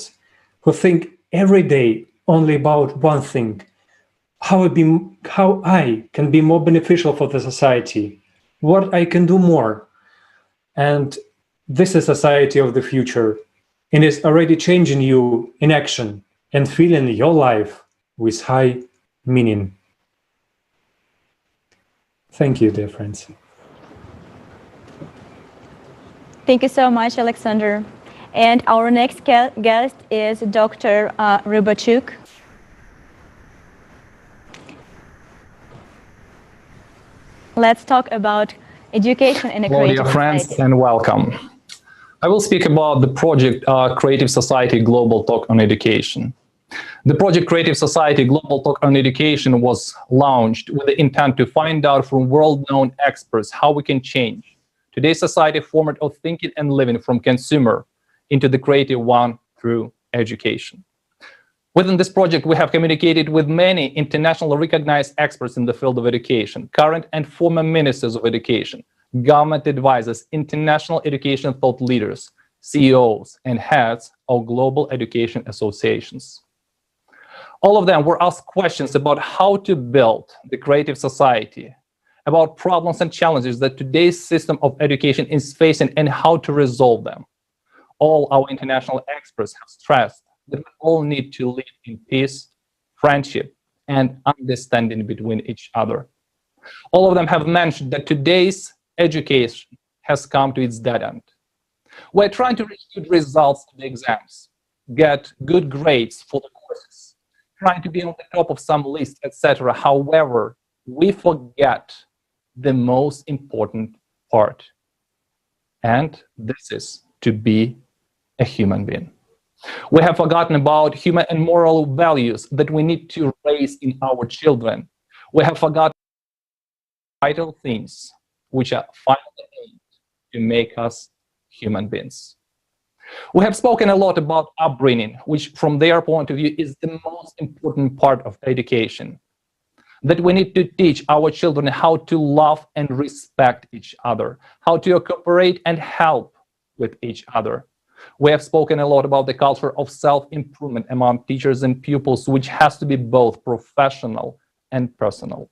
who think every day only about one thing: how I can be more beneficial for the society, what I can do more. And this is society of the future, and is already changing you in action and filling your life with high meaning. Thank you, dear friends. Thank you so much, Alexander. And our next guest is Dr. Rybachuk. Let's talk about education in a creative Hello, dear friends, society. and welcome. I will speak about the project Creative Society Global Talk on Education. The project Creative Society Global Talk on Education was launched with the intent to find out from world-known experts how we can change today's society format of thinking and living from consumer into the creative one through education. Within this project, we have communicated with many internationally recognized experts in the field of education, current and former ministers of education, government advisors, international education thought leaders, CEOs, and heads of global education associations. All of them were asked questions about how to build the creative society, about problems and challenges that today's system of education is facing and how to resolve them. All our international experts have stressed that we all need to live in peace, friendship, and understanding between each other. All of them have mentioned that today's education has come to its dead end. We're trying to reach good results in the exams, get good grades for the courses, trying to be on the top of some list, etc. However, we forget the most important part, and this is to be a human being. We have forgotten about human and moral values that we need to raise in our children. We have forgotten vital things which are finally aimed to make us human beings. We have spoken a lot about upbringing, which from their point of view is the most important part of education. That we need to teach our children how to love and respect each other, how to cooperate and help with each other. We have spoken a lot about the culture of self-improvement among teachers and pupils, which has to be both professional and personal.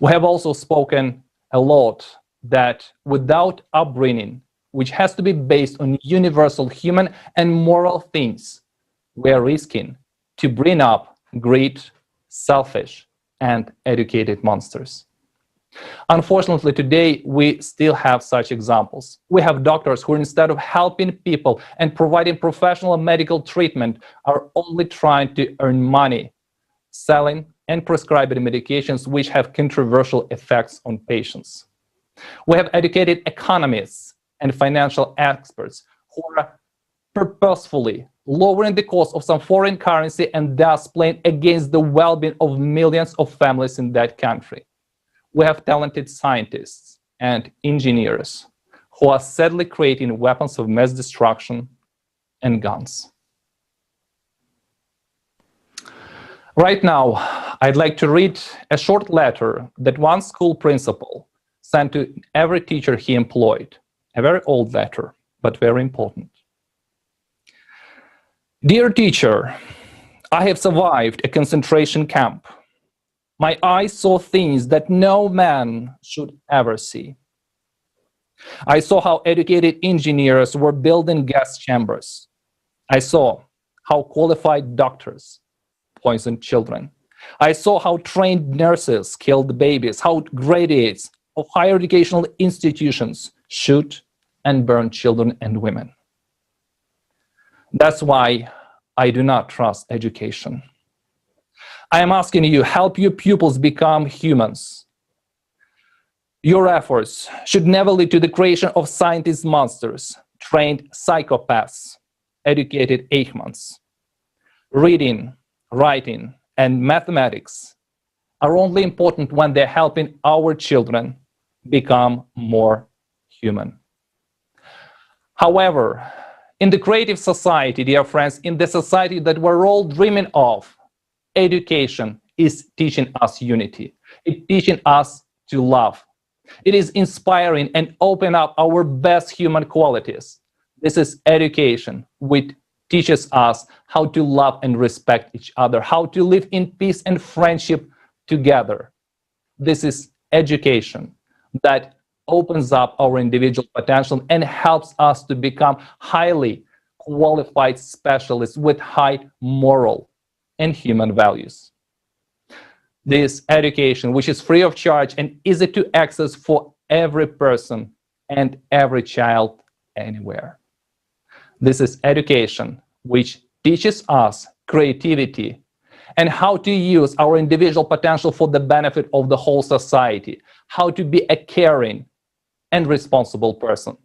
We have also spoken a lot that without upbringing, which has to be based on universal human and moral things, we are risking to bring up greed, selfish, and educated monsters. Unfortunately, today, we still have such examples. We have doctors who, instead of helping people and providing professional medical treatment, are only trying to earn money, selling and prescribing medications which have controversial effects on patients. We have educated economists and financial experts who are purposefully lowering the cost of some foreign currency and thus playing against the well-being of millions of families in that country. We have talented scientists and engineers who are sadly creating weapons of mass destruction and guns. Right now, I'd like to read a short letter that one school principal sent to every teacher he employed. A very old letter, but very important. Dear teacher, I have survived a concentration camp. My eyes saw things that no man should ever see. I saw how educated engineers were building gas chambers. I saw how qualified doctors poisoned children. I saw how trained nurses killed babies, how graduates of higher educational institutions shoot and burn children and women. That's why I do not trust education. I am asking you, help your pupils become humans. Your efforts should never lead to the creation of scientist monsters, trained psychopaths educated Eichmanns. Reading, writing, and mathematics are only important when they're helping our children become more human. However, in the creative society, dear friends, in the society that we're all dreaming of, education is teaching us unity. It's teaching us to love. It is inspiring and open up our best human qualities. This is education, which teaches us how to love and respect each other, how to live in peace and friendship together. This is education that opens up our individual potential and helps us to become highly qualified specialists with high moral and human values. This education, which is free of charge and easy to access for every person and every child anywhere. This is education which teaches us creativity and how to use our individual potential for the benefit of the whole society, how to be a caring and responsible person.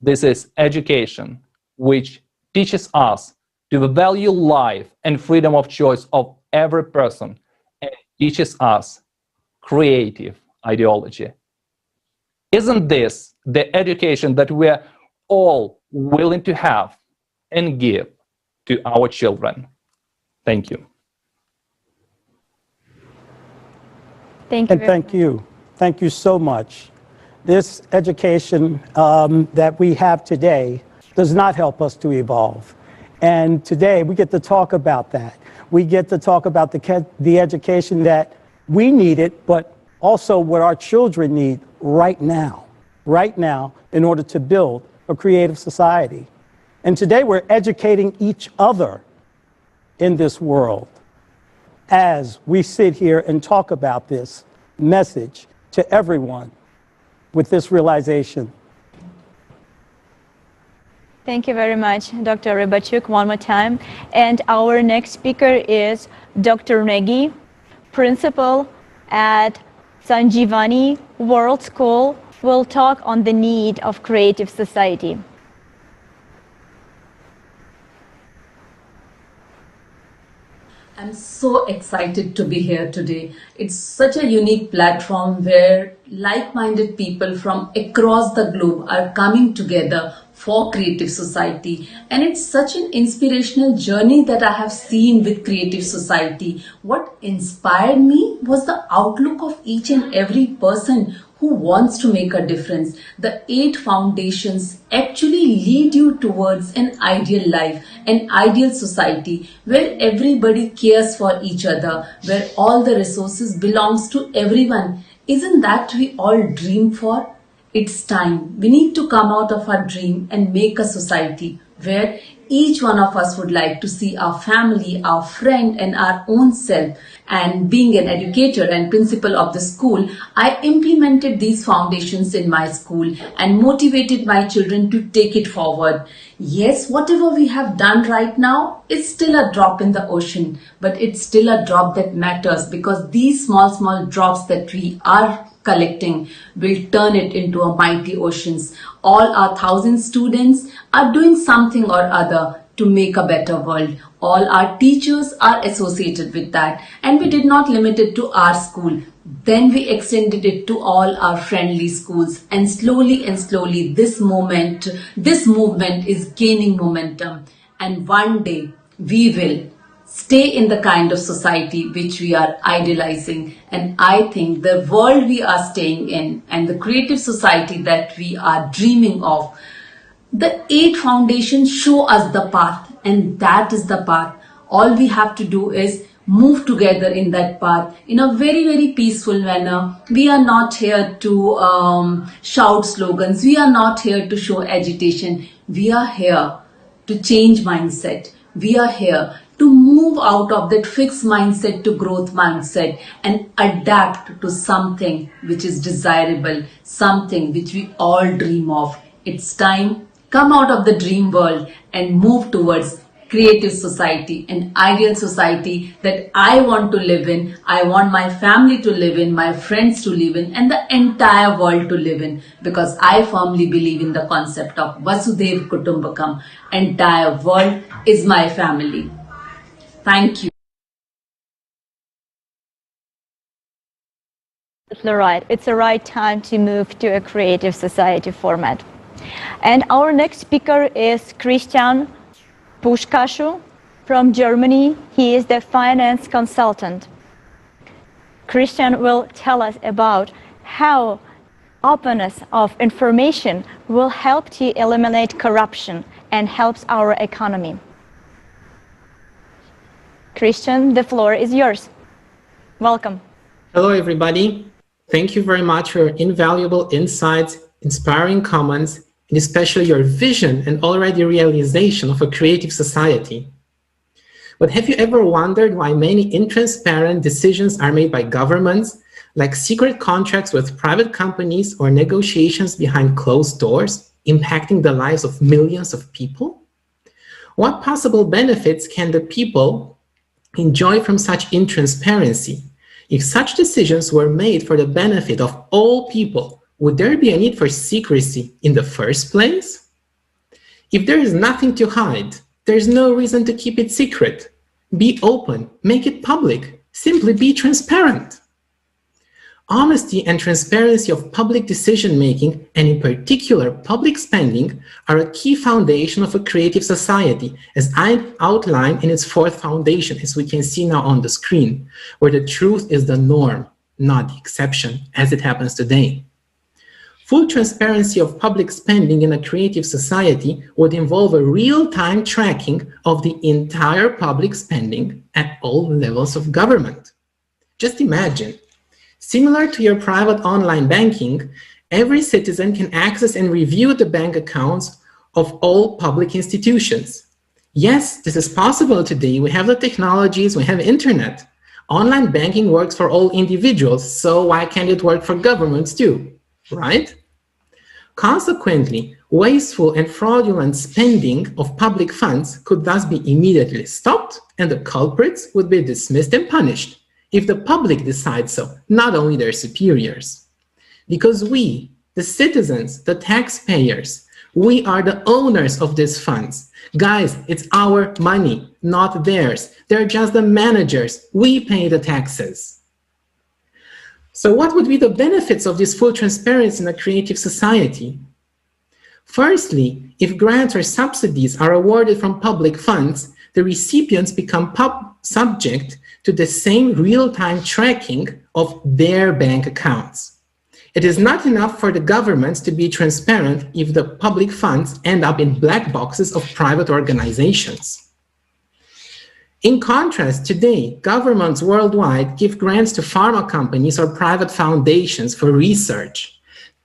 This is education which teaches us to value life and freedom of choice of every person and teaches us creative ideology. Isn't this the education that we're all willing to have and give to our children? Thank you. Thank you. And thank you. Thank you so much. This education that we have today does not help us to evolve. And today we get to talk about that. We get to talk about the education that we needed, but also what our children need right now, in order to build a creative society. And today we're educating each other in this world as we sit here and talk about this message to everyone with this realization. Thank you very much, Dr. Rybachuk, one more time. And our next speaker is Dr. Negi, principal at Sanjeevani World School, will talk on the need of creative society. I'm so excited to be here today. It's such a unique platform where like-minded people from across the globe are coming together for creative society. And it's such an inspirational journey that I have seen with creative society. What inspired me was the outlook of each and every person who wants to make a difference. The 8 foundations actually lead you towards an ideal life, an ideal society where everybody cares for each other, where all the resources belongs to everyone. Isn't that we all dream for? It's time. We need to come out of our dream and make a society where each one of us would like to see our family, our friend, and our own self. And being an educator and principal of the school, I implemented these foundations in my school and motivated my children to take it forward. Yes, whatever we have done right now is still a drop in the ocean, but it's still a drop that matters, because these small drops that we are collecting will turn it into a mighty oceans. All our 1,000 students are doing something or other to make a better world. All our teachers are associated with that. And we did not limit it to our school. Then we extended it to all our friendly schools. And slowly, this movement is gaining momentum. And one day we will stay in the kind of society which we are idealizing. And I think the world we are staying in and the creative society that we are dreaming of, the 8 foundations show us the path, and that is the path. All we have to do is move together in that path in a very, very peaceful manner. We are not here to shout slogans. We are not here to show agitation. We are here to change mindset. We are here to move out of that fixed mindset to growth mindset and adapt to something which is desirable, something which we all dream of. It's time. Come out of the dream world and move towards creative society, an ideal society that I want to live in, I want my family to live in, my friends to live in, and the entire world to live in, because I firmly believe in the concept of Vasudhaiva Kutumbakam. Entire world is my family. Thank you. Right. It's the right time to move to a creative society format. And our next speaker is Christian Puschkaschu from Germany. He is the finance consultant. Christian will tell us about how openness of information will help to eliminate corruption and helps our economy. Christian, the floor is yours. Welcome. Hello, everybody. Thank you very much for your invaluable insights, inspiring comments, and especially your vision and already realization of a creative society. But have you ever wondered why many intransparent decisions are made by governments, like secret contracts with private companies or negotiations behind closed doors, impacting the lives of millions of people? What possible benefits can the people enjoy from such intransparency? If such decisions were made for the benefit of all people, would there be a need for secrecy in the first place? If there is nothing to hide, there's no reason to keep it secret. Be open, make it public, simply be transparent. Honesty and transparency of public decision-making, and in particular public spending, are a key foundation of a creative society, as I outlined in its fourth foundation, as we can see now on the screen, where the truth is the norm, not the exception, as it happens today. Full transparency of public spending in a creative society would involve a real-time tracking of the entire public spending at all levels of government. Just imagine, similar to your private online banking, every citizen can access and review the bank accounts of all public institutions. Yes, this is possible today. We have the technologies, we have internet. Online banking works for all individuals, so why can't it work for governments too? Right? Consequently, wasteful and fraudulent spending of public funds could thus be immediately stopped, and the culprits would be dismissed and punished, if the public decides so, not only their superiors. Because we, the citizens, the taxpayers, we are the owners of these funds. Guys, it's our money, not theirs. They're just the managers. We pay the taxes. So what would be the benefits of this full transparency in a creative society? Firstly, if grants or subsidies are awarded from public funds, the recipients become subject to the same real-time tracking of their bank accounts. It is not enough for the governments to be transparent if the public funds end up in black boxes of private organizations. In contrast, today, governments worldwide give grants to pharma companies or private foundations for research.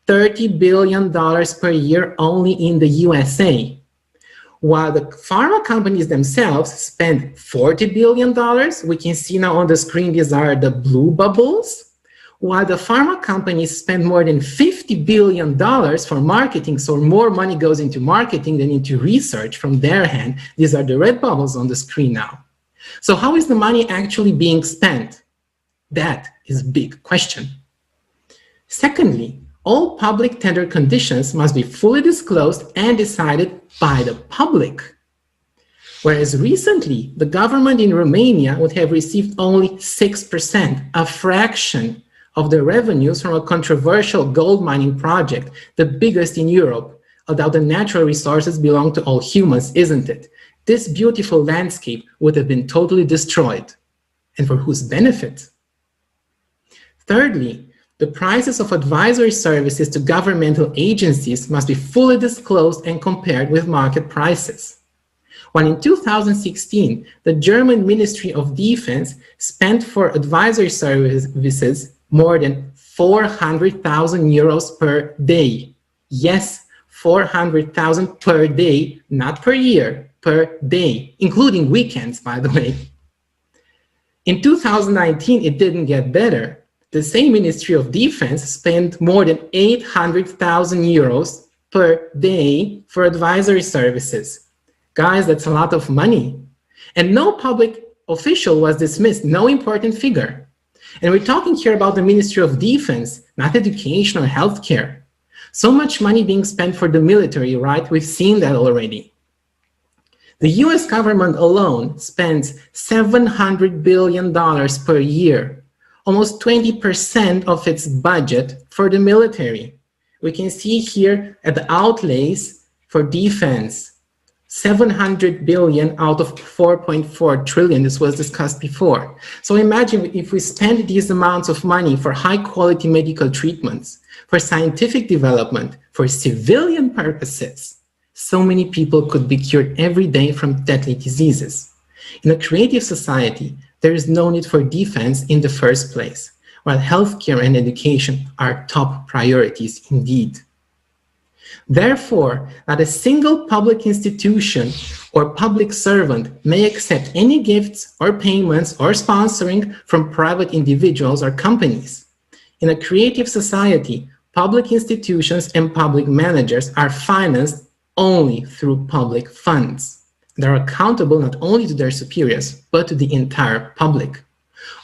$30 billion per year only in the USA. While the pharma companies themselves spend $40 billion, we can see now on the screen, these are the blue bubbles. While the pharma companies spend more than $50 billion for marketing, so more money goes into marketing than into research from their hand. These are the red bubbles on the screen now. So how is the money actually being spent? That is a big question. Secondly, all public tender conditions must be fully disclosed and decided by the public. Whereas recently, the government in Romania would have received only 6%, a fraction of the revenues from a controversial gold mining project, the biggest in Europe, although the natural resources belong to all humans, isn't it? This beautiful landscape would have been totally destroyed. And for whose benefit? Thirdly, the prices of advisory services to governmental agencies must be fully disclosed and compared with market prices. When in 2016, the German Ministry of Defense spent for advisory services more than 400,000 euros per day. Yes, 400,000 per day, not per year, per day, including weekends, by the way. In 2019, it didn't get better. The same Ministry of Defense spent more than 800,000 euros per day for advisory services. Guys, that's a lot of money. And no public official was dismissed, no important figure. And we're talking here about the Ministry of Defense, not education or healthcare. So much money being spent for the military, right? We've seen that already. The US government alone spends $700 billion per year, almost 20% of its budget for the military. We can see here at the outlays for defense, 700 billion out of 4.4 trillion. This was discussed before. So imagine if we spend these amounts of money for high quality medical treatments, for scientific development, for civilian purposes, so many people could be cured every day from deadly diseases. In a creative society, there is no need for defense in the first place, while healthcare and education are top priorities indeed. Therefore, not a single public institution or public servant may accept any gifts or payments or sponsoring from private individuals or companies. In a creative society, public institutions and public managers are financed only through public funds. They are accountable not only to their superiors, but to the entire public.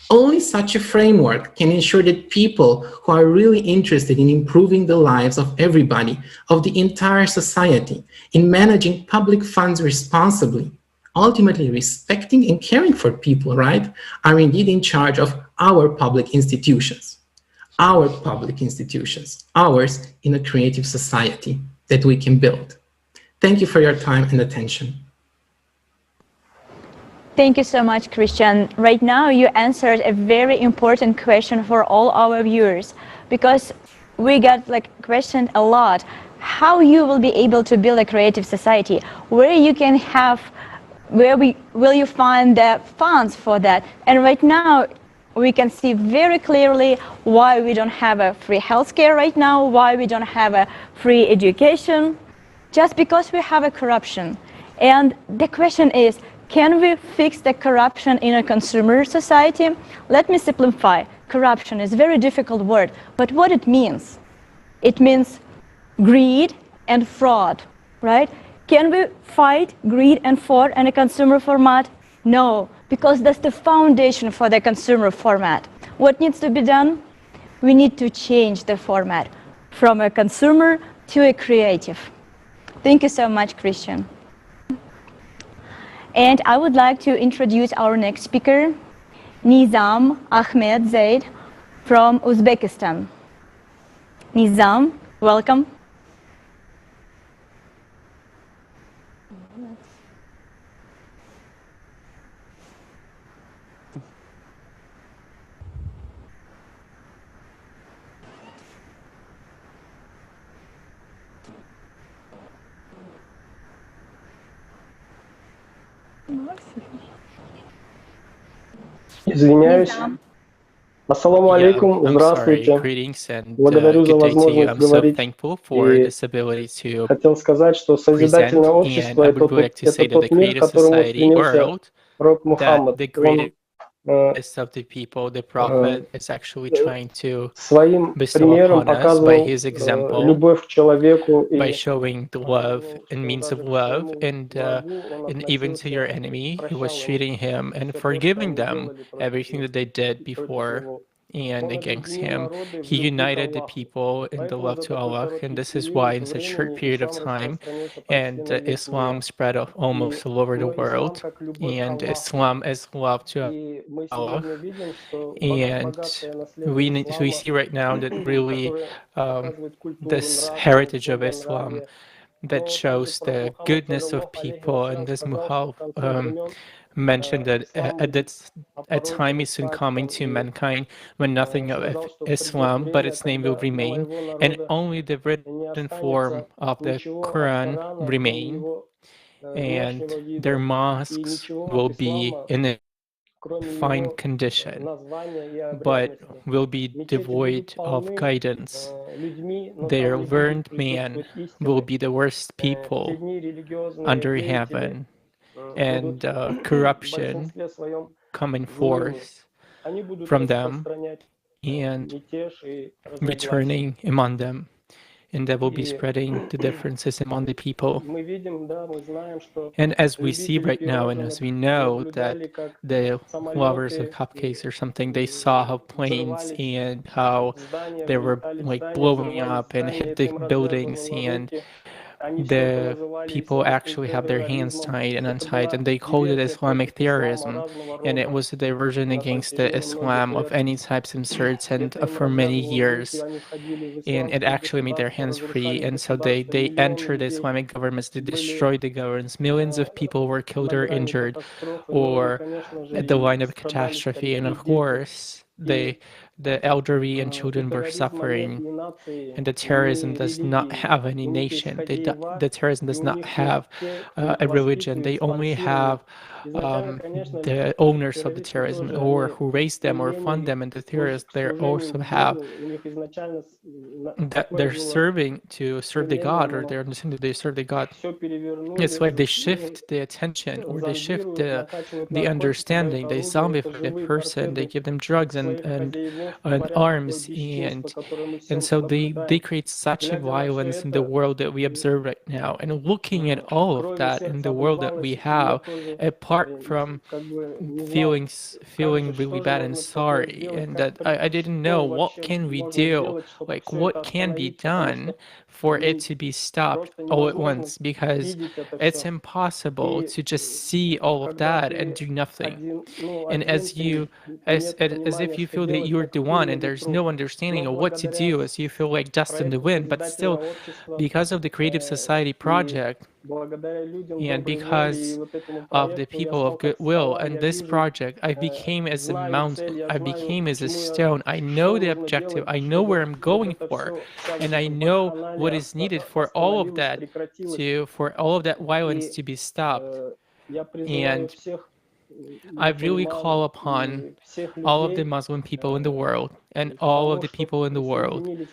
Only such a framework can ensure that people who are really interested in improving the lives of everybody, of the entire society, in managing public funds responsibly, ultimately respecting and caring for people, right, are indeed in charge of our public institutions. Our public institutions, ours in a creative society that we can build. Thank you for your time and attention. Thank you so much, Christian. Right now, you answered a very important question for all our viewers, because we got questioned a lot how you will be able to build a creative society, where you can have, will you find the funds for that? And right now, we can see very clearly why we don't have a free healthcare right now, why we don't have a free education, just because we have a corruption. And the question is, can we fix the corruption in a consumer society? Let me simplify. Corruption is a very difficult word, but what it means? It means greed and fraud, right? Can we fight greed and fraud in a consumer format? No, because that's the foundation for the consumer format. What needs to be done? We need to change the format from a consumer to a creative. Thank you so much, Christian. And I would like to introduce our next speaker, Nizam Ahmed Zaid from Uzbekistan. Nizam, welcome. Извиняюсь. Ассаламу алейкум, здравствуйте. Благодарю за возможность говорить. И хотел сказать, что созидательное общество — это тот мир, к которому стремился пророк Мухаммад. Of the people, the prophet is actually trying to bestow upon us by his example, любовь к человеку by showing the love and means of love, and even to your enemy, he was treating him and forgiving them everything that they did before and against him. He united the people in the love to Allah, and this is why in such a short period of time, and Islam spread almost all over the world, and Islam is love to Allah. And we see right now that really this heritage of Islam that shows the goodness of people, and this Muhal mentioned that a time is soon coming to mankind when nothing of Islam but its name will remain, and only the written form of the Quran remain, and their mosques will be in a fine condition, but will be devoid of guidance. Their learned man will be the worst people under heaven, and corruption coming forth from them and returning among them. and that will be spreading the differences among the people. And as we see right now, and as we know, that the lovers of cupcakes or something, they saw how planes and how they were like blowing up and hit the buildings, and the people actually have their hands tied and untied, and they called it Islamic terrorism, and it was a diversion against the Islam of any types of sorts, and for many years, and it actually made their hands free, and so they entered Islamic governments, they destroyed the governments, millions of people were killed or injured, or at the line of catastrophe, and of course, the elderly and children were suffering, and the terrorism does not have any nation. The terrorism does not have a religion. They only have the owners of the terrorism, or who raise them or fund them, and the terrorists they also have that they're serving to serve the God, or they're understanding they serve the God. It's like they shift the attention, or they shift the understanding. They zombify the person. They give them drugs and arms, and so they create such a violence in the world that we observe right now. And looking at all of that in the world that we have, apart from feeling really bad and sorry, and that I didn't know what can we do, like what can be done for it to be stopped all at once, because it's impossible to just see all of that and do nothing. And as if you feel that you're the one and there's no understanding of what to do, as you feel like dust in the wind, but still, because of the Creative Society project, and because of the people of goodwill and this project, I became as a mountain, I became as a stone. I know the objective, I know where I'm going for, and I know what is needed for all of that violence to be stopped. And I really call upon all of the Muslim people in the world and all of the people in the world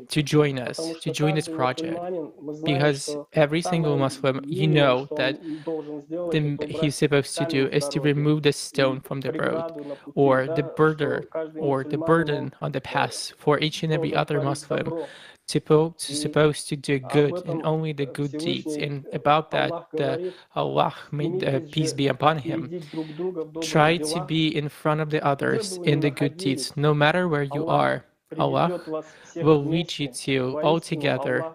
to join us, to join this project, because every single Muslim, you know that he's supposed to do is to remove the stone from the road, or the burden on the path for each and every other Muslim, supposed to do good and only the good deeds. And about that, Allah, may peace be upon him, try to be in front of the others in the good deeds. No matter where you are, Allah will lead you to all together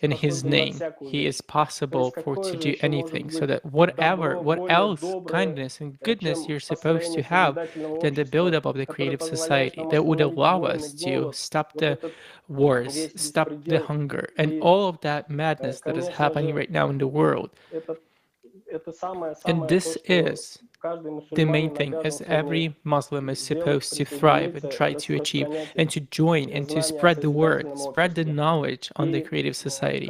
in His name. He is possible to do anything, so that what else kindness and goodness you're supposed to have than the buildup of the Creative Society that would allow us to stop the wars, stop the hunger, and all of that madness that is happening right now in the world. And this is the main thing, as every Muslim is supposed to thrive and try to achieve, and to join and to spread the word, spread the knowledge on the Creative Society.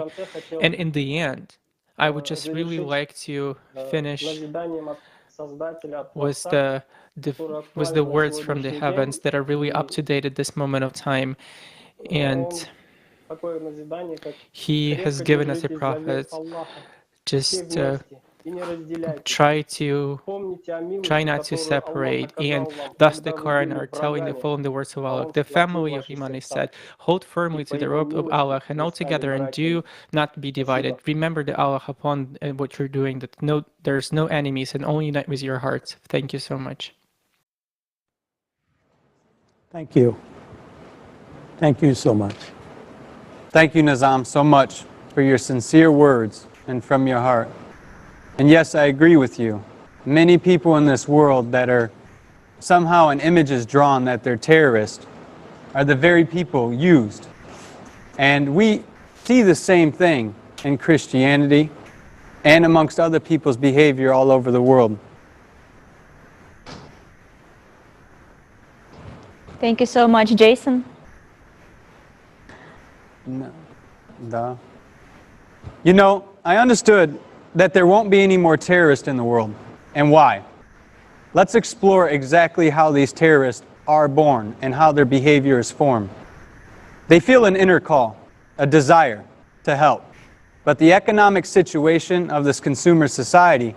And in the end, I would just really like to finish with the words from the heavens that are really up to date at this moment of time. And He has given us a prophet. Just try not to separate, and thus the Quran are telling the following the words of Allah. The family of Iman is said, hold firmly to the rope of Allah and all together, and do not be divided. Remember the Allah upon what you're doing, that there's no enemies, and only unite with your hearts. Thank you so much. Thank you. Thank you so much. Thank you, Nizam, so much for your sincere words and from your heart. And yes, I agree with you. Many people in this world that are somehow an image is drawn that they're terrorists are the very people used. And we see the same thing in Christianity and amongst other people's behavior all over the world. Thank you so much, Jason. You know, I understood that there won't be any more terrorists in the world. And why? Let's explore exactly how these terrorists are born and how their behavior is formed. They feel an inner call, a desire to help. But the economic situation of this consumer society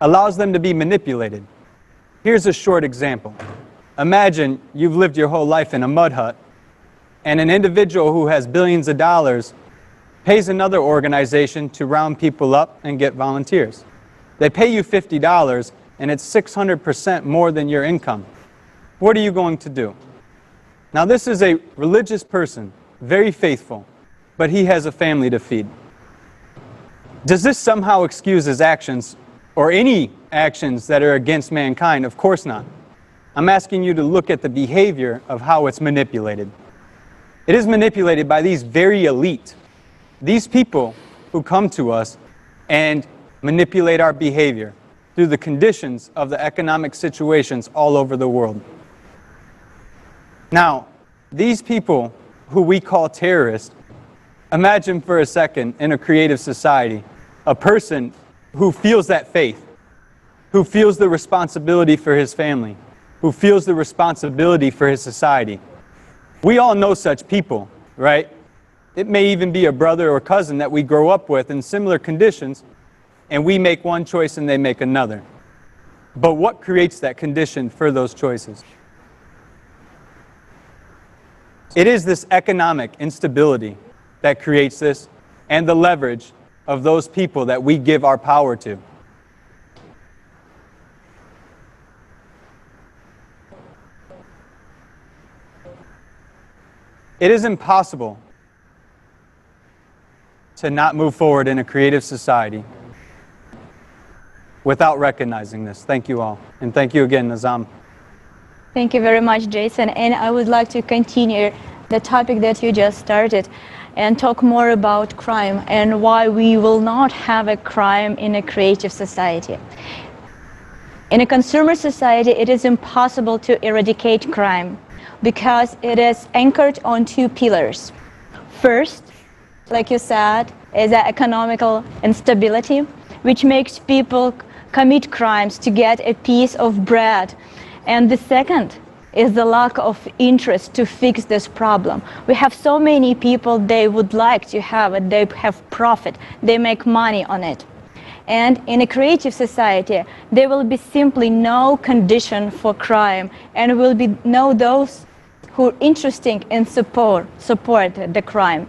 allows them to be manipulated. Here's a short example. Imagine you've lived your whole life in a mud hut, And an individual who has billions of dollars pays another organization to round people up and get volunteers. They pay you $50 and it's 600% more than your income. What are you going to do? Now this is a religious person, very faithful, but he has a family to feed. Does this somehow excuse his actions or any actions that are against mankind? Of course not. I'm asking you to look at the behavior of how it's manipulated. It is manipulated by these very elite, these people who come to us and manipulate our behavior through the conditions of the economic situations all over the world. Now, these people who we call terrorists, imagine for a second in a creative society, a person who feels that faith, who feels the responsibility for his family, who feels the responsibility for his society. We all know such people, right? It may even be a brother or cousin that we grow up with in similar conditions, and we make one choice and they make another. But what creates that condition for those choices? It is this economic instability that creates this, and the leverage of those people that we give our power to. It is impossible to not move forward in a creative society without recognizing this. Thank you all. And thank you again, Nizam. Thank you very much, Jason. And I would like to continue the topic that you just started and talk more about crime and why we will not have a crime in a creative society. In a consumer society, it is impossible to eradicate crime because it is anchored on two pillars. First, like you said, is the economical instability, which makes people commit crimes to get a piece of bread. And the second is the lack of interest to fix this problem. We have so many people, they would like to have it, they have profit, they make money on it. And in a creative society, there will be simply no condition for crime, and will be no those who are interested in support the crime.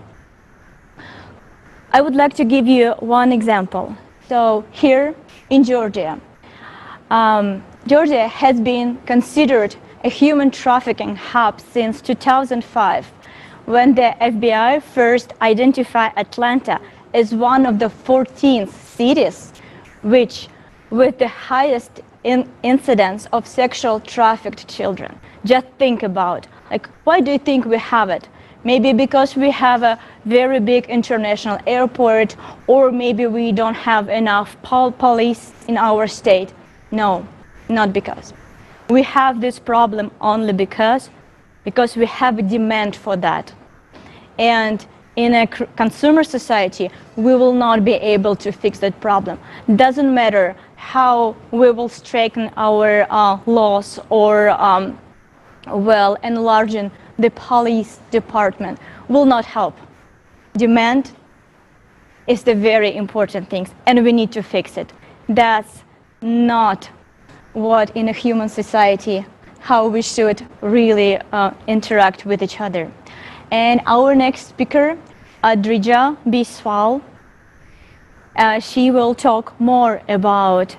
I would like to give you one example. So here in Georgia, Georgia has been considered a human trafficking hub since 2005, when the FBI first identified Atlanta as one of the 14 cities with the highest incidence of sexual trafficked children. Just think about, like, why do you think we have it? Maybe because we have a very big international airport, or maybe we don't have enough police in our state. No, not because. We have this problem only because we have a demand for that. And in a consumer society, we will not be able to fix that problem. Doesn't matter how we will strengthen our laws or enlarging the police department will not help. Demand is the very important thing, and we need to fix it. That's not what in a human society, how we should really interact with each other. And our next speaker, Adrija Biswal, she will talk more about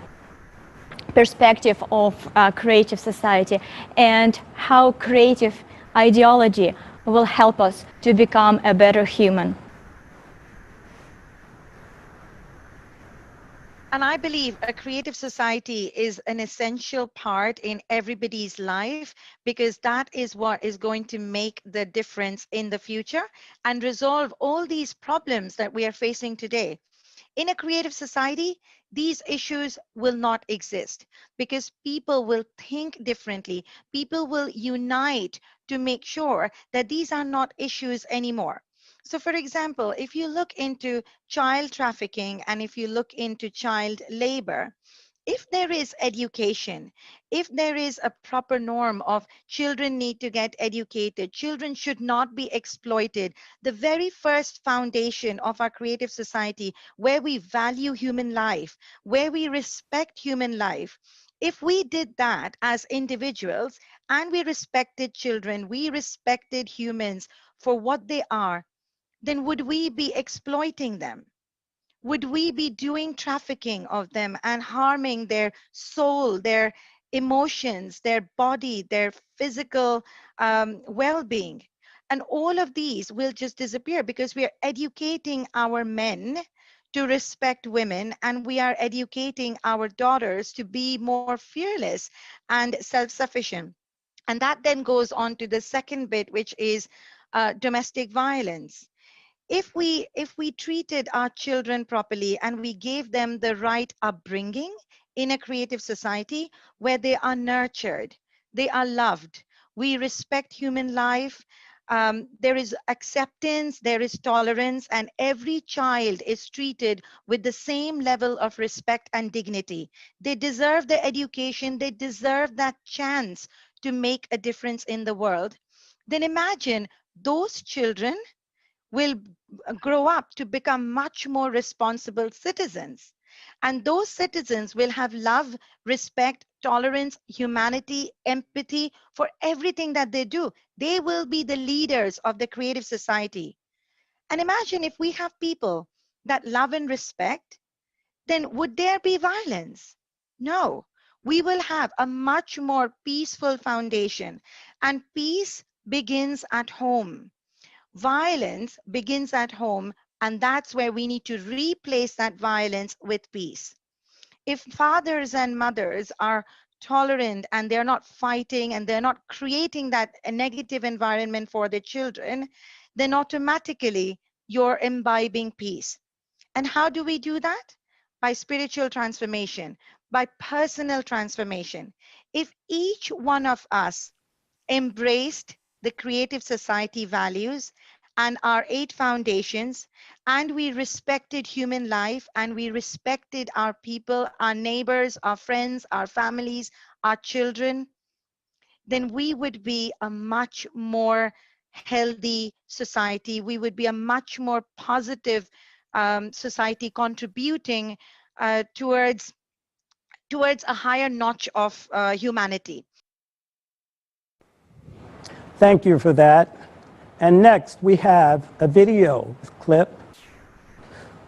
perspective of creative society and how creative ideology will help us to become a better human. And I believe a creative society is an essential part in everybody's life, because that is what is going to make the difference in the future and resolve all these problems that we are facing today. In a creative society, these issues will not exist because people will think differently. People will unite to make sure that these are not issues anymore. So for example, if you look into child trafficking and if you look into child labor, if there is education, if there is a proper norm of children need to get educated, children should not be exploited, the very first foundation of our creative society where we value human life, where we respect human life, if we did that as individuals and we respected children, we respected humans for what they are, then would we be exploiting them? Would we be doing trafficking of them and harming their soul, their emotions, their body, their physical well-being? And all of these will just disappear because we are educating our men to respect women, and we are educating our daughters to be more fearless and self-sufficient. And that then goes on to the second bit, which is domestic violence. If we treated our children properly and we gave them the right upbringing in a creative society where they are nurtured, they are loved, we respect human life, there is acceptance, there is tolerance, and every child is treated with the same level of respect and dignity. They deserve the education, they deserve that chance to make a difference in the world. Then imagine those children will grow up to become much more responsible citizens. And those citizens will have love, respect, tolerance, humanity, empathy for everything that they do. They will be the leaders of the creative society. And imagine if we have people that love and respect, then would there be violence? No. We will have a much more peaceful foundation. And peace begins at home. Violence begins at home, and that's where we need to replace that violence with peace. If fathers and mothers are tolerant and they're not fighting and they're not creating that negative environment for their children, then automatically you're imbibing peace. And how do we do that? By spiritual transformation, by personal transformation. If each one of us embraced the creative society values and our 8 foundations, and we respected human life, and we respected our people, our neighbors, our friends, our families, our children, then we would be a much more healthy society. We would be a much more positive society, contributing towards a higher notch of humanity. Thank you for that. And next, we have a video clip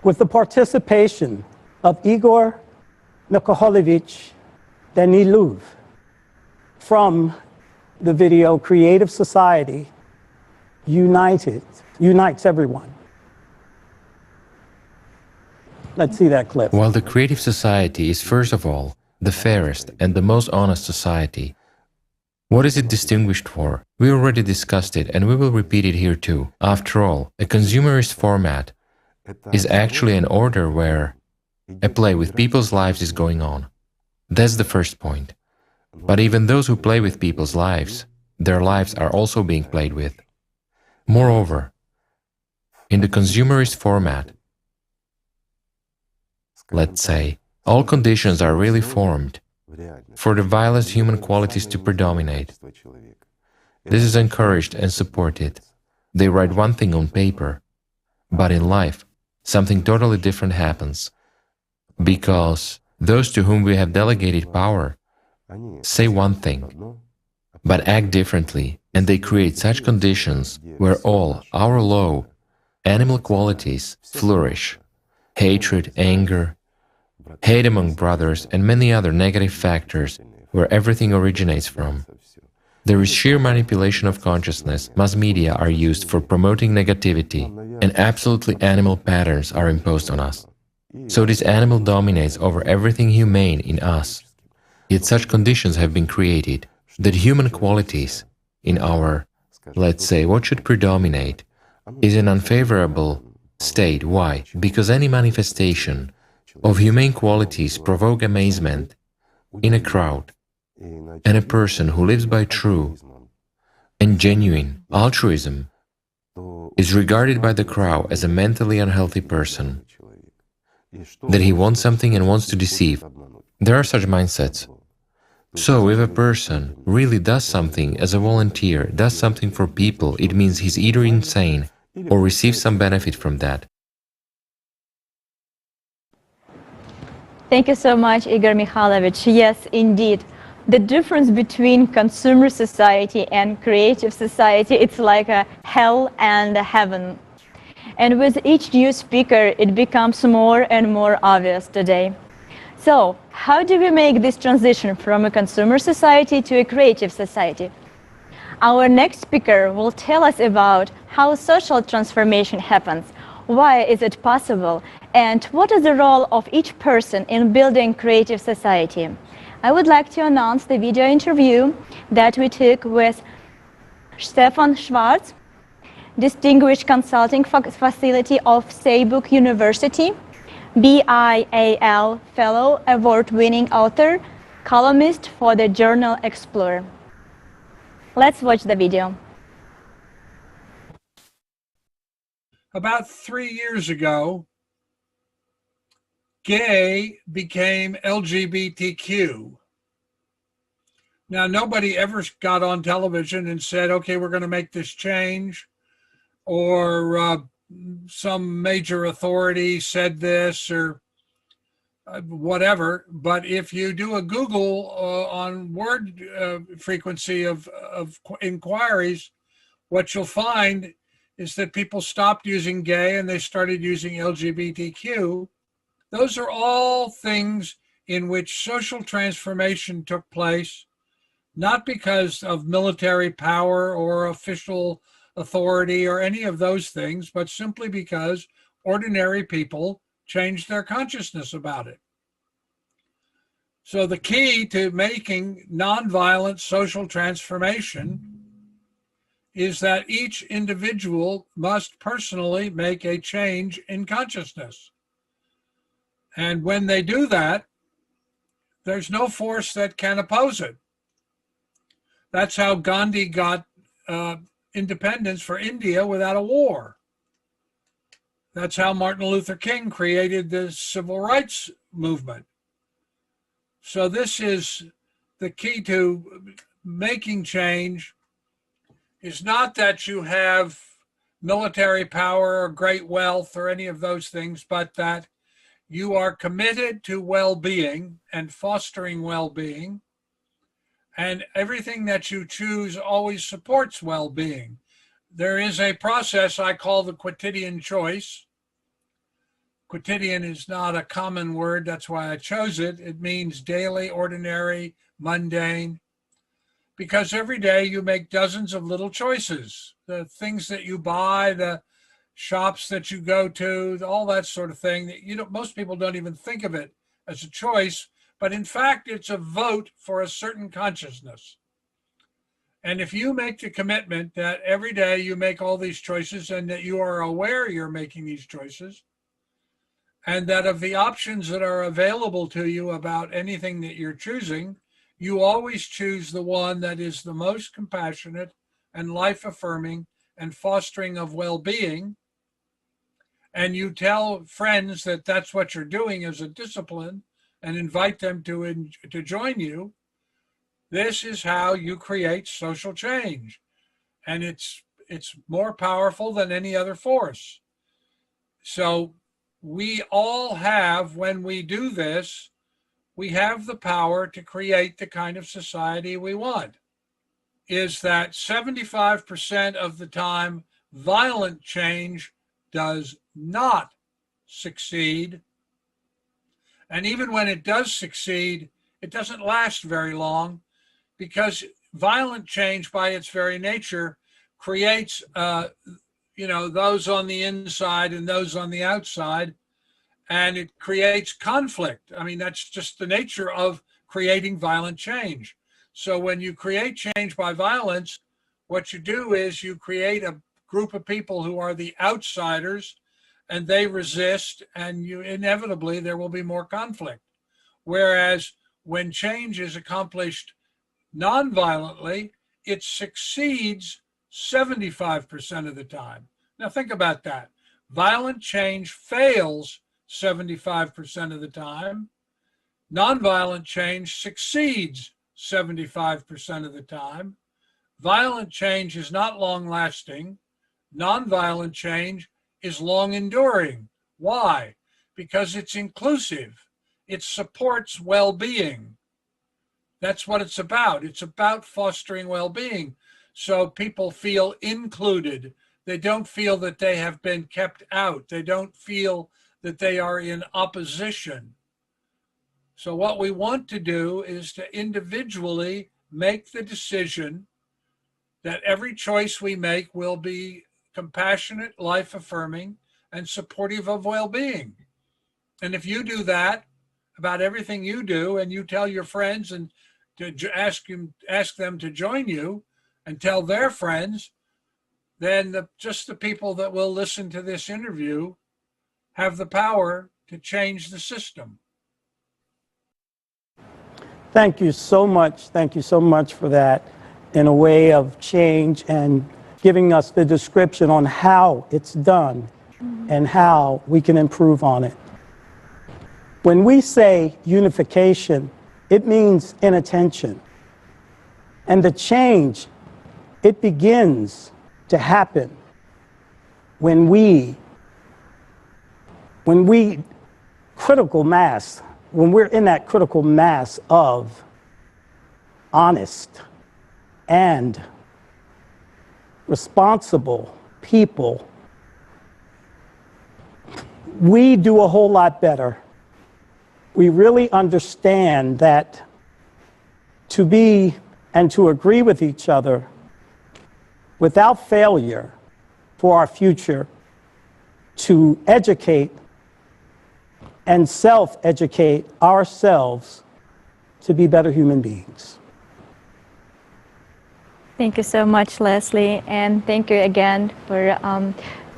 with the participation of Igor Nikolaevich Danilov from the video Creative Society Unites Everyone. Let's see that clip. While the creative society is first of all the fairest and the most honest society, what is it distinguished for? We already discussed it and we will repeat it here too. After all, a consumerist format is actually an order where a play with people's lives is going on. That's the first point. But even those who play with people's lives, their lives are also being played with. Moreover, in the consumerist format, let's say, all conditions are really formed for the vilest human qualities to predominate. This is encouraged and supported. They write one thing on paper, but in life, something totally different happens. Because those to whom we have delegated power say one thing, but act differently, and they create such conditions where all our low animal qualities flourish. Hatred, anger, hate among brothers, and many other negative factors where everything originates from. There is sheer manipulation of consciousness. Mass media are used for promoting negativity, and absolutely animal patterns are imposed on us. So this animal dominates over everything humane in us. Yet such conditions have been created that human qualities in our, let's say, what should predominate, is an unfavorable state. Why? Because any manifestation of humane qualities provoke amazement in a crowd, and a person who lives by true and genuine altruism is regarded by the crowd as a mentally unhealthy person, that he wants something and wants to deceive. There are such mindsets. So if a person really does something as a volunteer, does something for people, it means he's either insane or receives some benefit from that. Thank you so much, Igor Mikhailovich. Yes, indeed. The difference between consumer society and creative society, it's like a hell and a heaven. And with each new speaker, it becomes more and more obvious today. So, how do we make this transition from a consumer society to a creative society? Our next speaker will tell us about how social transformation happens, why is it possible, and what is the role of each person in building creative society. I would like to announce the video interview that we took with Stefan Schwarz, Distinguished Consulting Facility of Saarbrück University, BIAL Fellow, Award-winning author, columnist for the journal Explorer. Let's watch the video. About 3 years ago, gay became LGBTQ. Now, nobody ever got on television and said, okay, we're going to make this change, or some major authority said this, or whatever. But if you do a Google on word frequency of inquiries, what you'll find is that people stopped using gay and they started using LGBTQ. Those are all things in which social transformation took place, not because of military power or official authority or any of those things, but simply because ordinary people changed their consciousness about it. So the key to making nonviolent social transformation is that each individual must personally make a change in consciousness. And when they do that, there's no force that can oppose it. That's how Gandhi got independence for India without a war. That's how Martin Luther King created the civil rights movement. So this is the key to making change, is not that you have military power or great wealth or any of those things, but that you are committed to well-being and fostering well-being, and everything that you choose always supports well-being. There is a process I call the quotidian choice. Quotidian is not a common word, that's why I chose it. It means daily, ordinary, mundane, because every day you make dozens of little choices. The things that you buy, the shops that you go to, all that sort of thing. That most people don't even think of it as a choice, but in fact, it's a vote for a certain consciousness. And if you make the commitment that every day you make all these choices and that you are aware you're making these choices, and that of the options that are available to you about anything that you're choosing, you always choose the one that is the most compassionate and life-affirming and fostering of well-being, and you tell friends that that's what you're doing as a discipline and invite them to join you, this is how you create social change. And it's more powerful than any other force. So we all have, when we do this, we have the power to create the kind of society we want. Is that 75% of the time, violent change does not succeed. And even when it does succeed, it doesn't last very long, because violent change by its very nature creates those on the inside and those on the outside, and it creates conflict. I mean, that's just the nature of creating violent change. So when you create change by violence, what you do is you create a group of people who are the outsiders, and they resist, and inevitably there will be more conflict. Whereas when change is accomplished non-violently, it succeeds 75% of the time. Now think about that. Violent change fails 75% of the time. Nonviolent change succeeds 75% of the time. Violent change is not long-lasting. Nonviolent change is long-enduring. Why? Because it's inclusive. It supports well-being. That's what it's about. It's about fostering well-being so people feel included. They don't feel that they have been kept out. They don't feel that they are in opposition. So what we want to do is to individually make the decision that every choice we make will be compassionate, life-affirming, and supportive of well-being. And if you do that about everything you do, and you tell your friends and to ask them to join you and tell their friends, then just the people that will listen to this interview have the power to change the system. Thank you so much. Thank you so much for that, in a way of change and giving us the description on how it's done and how we can improve on it. When we say unification, it means inattention. And the change, it begins to happen when we critical mass, when we're in that critical mass of honest and responsible people, we do a whole lot better. We really understand that to be and to agree with each other without failure for our future, to educate and self-educate ourselves to be better human beings. Thank you so much, Leslie, and thank you again for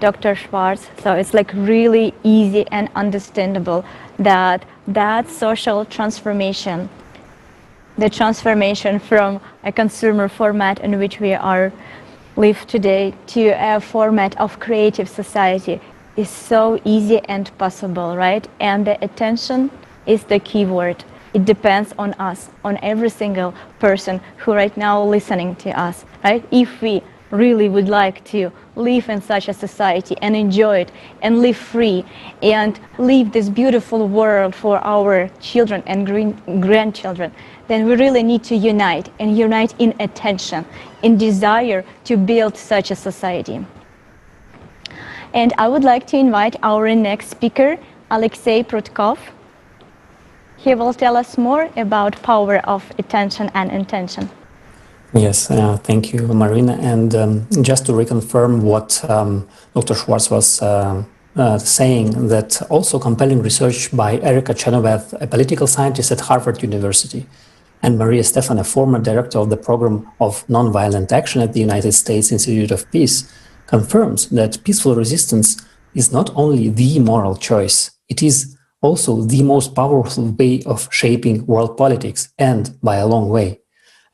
Dr. Schwartz. So it's like really easy and understandable that social transformation, the transformation from a consumer format in which we live today to a format of creative society is so easy and possible, right? And the attention is the key word. It depends on us, on every single person who right now listening to us, right? If we really would like to live in such a society and enjoy it and live free and live this beautiful world for our children and grandchildren, then we really need to unite, and unite in attention, in desire to build such a society. And I would like to invite our next speaker, Alexei Prutkov. He will tell us more about power of attention and intention. Yes, thank you, Marina. And just to reconfirm what Dr. Schwartz was saying, that also compelling research by Erica Chenoweth, a political scientist at Harvard University, and Maria Stefan, a former director of the Program of Nonviolent Action at the United States Institute of Peace, confirms that peaceful resistance is not only the moral choice, it is also the most powerful way of shaping world politics, and by a long way.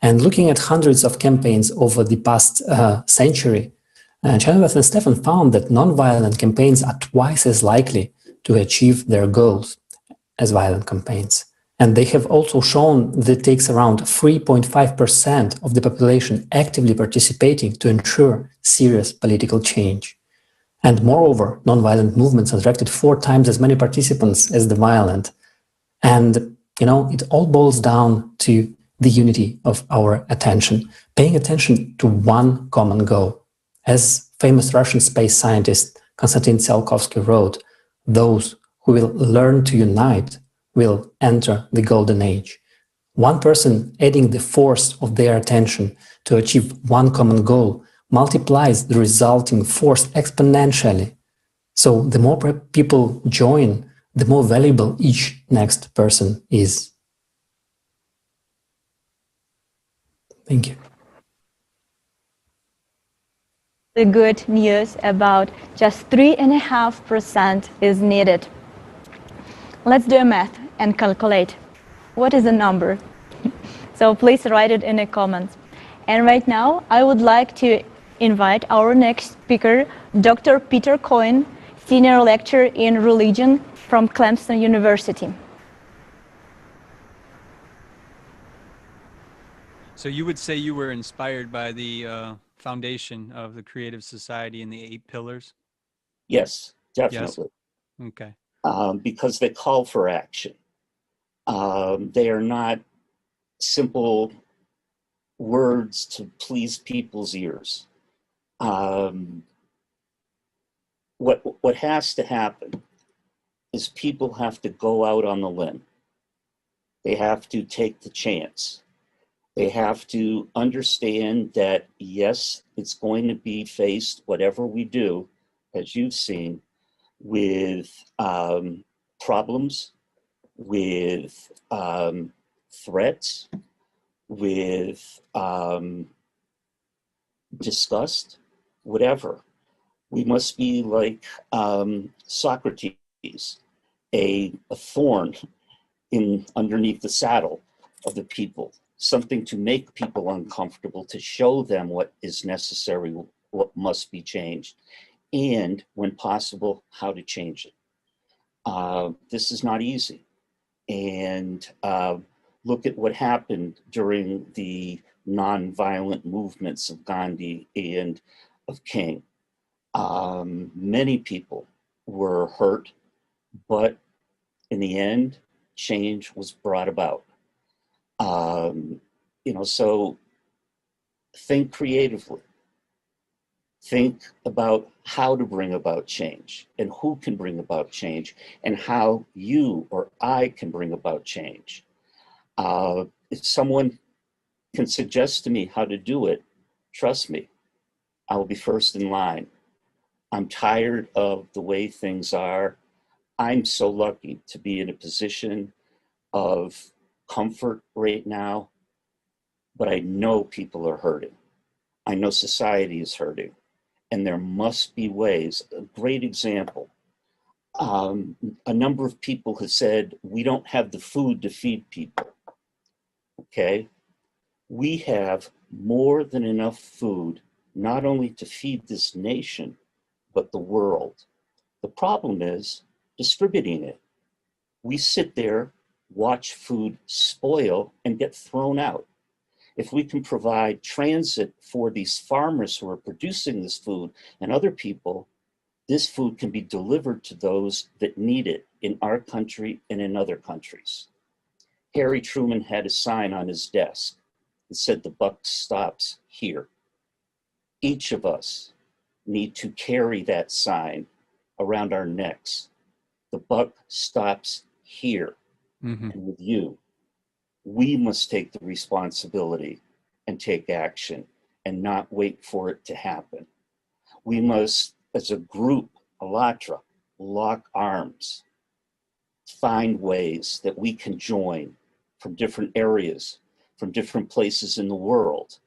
And looking at hundreds of campaigns over the past century, Chenoweth and Stefan found that nonviolent campaigns are twice as likely to achieve their goals as violent campaigns. And they have also shown that it takes around 3.5% of the population actively participating to ensure serious political change. And moreover, nonviolent movements attracted 4 times as many participants as the violent. And, it all boils down to the unity of our attention, paying attention to one common goal. As famous Russian space scientist Konstantin Tsiolkovsky wrote, those who will learn to unite will enter the golden age. One person adding the force of their attention to achieve one common goal multiplies the resulting force exponentially. So the more people join, the more valuable each next person is. Thank you. The good news about just 3.5% is needed. Let's do a math and calculate. What is the number? So please write it in the comments. And right now, I would like to invite our next speaker, Dr. Peter Coyne, Senior Lecturer in Religion from Clemson University. So you would say you were inspired by the foundation of the Creative Society and the 8 pillars? Yes, definitely. Yes? Okay. Because they call for action. They are not simple words to please people's ears. What has to happen is people have to go out on the limb. They have to take the chance. They have to understand that, yes, it's going to be faced, whatever we do, as you've seen, with problems, with threats, with disgust, whatever. We must be like Socrates, a thorn underneath the saddle of the people, something to make people uncomfortable, to show them what is necessary, what must be changed, and when possible, how to change it. This is not easy. And look at what happened during the nonviolent movements of Gandhi and of King. Many people were hurt, but in the end, change was brought about. So think creatively. Think about how to bring about change and who can bring about change and how you or I can bring about change. If someone can suggest to me how to do it, trust me, I will be first in line. I'm tired of the way things are. I'm so lucky to be in a position of comfort right now, but I know people are hurting. I know society is hurting, and there must be ways. A great example, a number of people have said, we don't have the food to feed people, okay? We have more than enough food, not only to feed this nation, but the world. The problem is distributing it. We sit there, watch food spoil and get thrown out. If we can provide transit for these farmers who are producing this food and other people, this food can be delivered to those that need it in our country and in other countries. Harry Truman had a sign on his desk that said, "The buck stops here." Each of us need to carry that sign around our necks. The buck stops here. Mm-hmm. And with you, we must take the responsibility and take action and not wait for it to happen. We must, as a group, Alatra, lock arms, find ways that we can join from different areas, from different places in the world,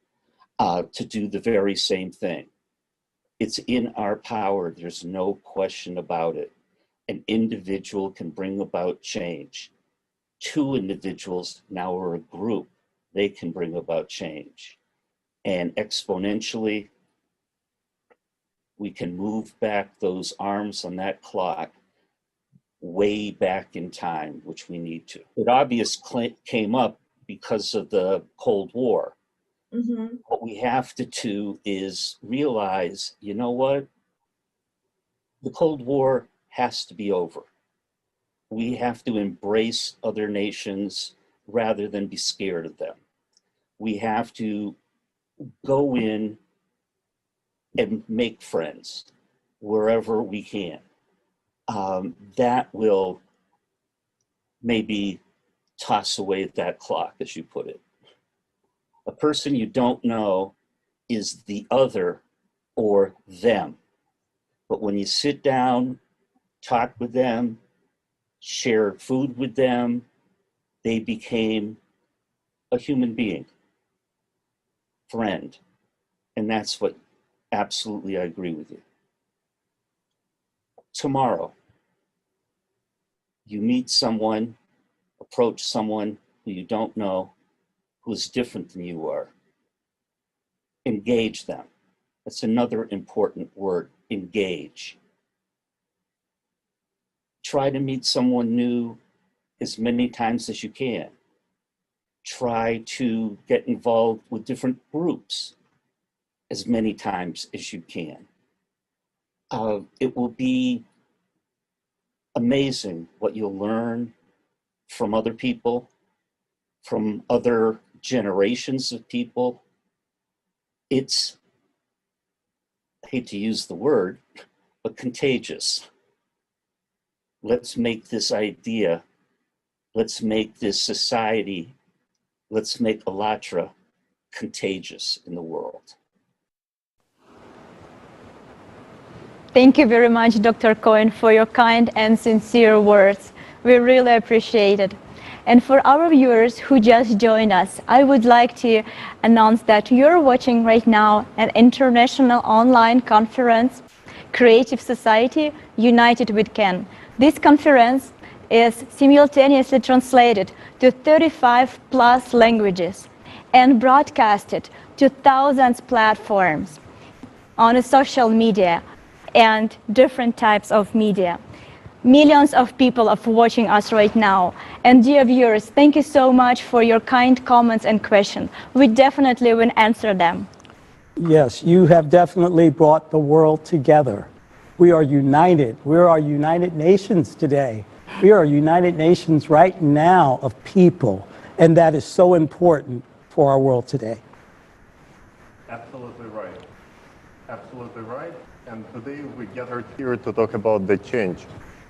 to do the very same thing. It's in our power, there's no question about it. An individual can bring about change. Two individuals, now we're a group, they can bring about change. And exponentially, we can move back those arms on that clock way back in time, which we need to. It obviously came up because of the Cold War. Mm-hmm. What we have to do is realize, you know what? The Cold War has to be over. We have to embrace other nations rather than be scared of them. We have to go in and make friends wherever we can. That will maybe toss away that clock, as you put it. A person you don't know is the other or them. But when you sit down, talk with them, share food with them, they became a human being, friend. And that's what absolutely I agree with you. Tomorrow, you meet someone, approach someone who you don't know, who's different than you are. Engage them. That's another important word, engage. Try to meet someone new as many times as you can. Try to get involved with different groups as many times as you can. It will be amazing what you'll learn from other people from other generations of people. It's, I hate to use the word, but contagious. Let's make this idea, let's make this society, let's make Allatra contagious in the world. Thank you very much, Dr. Cohen, for your kind and sincere words. We really appreciate it. And for our viewers who just joined us, I would like to announce that you're watching right now an international online conference, Creative Society United We Can. This conference is simultaneously translated to 35+ languages and broadcasted to thousands of platforms on social media and different types of media. Millions of people are watching us right now. And dear viewers, thank you so much for your kind comments and questions. We definitely will answer them. Yes, you have definitely brought the world together. We are united. We are United Nations today. We are United Nations right now of people. And that is so important for our world today. Absolutely right. Absolutely right. And today we gathered here to talk about the change.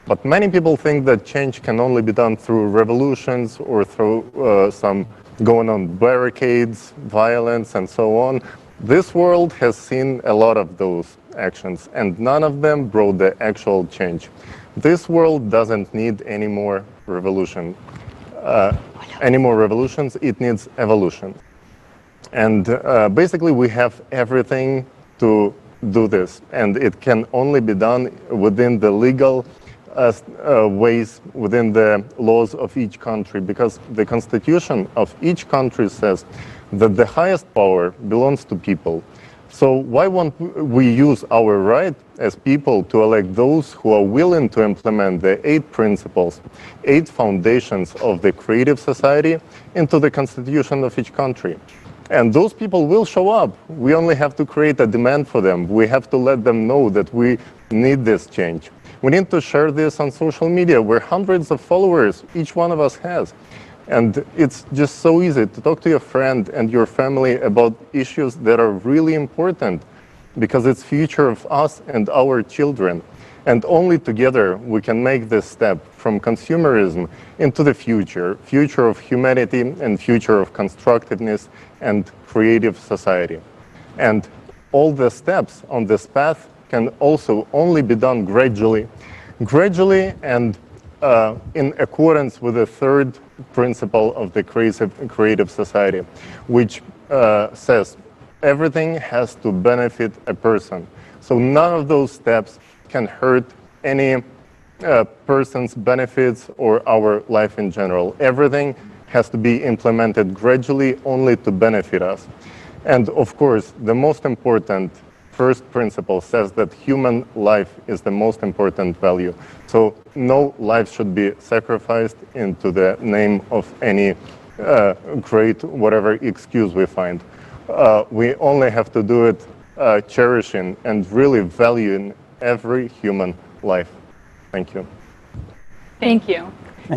But many people think that change can only be done through revolutions or through some going on barricades, violence, and so on. This world has seen a lot of those actions, and none of them brought the actual change. This world doesn't need any more revolutions. It needs evolution. And basically, we have everything to do this, and it can only be done within the legal ways, within the laws of each country, because the constitution of each country says that the highest power belongs to people. So why won't we use our right as people to elect those who are willing to implement the 8 principles, 8 foundations of the creative society into the constitution of each country? And those people will show up. We only have to create a demand for them. We have to let them know that we need this change. We need to share this on social media where hundreds of followers each one of us has. And it's just so easy to talk to your friend and your family about issues that are really important, because it's future of us and our children. And only together we can make this step from consumerism into the future of humanity and future of constructiveness and creative society. And all the steps on this path can also only be done gradually and in accordance with the 3rd principle of the creative society, which says everything has to benefit a person. So none of those steps can hurt any person's benefits or our life in general. Everything has to be implemented gradually only to benefit us. And of course, the most important 1st principle says that human life is the most important value. So no life should be sacrificed into the name of any great whatever excuse we find. We only have to do it cherishing and really valuing every human life. Thank you. Thank you.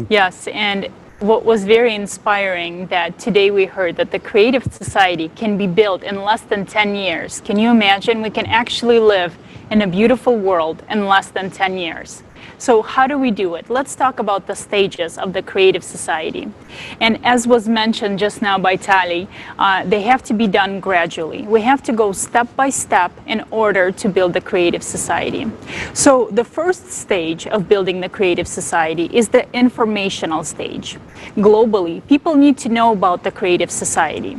Yes, and what was very inspiring that today we heard that the creative society can be built in less than 10 years. Can you imagine? We can actually live in a beautiful world in less than 10 years. So how do we do it? Let's talk about the stages of the creative society. And as was mentioned just now by Tali, they have to be done gradually. We have to go step by step in order to build the creative society. So the first stage of building the creative society is the informational stage. Globally, people need to know about the creative society.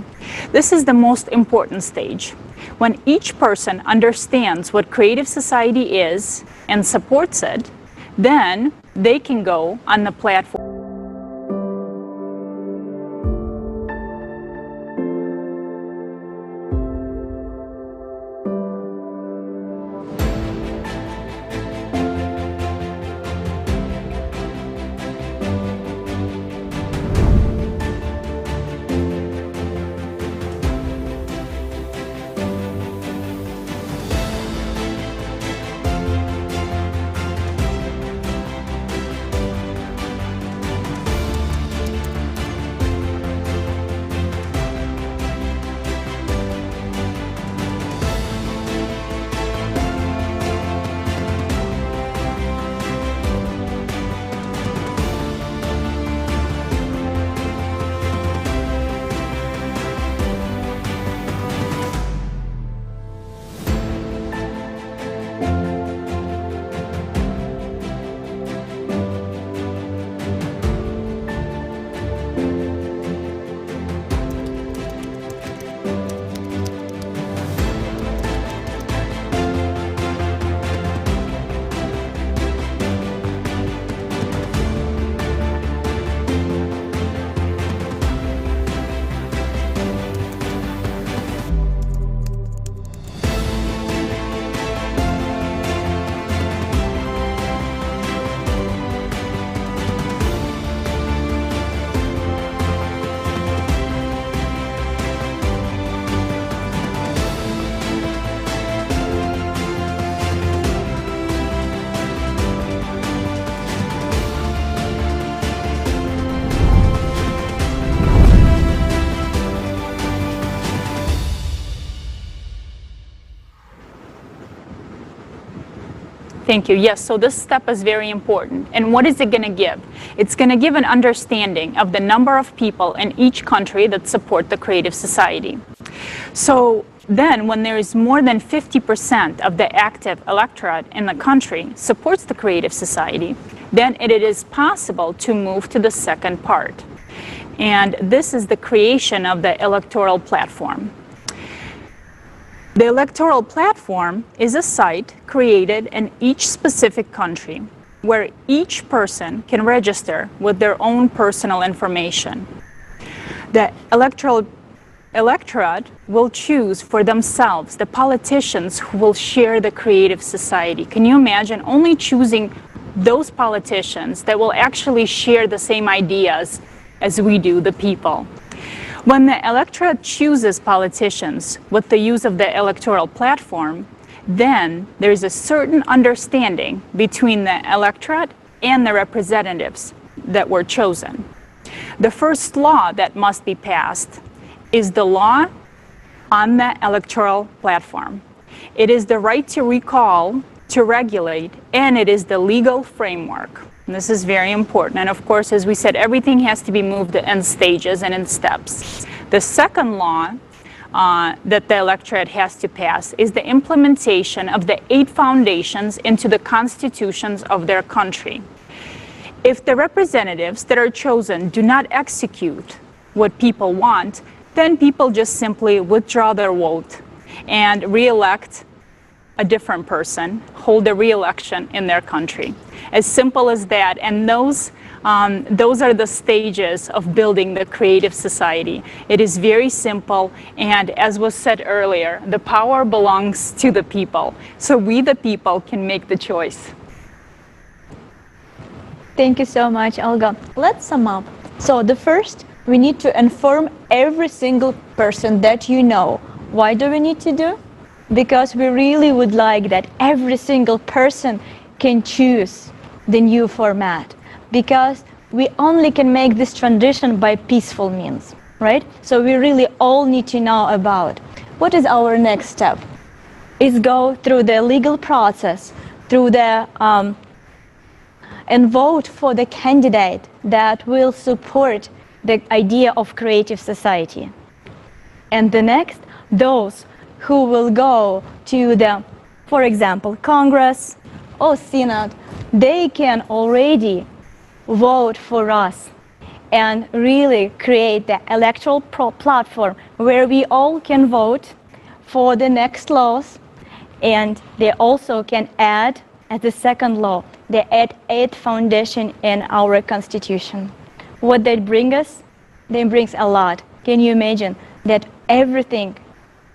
This is the most important stage. When each person understands what creative society is and supports it, then they can go on the platform. Thank you. Yes, so this step is very important. And what is it going to give? It's going to give an understanding of the number of people in each country that support the creative society. So then when there is more than 50% of the active electorate in the country supports the creative society, then it is possible to move to the second part. And this is the creation of the electoral platform. The electoral platform is a site created in each specific country where each person can register with their own personal information. The electorate will choose for themselves the politicians who will share the creative society. Can you imagine only choosing those politicians that will actually share the same ideas as we do, the people? When the electorate chooses politicians with the use of the electoral platform, then there is a certain understanding between the electorate and the representatives that were chosen. The first law that must be passed is the law on the electoral platform. It is the right to recall, to regulate, and it is the legal framework. And this is very important. And of course, as we said, everything has to be moved in stages and in steps. The second law that the electorate has to pass is the implementation of the 8 foundations into the constitutions of their country. If the representatives that are chosen do not execute what people want, then people just simply withdraw their vote and re-elect a different person, hold a re-election in their country. As simple as that. And those are the stages of building the creative society. It is very simple, and as was said earlier, the power belongs to the people. So we, the people, can make the choice. Thank you so much, Olga. Let's sum up. So the first, we need to inform every single person that you know. Why do we need to do? Because we really would like that every single person can choose the new format, because we only can make this transition by peaceful means, right? So we really all need to know about what is our next step. Is go through the legal process, through the and vote for the candidate that will support the idea of creative society. And the next, those who will go to the, for example, Congress or Senate, they can already vote for us and really create the electoral platform where we all can vote for the next laws, and they also can add as the second law, they add 8 foundation in our constitution. What that brings us? They brings a lot. Can you imagine that everything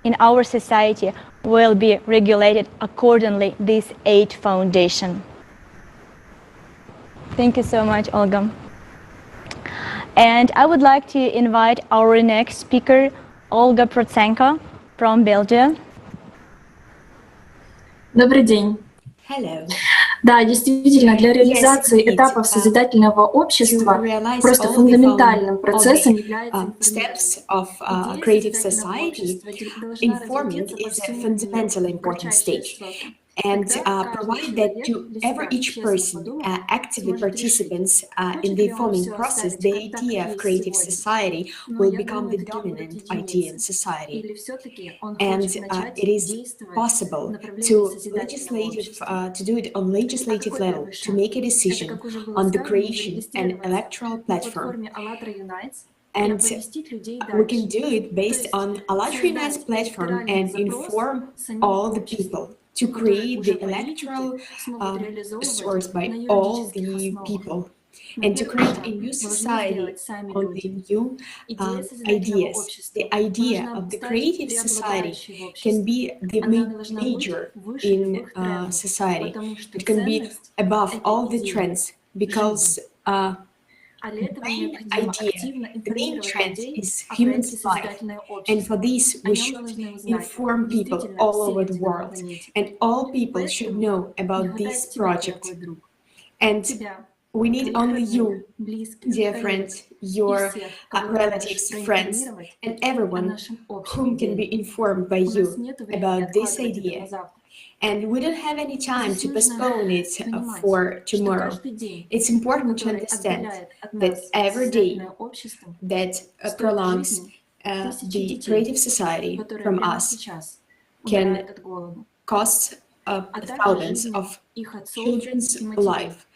in our society will be regulated accordingly, these 8 foundation? Thank you so much, Olga. And I would like to invite our next speaker, Olga Prochenko from Belgium. Добрый день. Hello. Да, действительно, для реализации этапов созидательного общества просто фундаментальным процессом является steps of creative society. Informing is a fundamentally important stage. And provide that to each person, actively participants in the forming process, the idea of creative society will become the dominant idea in society. And it is possible to do it on legislative level, to make a decision on the creation and electoral platform. And we can do it based on ALLATRA Unites platform and inform all the people, to create the electoral source by all the people, and to create a new society on the new ideas. The idea of the creative society can be the major in society. It can be above all the trends, because the main idea, the main trend is human life, and for this we should inform people all over the world, and all people should know about this project. And we need only you, dear friends, your relatives, friends, and everyone whom can be informed by you about this idea. And we don't have any time to postpone it for tomorrow. It's important to understand that every day that prolongs the creative society from us can cost thousands of children's lives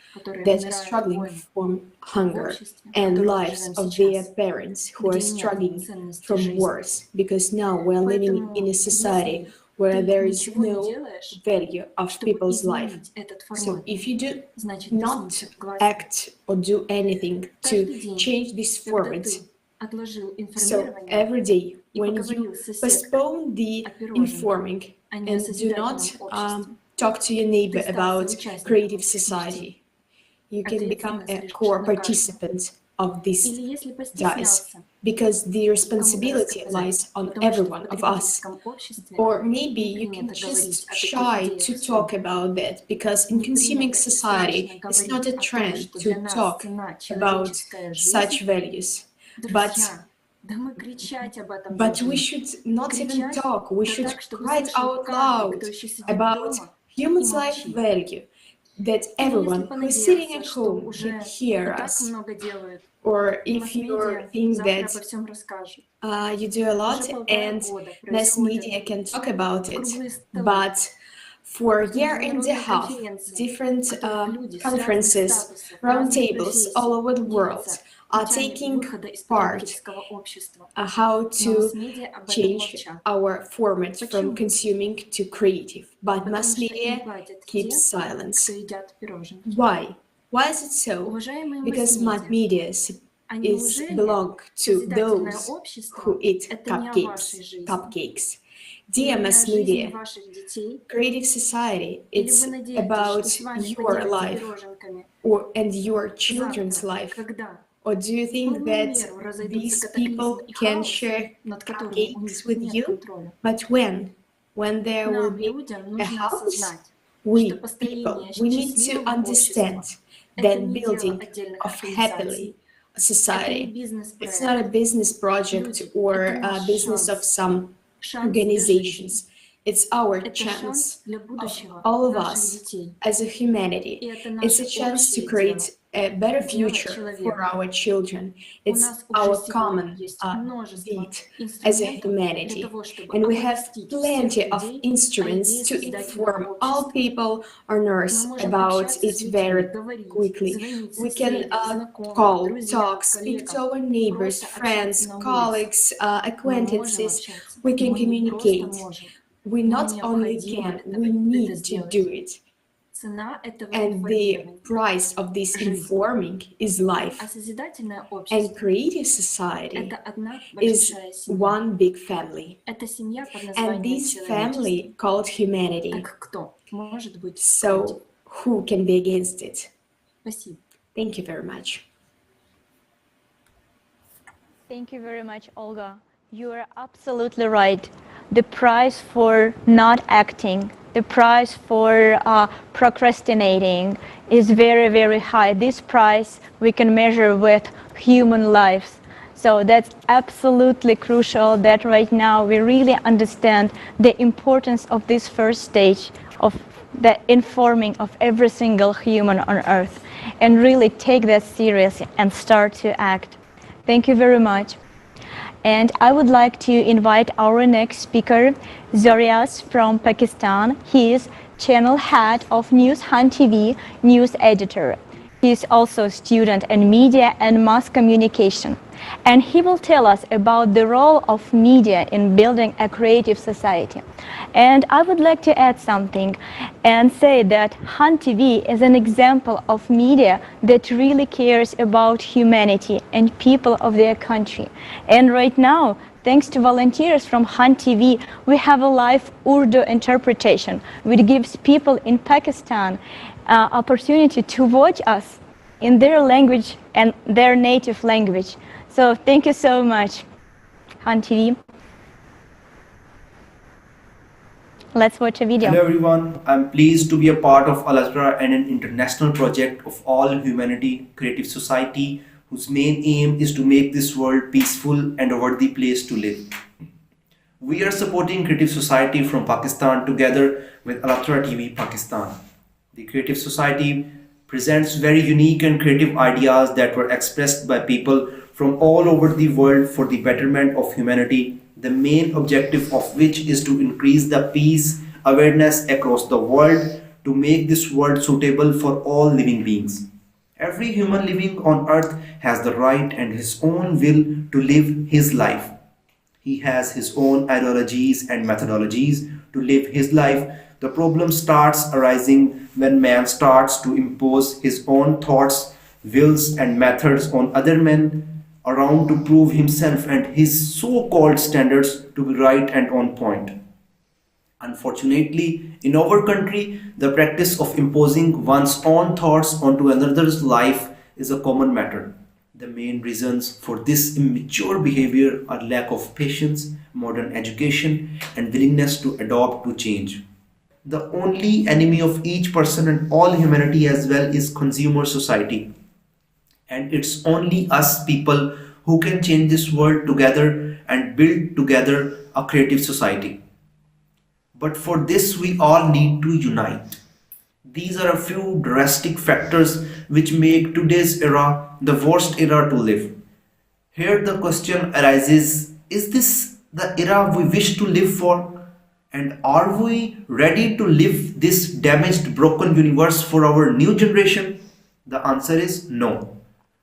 that are struggling from hunger and lives of their parents who are struggling from wars, because now we're living in a society where there is no value of people's life. So if you do not act or do anything to change this format, so every day when you postpone the informing and do not talk to your neighbor about creative society, you can become a core participant of this dice, because the responsibility lies on every one of us. Or maybe you can just shy to talk about that, because in consuming society, it's not a trend to talk about such values. But we should not even talk, we should cry out loud about human life value, that everyone who is sitting at home can hear us. Or if you think that you do a lot and mass media can talk about it, but for a year and a half, different conferences, roundtables all over the world are taking part how to change our format from consuming to creative. But mass media keeps silence. Why? Why is it so? Because mass media belong to those who eat cupcakes. Dear mass media, creative society, it's about your life and your children's life. Or do you think that these people can share cupcakes with you? But when? When there will be a house? We, people, we need to understand that building of happily society, it's not a business project or a business of some organizations. It's our chance, of all of us as a humanity. It's a chance to create a better future for our children. It's our common deed as a humanity. And we have plenty of instruments to inform all people on Earth about it very quickly. We can call, talk, speak to our neighbors, friends, colleagues, acquaintances. We can communicate. We not only can, we need to do it. And the price of this informing is life. And creative society is one big family. And this family called humanity. So who can be against it? Thank you very much. Thank you very much, Olga. You are absolutely right. The price for not acting, the price for procrastinating is very, very high. This price we can measure with human lives. So that's absolutely crucial that right now we really understand the importance of this first stage of the informing of every single human on Earth, and really take that seriously and start to act. Thank you very much. And I would like to invite our next speaker, Zorias from Pakistan. He is channel head of News Hunt TV, news editor. He is also a student in media and mass communication. And he will tell us about the role of media in building a creative society. And I would like to add something and say that Hunt TV is an example of media that really cares about humanity and people of their country. And right now, thanks to volunteers from Hunt TV, we have a live Urdu interpretation, which gives people in Pakistan opportunity to watch us in their language and their native language. So thank you so much, Hunt TV. Let's watch a video. Hello everyone, I'm pleased to be a part of Al Azhar and an international project of all humanity creative society whose main aim is to make this world peaceful and a worthy place to live. We are supporting Creative Society from Pakistan together with Alatra TV Pakistan. The Creative Society presents very unique and creative ideas that were expressed by people from all over the world for the betterment of humanity, the main objective of which is to increase the peace, awareness across the world to make this world suitable for all living beings. Every human living on earth has the right and his own will to live his life. He has his own ideologies and methodologies to live his life. The problem starts arising when man starts to impose his own thoughts, wills, and methods on other men around to prove himself and his so-called standards to be right and on point. Unfortunately, in our country, the practice of imposing one's own thoughts onto another's life is a common matter. The main reasons for this immature behavior are lack of patience, modern education, and willingness to adopt to change. The only enemy of each person and all humanity as well is consumer society. And it's only us people who can change this world together and build together a creative society. But for this, we all need to unite. These are a few drastic factors which make today's era the worst era to live. Here the question arises, is this the era we wish to live for? And are we ready to live this damaged, broken universe for our new generation? The answer is no.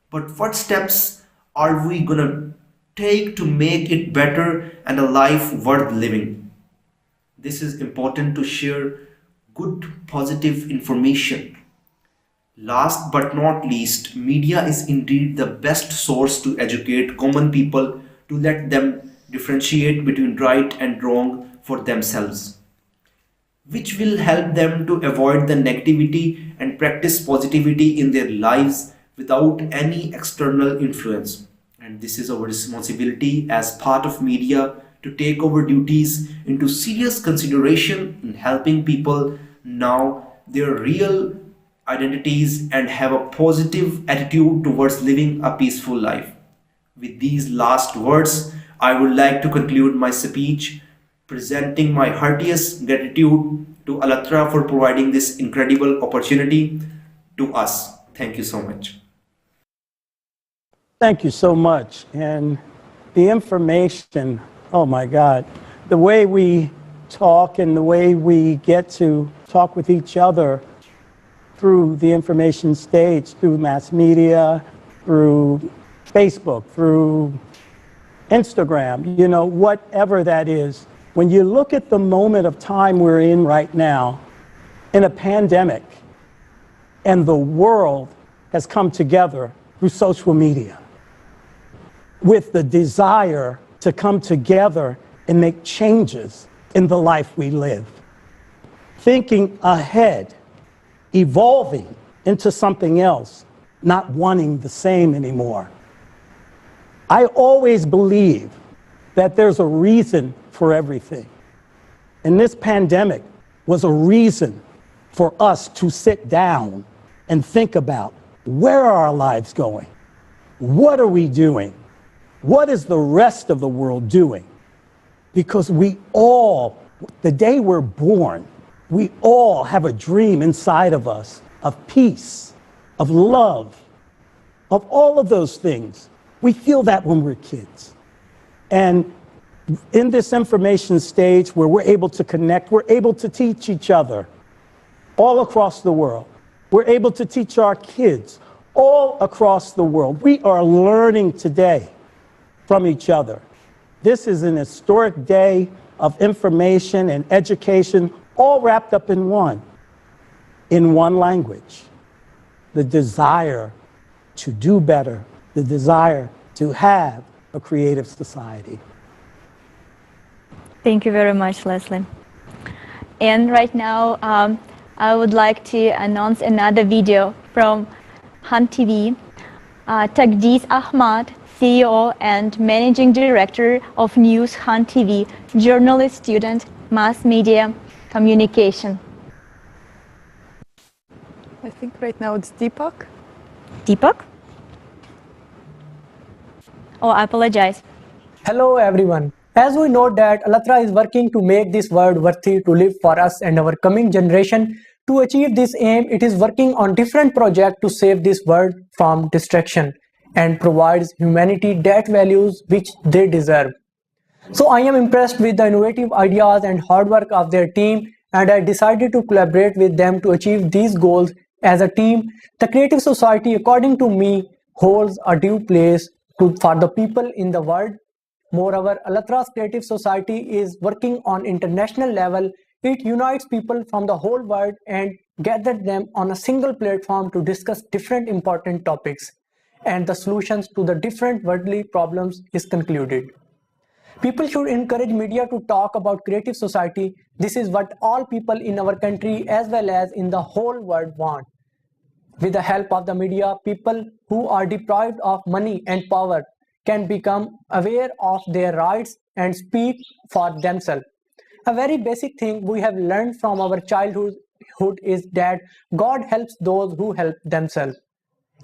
But what steps are we gonna take to make it better and a life worth living? This is important to share good, positive information. Last but not least, media is indeed the best source to educate common people to let them differentiate between right and wrong for themselves, which will help them to avoid the negativity and practice positivity in their lives without any external influence. And this is our responsibility as part of media to take our duties into serious consideration in helping people know their real identities and have a positive attitude towards living a peaceful life. With these last words, I would like to conclude my speech, presenting my heartiest gratitude to Alatra for providing this incredible opportunity to us. Thank you so much. Thank you so much. And the information, oh my God, the way we talk and the way we get to talk with each other through the information stage, through mass media, through Facebook, through Instagram, you know, whatever that is. When you look at the moment of time we're in right now, in a pandemic, and the world has come together through social media with the desire to come together and make changes in the life we live, thinking ahead, evolving into something else, not wanting the same anymore. I always believe that there's a reason for everything. And this pandemic was a reason for us to sit down and think about, where are our lives going? What are we doing? What is the rest of the world doing? Because we all, the day we're born, we all have a dream inside of us of peace, of love, of all of those things. We feel that when we're kids. And in this information stage where we're able to connect, we're able to teach each other all across the world. We're able to teach our kids all across the world. We are learning today from each other. This is an historic day of information and education, all wrapped up in one language. The desire to do better, the desire to have a creative society. Thank you very much, Leslie. And right now, I would like to announce another video from Hunt TV. Tagdiz Ahmad, CEO and Managing Director of News Hunt TV, journalist student, mass media communication. I think right now it's Deepak. Deepak? Oh, I apologize. Hello everyone. As we know that Allatra is working to make this world worthy to live for us and our coming generation. To achieve this aim, it is working on different projects to save this world from destruction and provides humanity that values which they deserve. So I am impressed with the innovative ideas and hard work of their team, and I decided to collaborate with them to achieve these goals as a team. The creative society, according to me, holds a due place for the people in the world. Moreover, Allatra's creative society is working on international level. It unites people from the whole world and gathers them on a single platform to discuss different important topics, and the solutions to the different worldly problems is concluded. People should encourage media to talk about creative society. This is what all people in our country as well as in the whole world want. With the help of the media, people who are deprived of money and power can become aware of their rights and speak for themselves. A very basic thing we have learned from our childhood is that God helps those who help themselves.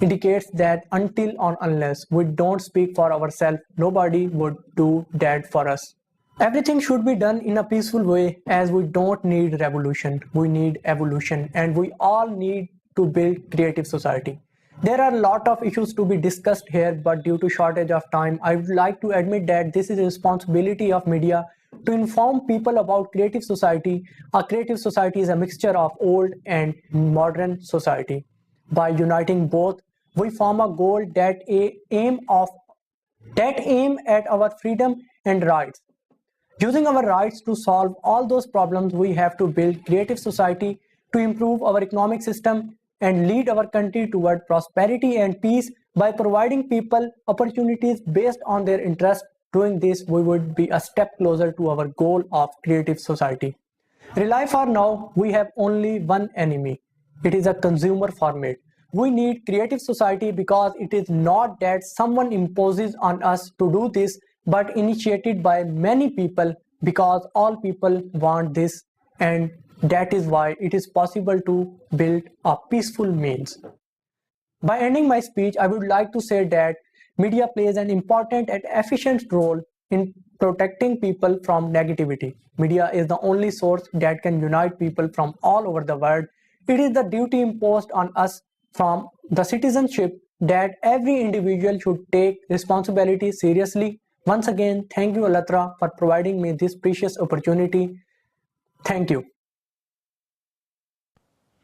Indicates that until or unless we don't speak for ourselves, nobody would do that for us. Everything should be done in a peaceful way, as we don't need revolution, we need evolution, and we all need to build creative society. There are a lot of issues to be discussed here, but due to shortage of time, I would like to admit that this is a responsibility of media to inform people about creative society. A creative society is a mixture of old and modern society. By uniting both, we form a goal that aim at our freedom and rights. Using our rights to solve all those problems, we have to build creative society to improve our economic system and lead our country toward prosperity and peace by providing people opportunities based on their interest. Doing this, we would be a step closer to our goal of creative society. Rely for now, we have only one enemy. It is a consumer format. We need creative society because it is not that someone imposes on us to do this, but initiated by many people because all people want this, and that is why it is possible to build a peaceful means. By ending my speech, I would like to say that media plays an important and efficient role in protecting people from negativity. Media is the only source that can unite people from all over the world. It is the duty imposed on us from the citizenship that every individual should take responsibility seriously. Once again, thank you, Allatra, for providing me this precious opportunity. Thank you.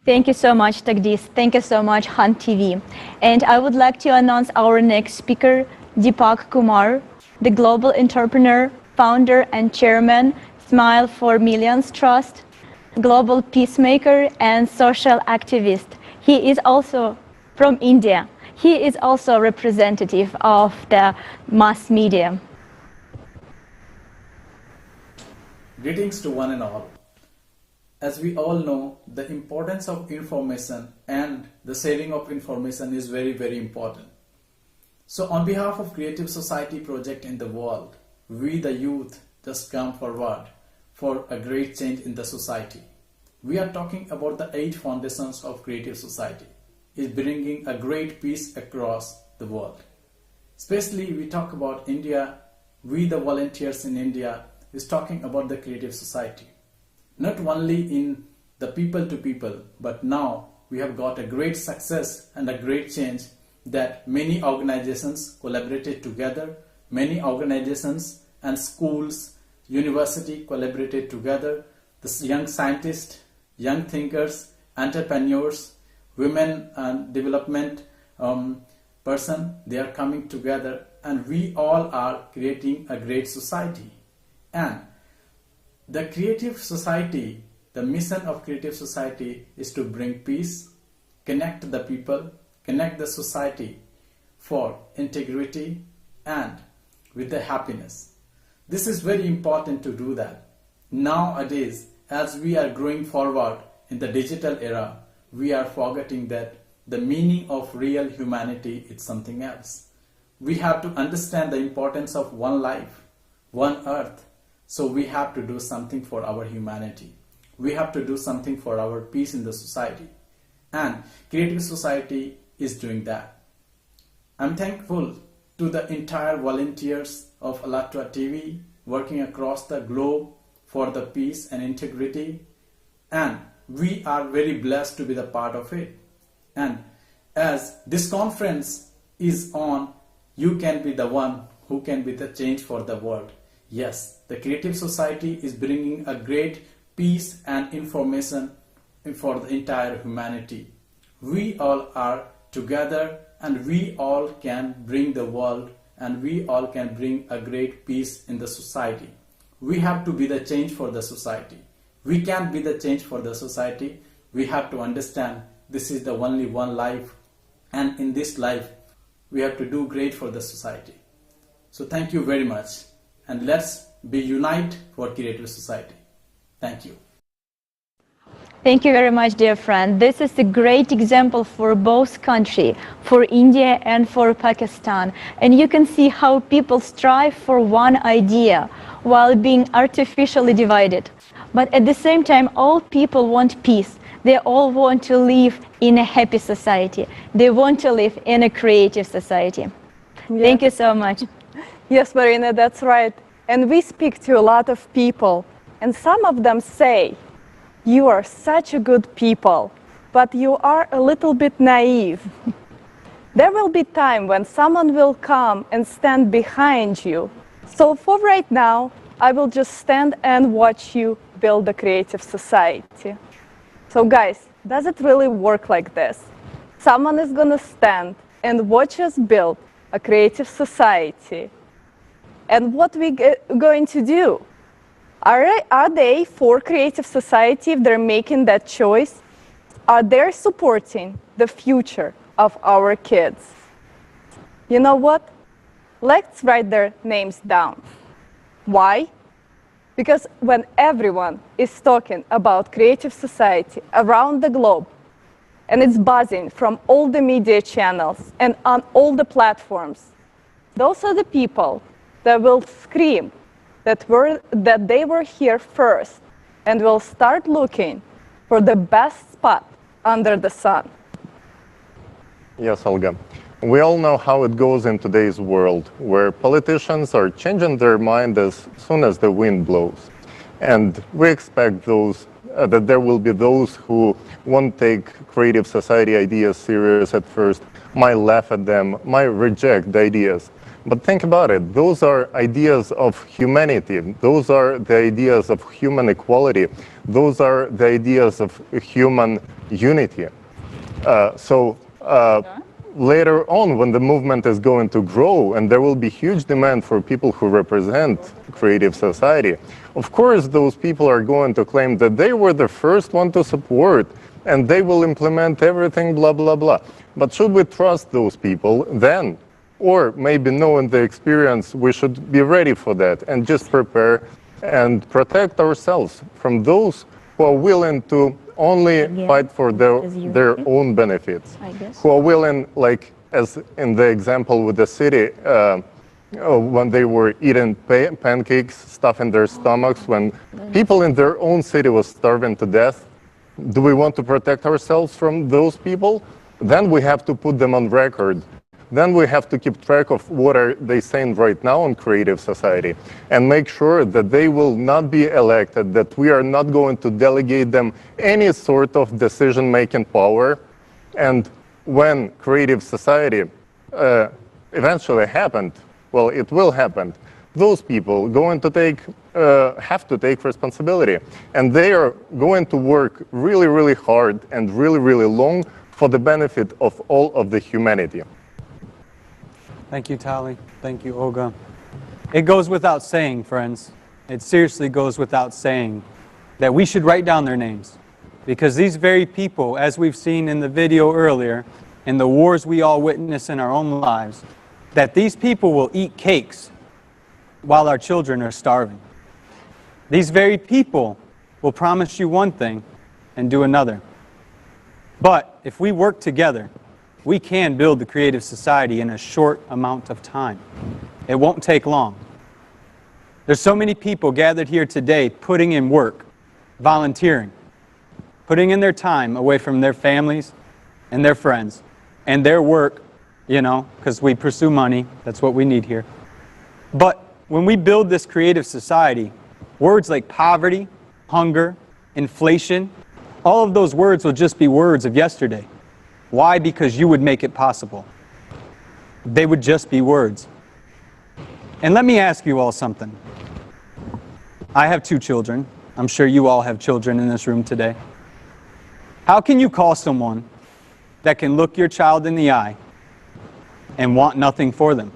Thank you so much, Tagdis. Thank you so much, Hunt TV. And I would like to announce our next speaker, Deepak Kumar, the global entrepreneur, founder and chairman, Smile for Millions Trust, global peacemaker and social activist. He is also from India. He is also representative of the mass media. Greetings to one and all. As we all know, the importance of information and the sharing of information is very, very important. So on behalf of Creative Society project in the world, we the youth just come forward for a great change in the society. We are talking about the 8 foundations of Creative Society, is bringing a great peace across the world. Especially we talk about India, we the volunteers in India is talking about the Creative Society. Not only in the people to people, but now we have got a great success and a great change that many organizations collaborated together, many organizations and schools, university collaborated together, the young scientists, young thinkers, entrepreneurs, women and development person, they are coming together and we all are creating a great society. And the Creative Society, the mission of Creative Society is to bring peace, connect the people, connect the society for integrity and with the happiness. This is very important to do that. Nowadays, as we are growing forward in the digital era, we are forgetting that the meaning of real humanity is something else. We have to understand the importance of one life, one earth. So we have to do something for our humanity. We have to do something for our peace in the society. And Creative Society is doing that. I'm thankful to the entire volunteers of Allatra TV working across the globe for the peace and integrity, and we are very blessed to be the part of it. And as this conference is on, you can be the one who can be the change for the world. Yes, the Creative Society is bringing a great peace and information for the entire humanity. We all are together, and we all can bring the world, and we all can bring a great peace in the society. We have to be the change for the society. We can't be the change for the society. We have to understand this is the only one life, and in this life we have to do great for the society. So thank you very much, and let's be unite for Creative Society. Thank you. Thank you very much, dear friend. This is a great example for both countries, for India and for Pakistan. And you can see how people strive for one idea while being artificially divided. But at the same time, all people want peace. They all want to live in a happy society. They want to live in a creative society. Yeah. Thank you so much. Yes, Marina, that's right. And we speak to a lot of people, and some of them say, you are such a good people, but you are a little bit naive. There will be time when someone will come and stand behind you. So for right now, I will just stand and watch you build a creative society. So guys, does it really work like this? Someone is gonna stand and watch us build a creative society. And what we going to do? Are they for creative society if they're making that choice? Are they supporting the future of our kids? You know what? Let's write their names down. Why? Because when everyone is talking about creative society around the globe, and it's buzzing from all the media channels and on all the platforms, those are the people that will scream that they were here first and will start looking for the best spot under the sun. Yes, Olga. We all know how it goes in today's world, where politicians are changing their mind as soon as the wind blows. And we expect that there will be those who won't take creative society ideas serious at first, might laugh at them, might reject the ideas. But think about it, those are ideas of humanity, those are the ideas of human equality, those are the ideas of human unity. Later on, when the movement is going to grow and there will be huge demand for people who represent creative society, of course those people are going to claim that they were the first one to support and they will implement everything, blah, blah, blah. But should we trust those people then? Or maybe knowing the experience, we should be ready for that and just prepare and protect ourselves from those who are willing to only fight for their own benefits, who are willing, like as in the example with the city, when they were eating pancakes, stuff in their stomachs, when people in their own city was starving to death. Do we want to protect ourselves from those people? Then we have to put them on record. Then we have to keep track of what are they saying right now on Creative Society and make sure that they will not be elected, that we are not going to delegate them any sort of decision-making power. And when Creative Society eventually happened, well, it will happen, those people going to have to take responsibility. And they are going to work really, really hard and really, really long for the benefit of all of the humanity. Thank you, Tali. Thank you, Olga. It goes without saying, friends. It seriously goes without saying that we should write down their names. Because these very people, as we've seen in the video earlier, in the wars we all witness in our own lives, that these people will eat cakes while our children are starving. These very people will promise you one thing and do another. But if we work together, we can build the creative society in a short amount of time. It won't take long. There's so many people gathered here today putting in work, volunteering, putting in their time away from their families and their friends and their work, you know, because we pursue money. That's what we need here. But when we build this creative society, words like poverty, hunger, inflation, all of those words will just be words of yesterday. Why? Because you would make it possible. They would just be words. And let me ask you all something. I have 2 children. I'm sure you all have children in this room today. How can you call someone that can look your child in the eye and want nothing for them?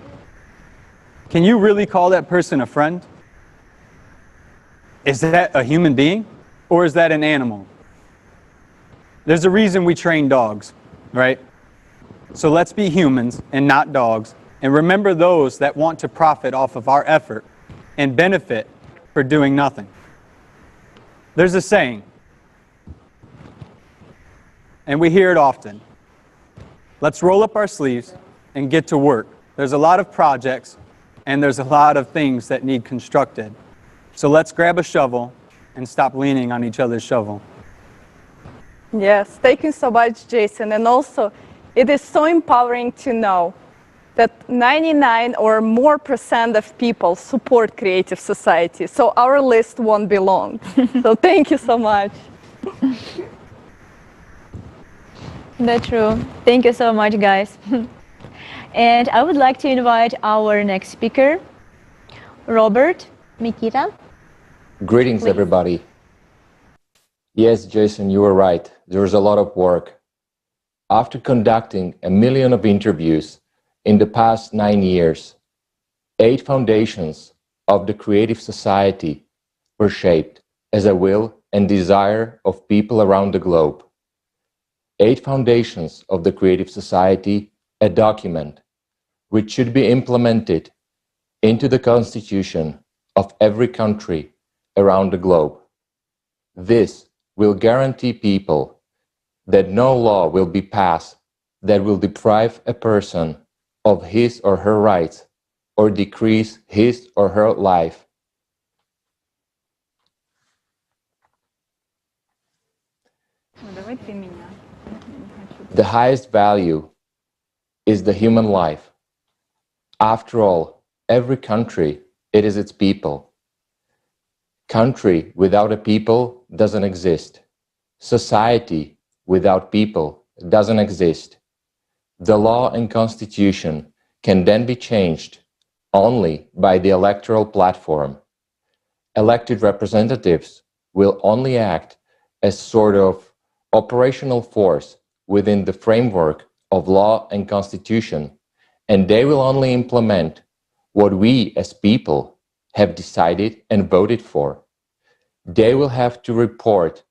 Can you really call that person a friend? Is that a human being or is that an animal? There's a reason we train dogs, right? So let's be humans and not dogs, and remember those that want to profit off of our effort and benefit for doing nothing. There's a saying, and we hear it often. Let's roll up our sleeves and get to work. There's a lot of projects and there's a lot of things that need constructed. So let's grab a shovel and stop leaning on each other's shovel. Yes, thank you so much, Jason. And also, it is so empowering to know that 99% or more of people support creative society. So our list won't be long. So thank you so much. That's true. Thank you so much, guys. And I would like to invite our next speaker, Robert Mikita. Greetings, Please. everybody. Yes, Jason, you were right. There's a lot of work. After conducting 1 million of interviews in the past 9 years, 8 foundations of the creative society were shaped as a will and desire of people around the globe. 8 foundations of the creative society, a document which should be implemented into the constitution of every country around the globe. This will guarantee people that no law will be passed that will deprive a person of his or her rights or decrease his or her life. The highest value is the human life. After all, every country, it is its people. Country without a people doesn't exist. Society without people doesn't exist. The law and constitution can then be changed only by the electoral platform. Elected representatives will only act as sort of operational force within the framework of law and constitution, and they will only implement what we as people have decided and voted for. They will have to report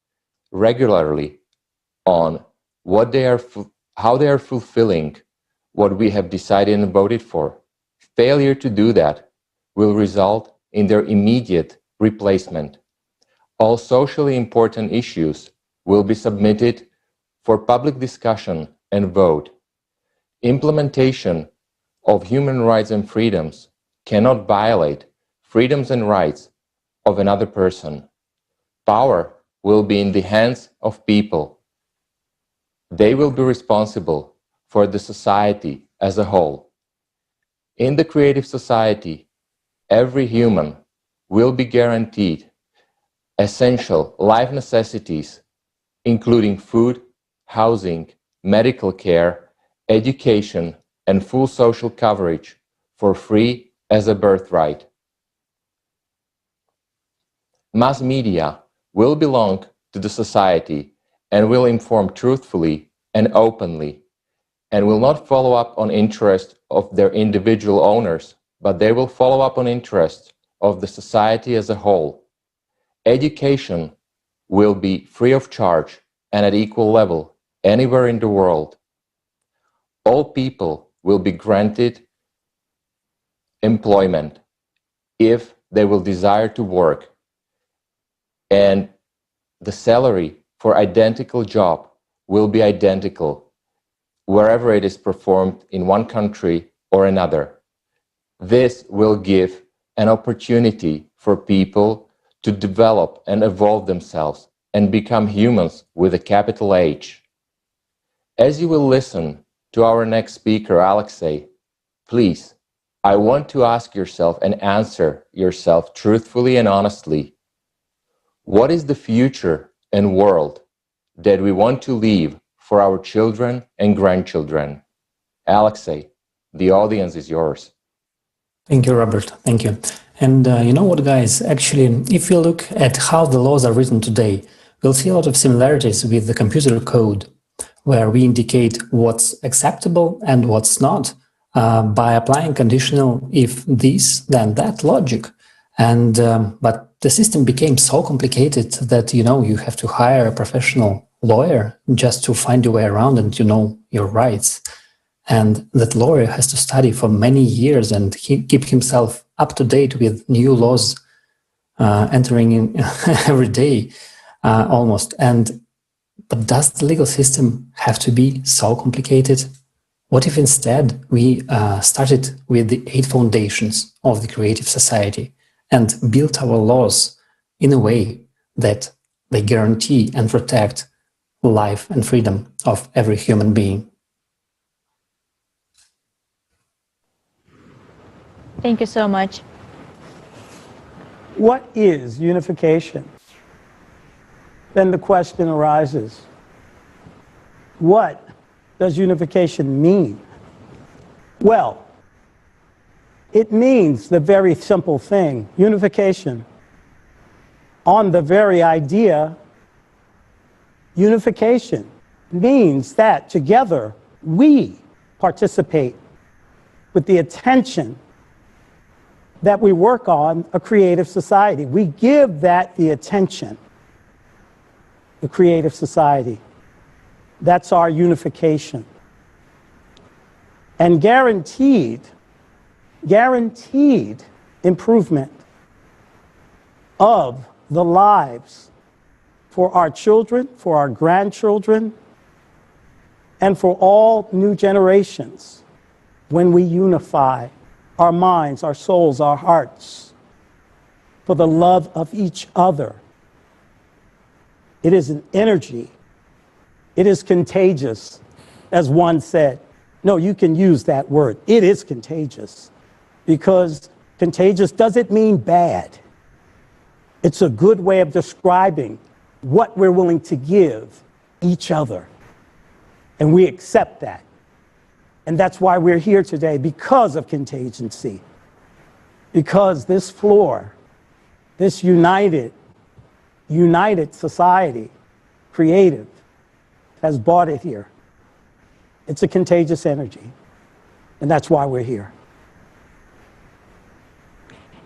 regularly on what they are, how they are fulfilling what we have decided and voted for. Failure to do that will result in their immediate replacement. All socially important issues will be submitted for public discussion and vote. Implementation of human rights and freedoms cannot violate freedoms and rights of another person. Power will be in the hands of people. They will be responsible for the society as a whole. In the creative society, every human will be guaranteed essential life necessities, including food, housing, medical care, education, and full social coverage for free as a birthright. Mass media will belong to the society and will inform truthfully and openly, and will not follow up on interests of their individual owners, but they will follow up on interests of the society as a whole. Education will be free of charge and at equal level anywhere in the world. All people will be granted employment if they will desire to work, and the salary for identical job will be identical wherever it is performed in one country or another. This will give an opportunity for people to develop and evolve themselves and become humans with a capital H. As you will listen to our next speaker, Alexei, please, I want to ask yourself and answer yourself truthfully and honestly. What is the future and world that we want to leave for our children and grandchildren? Alexei, the audience is yours. Thank you, Robert. Thank you. And you know what, guys? Actually, if we look at how the laws are written today, we'll see a lot of similarities with the computer code, where we indicate what's acceptable and what's not by applying conditional if this, then that logic. And but the system became so complicated that, you know, you have to hire a professional lawyer just to find your way around and to know your rights. And that lawyer has to study for many years and keep himself up to date with new laws entering in every day almost. But does the legal system have to be so complicated? What if instead we started with the 8 foundations of the creative society and built our laws in a way that they guarantee and protect life and freedom of every human being? Thank you so much. What is unification? Then the question arises, what does unification mean? Well, it means the very simple thing, unification. On the very idea, unification means that together we participate with the attention that we work on a creative society. We give that the attention, the creative society. That's our unification. And guaranteed improvement of the lives for our children, for our grandchildren, and for all new generations when we unify our minds, our souls, our hearts, for the love of each other. It is an energy. It is contagious, as one said. No, you can use that word. It is contagious, because contagious doesn't mean bad. It's a good way of describing what we're willing to give each other. And we accept that. And that's why we're here today, because of contingency. Because this floor, this united society, creative, has brought it here. It's a contagious energy. And that's why we're here.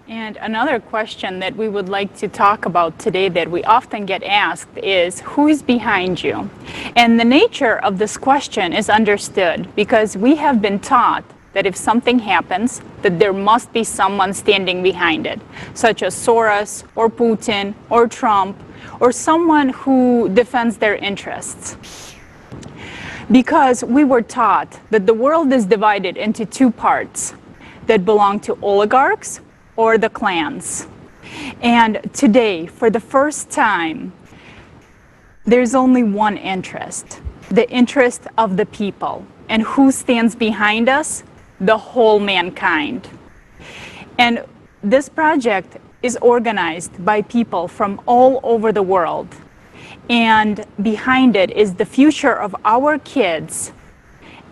And another question that we would like to talk about today that we often get asked is, who is behind you? And the nature of this question is understood because we have been taught that if something happens, that there must be someone standing behind it, such as Soros or Putin or Trump or someone who defends their interests. Because we were taught that the world is divided into 2 parts that belong to oligarchs or the clans. And today, for the first time, there's only one interest, the interest of the people. And who stands behind us? The whole mankind. And this project is organized by people from all over the world. And behind it is the future of our kids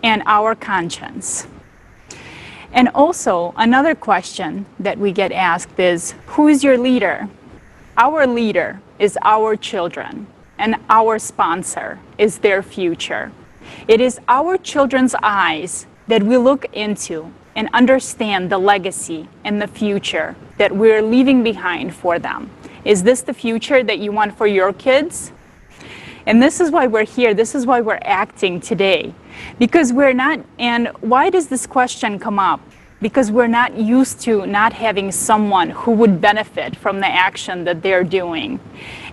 and our conscience. And also, another question that we get asked is, who is your leader? Our leader is our children, and our sponsor is their future. It is our children's eyes that we look into and understand the legacy and the future that we're leaving behind for them. Is this the future that you want for your kids? And this is why we're here. This is why we're acting today. Because we're not, and why does this question come up? Because we're not used to not having someone who would benefit from the action that they're doing.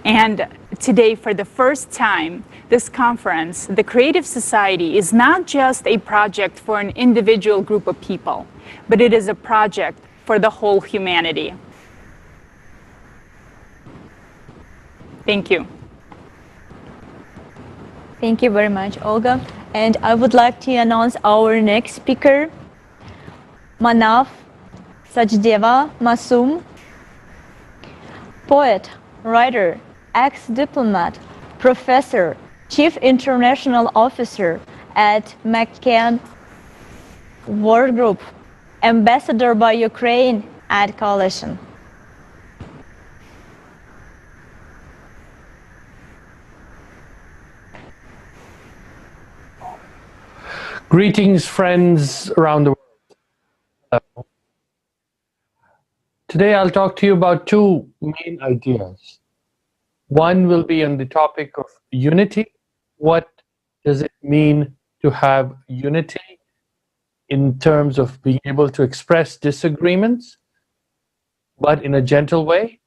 And today, for the first time, this conference, the Creative Society, is not just a project for an individual group of people, but it is a project for the whole humanity. Thank you. Thank you very much, Olga. And I would like to announce our next speaker, Manav Sachdeva Masum, poet, writer, ex-diplomat, professor, chief international officer at McCann World Group, ambassador by Ukraine at Coalition. Greetings, friends around the world. Today I'll talk to you about two main ideas. One will be on the topic of unity. What does it mean to have unity in terms of being able to express disagreements, but in a gentle way?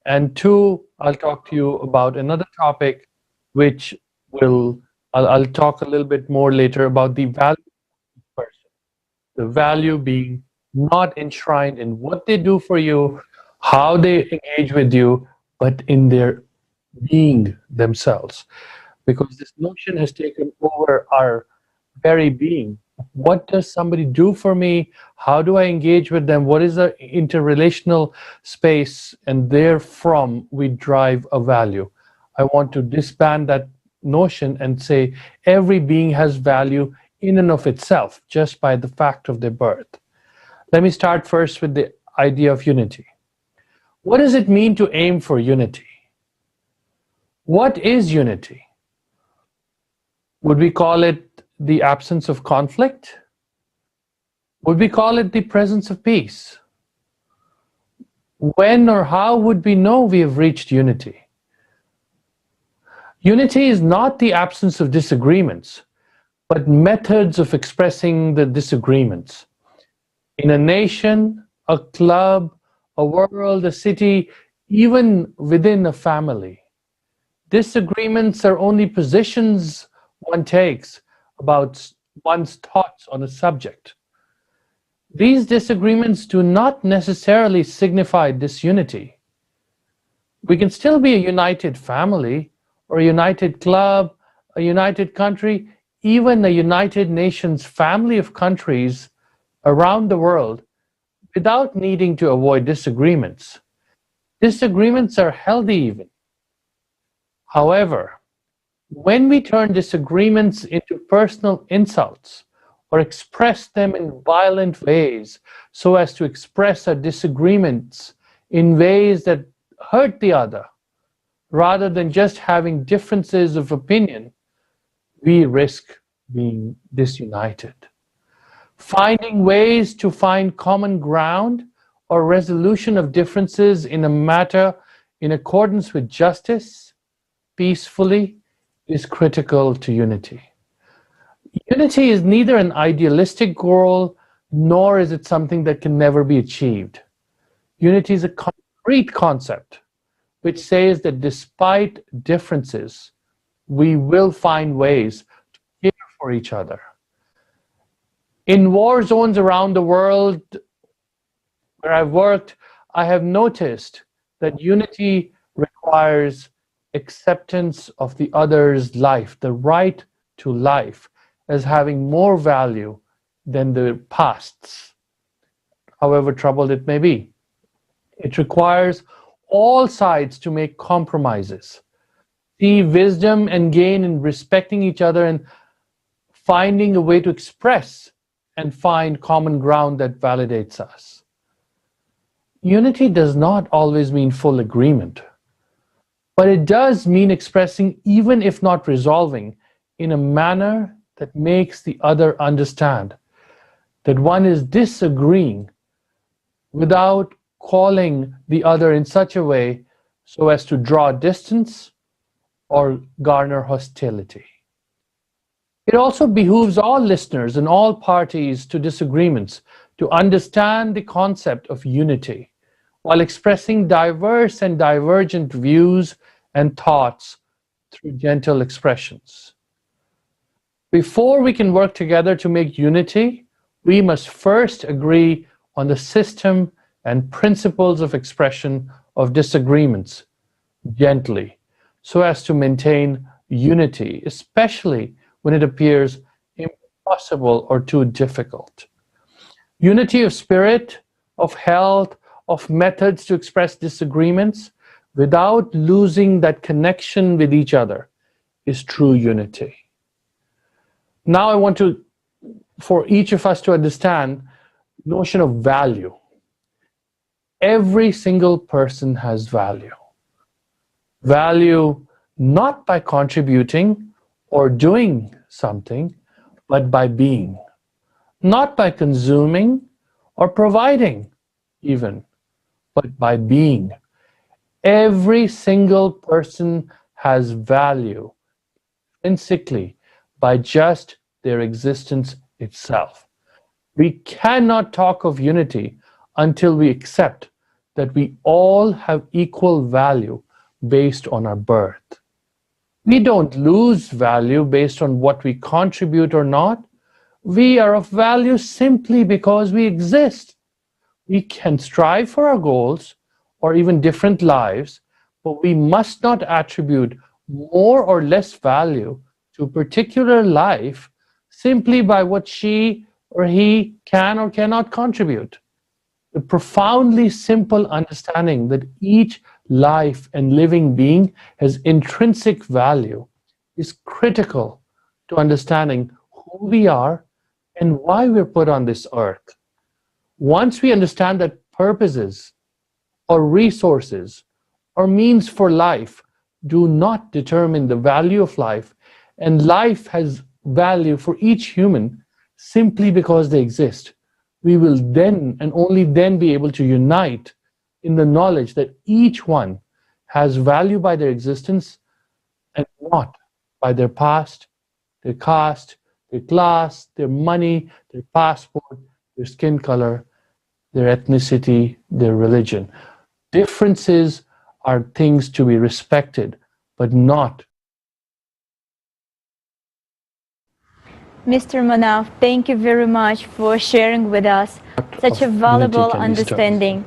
And two, I'll talk to you about another topic, which I'll talk a little bit more later about the value of each person. The value being not enshrined in what they do for you, how they engage with you, but in their being themselves. Because this notion has taken over our very being. What does somebody do for me? How do I engage with them? What is the interrelational space? And therefrom, we drive a value. I want to disband that notion and say every being has value in and of itself, just by the fact of their birth. Let me start first with the idea of unity. What does it mean to aim for unity? What is unity? Would we call it the absence of conflict? Would we call it the presence of peace? When or how would we know we have reached unity? Unity is not the absence of disagreements, but methods of expressing the disagreements. In a nation, a club, a world, a city, even within a family, disagreements are only positions one takes about one's thoughts on a subject. These disagreements do not necessarily signify disunity. We can still be a united family, or a united club, a united country, even a United Nations family of countries around the world without needing to avoid disagreements. Disagreements are healthy even. However, when we turn disagreements into personal insults or express them in violent ways so as to express our disagreements in ways that hurt the other, rather than just having differences of opinion, we risk being disunited. Finding ways to find common ground or resolution of differences in a matter in accordance with justice, peacefully, is critical to unity. Unity is neither an idealistic goal, nor is it something that can never be achieved. Unity is a concrete concept which says that despite differences, we will find ways to care for each other. In war zones around the world where I've worked, I have noticed that unity requires acceptance of the other's life, the right to life, as having more value than the past's, however troubled it may be. It requires all sides to make compromises, see wisdom and gain in respecting each other and finding a way to express and find common ground that validates us. Unity does not always mean full agreement, but it does mean expressing, even if not resolving, in a manner that makes the other understand that one is disagreeing without calling the other in such a way so as to draw distance or garner hostility. It also behooves all listeners and all parties to disagreements to understand the concept of unity while expressing diverse and divergent views and thoughts through gentle expressions. Before we can work together to make unity, we must first agree on the system and principles of expression of disagreements gently, so as to maintain unity, especially when it appears impossible or too difficult. Unity of spirit of health, of methods to express disagreements without losing that connection with each other is true unity. Now I want for each of us to understand the notion of value. Every single person has value. Value not by contributing or doing something, but by being. Not by consuming or providing even, but by being. Every single person has value intrinsically by just their existence itself. We cannot talk of unity until we accept that we all have equal value based on our birth. We don't lose value based on what we contribute or not. We are of value simply because we exist. We can strive for our goals or even different lives, but we must not attribute more or less value to a particular life simply by what she or he can or cannot contribute. The profoundly simple understanding that each life and living being has intrinsic value is critical to understanding who we are and why we're put on this earth. Once we understand that purposes or resources or means for life do not determine the value of life, and life has value for each human simply because they exist, we will then and only then be able to unite in the knowledge that each one has value by their existence and not by their past, their caste, their class, their money, their passport, their skin color, their ethnicity, their religion. Differences are things to be respected, but not. Mr. Manaf, thank you very much for sharing with us such a valuable understanding.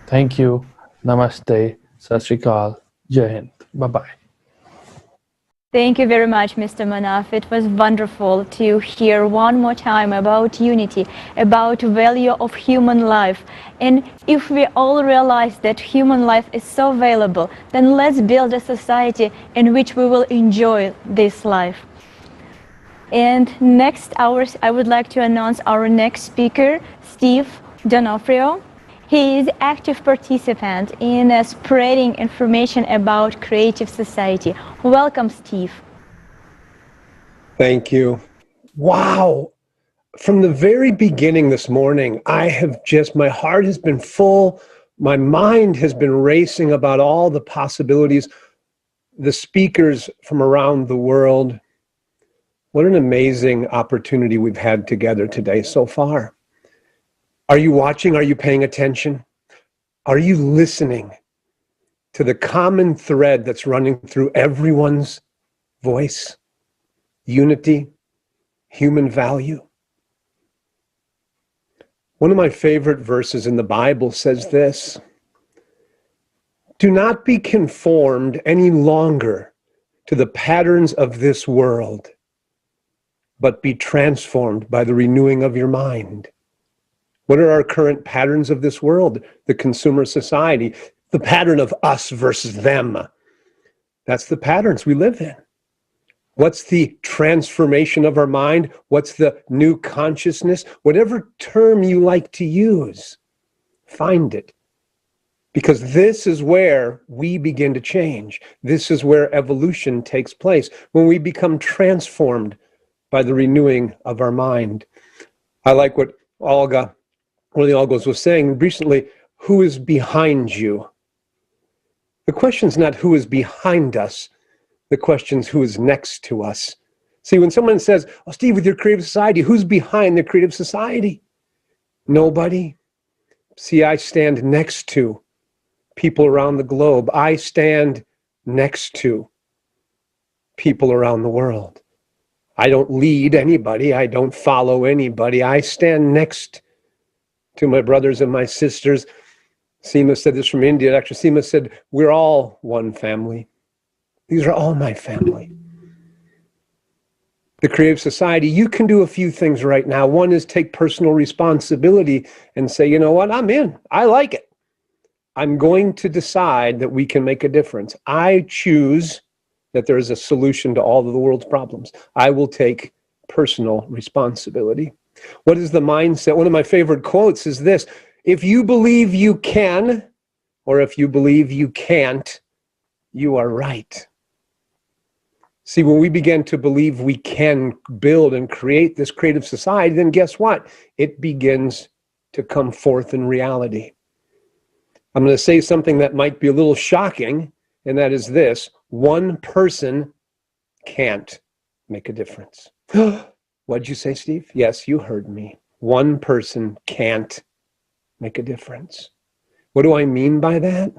Thank you. Namaste. Sat Sri Akal. Jai Hind. Bye-bye. Thank you very much, Mr. Manaf. It was wonderful to hear one more time about unity, about value of human life. And if we all realize that human life is so valuable, then let's build a society in which we will enjoy this life. And next hours, I would like to announce our next speaker, Steve D'Onofrio. He is active participant in spreading information about creative society. Welcome, Steve. Thank you. Wow. From the very beginning this morning, my heart has been full. My mind has been racing about all the possibilities, the speakers from around the world. What an amazing opportunity we've had together today so far. Are you watching? Are you paying attention? Are you listening to the common thread that's running through everyone's voice? Unity, human value. One of my favorite verses in the Bible says this: "Do not be conformed any longer to the patterns of this world, but be transformed by the renewing of your mind." What are our current patterns of this world? The consumer society, the pattern of us versus them. That's the patterns we live in. What's the transformation of our mind? What's the new consciousness? Whatever term you like to use, find it. Because this is where we begin to change. This is where evolution takes place, when we become transformed by the renewing of our mind. I like what Olga, one of the Olgas, was saying recently: who is behind you? The question is not who is behind us. The question is who is next to us. See, when someone says, "Oh, Steve, with your creative society, who's behind the creative society?" Nobody. See, I stand next to people around the globe. I stand next to people around the world. I don't lead anybody. I don't follow anybody. I stand next to my brothers and my sisters. Seema said this from India. Dr. Seema said, "We're all one family." These are all my family. the creative society, you can do a few things right now. One is take personal responsibility and say, you know what, I'm in. I like it. I'm going to decide that we can make a difference. I choose that there is a solution to all of the world's problems. I will take personal responsibility. What is the mindset? One of my favorite quotes is this: if you believe you can, or if you believe you can't, you are right. See, when we begin to believe we can build and create this creative society, then guess what? It begins to come forth in reality. I'm going to say something that might be a little shocking, and that is this: one person can't make a difference. What'd you say, Steve? Yes, you heard me. One person can't make a difference. What do I mean by that?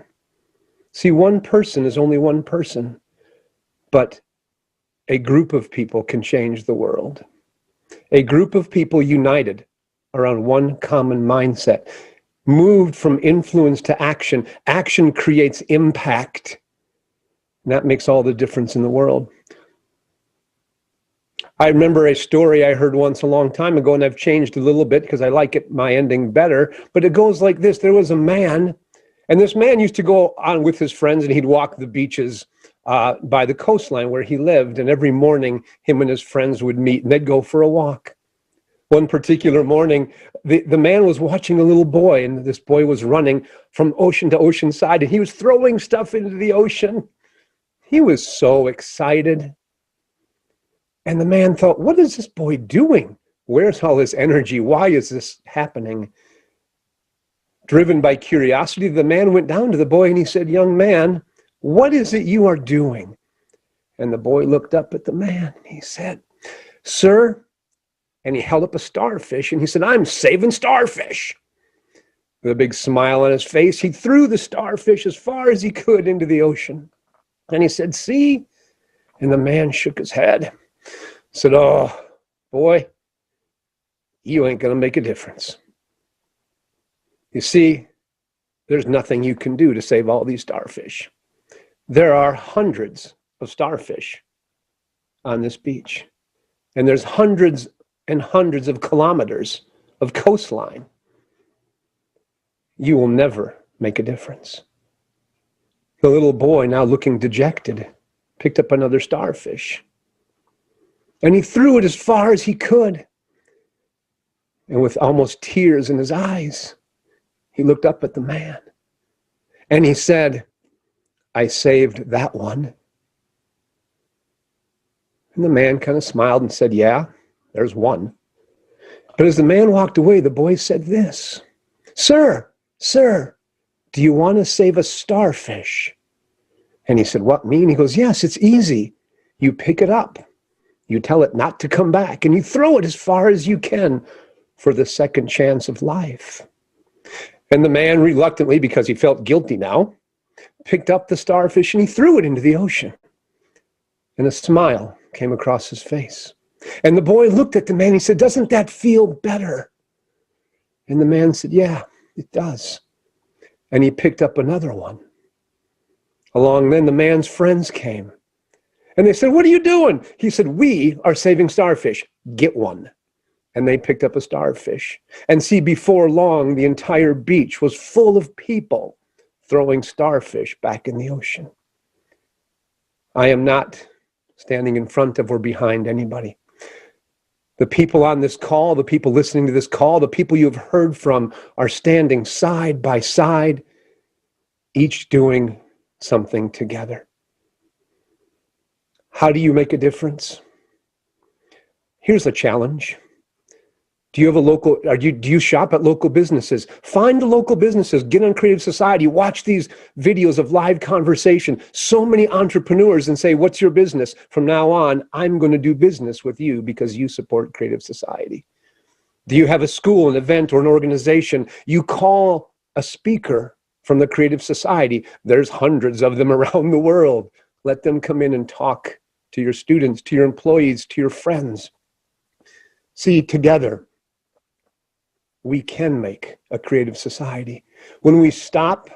See, one person is only one person, but a group of people can change the world. A group of people united around one common mindset, moved from influence to action. Action creates impact. And that makes all the difference in the world. I remember a story I heard once a long time ago, and I've changed a little bit because I like it, my ending better. But it goes like this. There was a man, and this man used to go on with his friends, and he'd walk the beaches by the coastline where he lived. And every morning, him and his friends would meet, and they'd go for a walk. One particular morning, the man was watching a little boy, and this boy was running from ocean to ocean side, and he was throwing stuff into the ocean. He was so excited. And the man thought, what is this boy doing? Where's all this energy? Why is this happening? Driven by curiosity, the man went down to the boy and he said, young man, what is it you are doing? And the boy looked up at the man. He said, sir, and he held up a starfish and he said, I'm saving starfish. With a big smile on his face, he threw the starfish as far as he could into the ocean. And he said, see? And the man shook his head. Said, oh, boy, you ain't going to make a difference. You see, there's nothing you can do to save all these starfish. There are hundreds of starfish on this beach. And there's hundreds and hundreds of kilometers of coastline. You will never make a difference. The little boy, now looking dejected, picked up another starfish. And he threw it as far as he could. And with almost tears in his eyes, he looked up at the man. And he said, I saved that one. And the man kind of smiled and said, yeah, there's one. But as the man walked away, the boy said this, sir, do you want to save a starfish? And he said, what, me? And he goes, yes, it's easy. You pick it up. You tell it not to come back, and you throw it as far as you can for the second chance of life. And the man reluctantly, because he felt guilty now, picked up the starfish and he threw it into the ocean. And a smile came across his face. And the boy looked at the man and he said, doesn't that feel better? And the man said, yeah, it does. And he picked up another one. Along then, the man's friends came. And they said, what are you doing? He said, we are saving starfish. Get one. And they picked up a starfish. And see, before long, the entire beach was full of people throwing starfish back in the ocean. I am not standing in front of or behind anybody. The people on this call, the people listening to this call, the people you've heard from are standing side by side, each doing something together. How do you make a difference? Here's a challenge. Do you shop at local businesses? Find the local businesses, get on Creative Society, watch these videos of live conversation. So many entrepreneurs and say, what's your business? From now on, I'm going to do business with you because you support Creative Society. Do you have a school, an event, or an organization? You call a speaker from the Creative Society. There's hundreds of them around the world. Let them come in and talk to your students, to your employees, to your friends. See, together, we can make a creative society. When we stop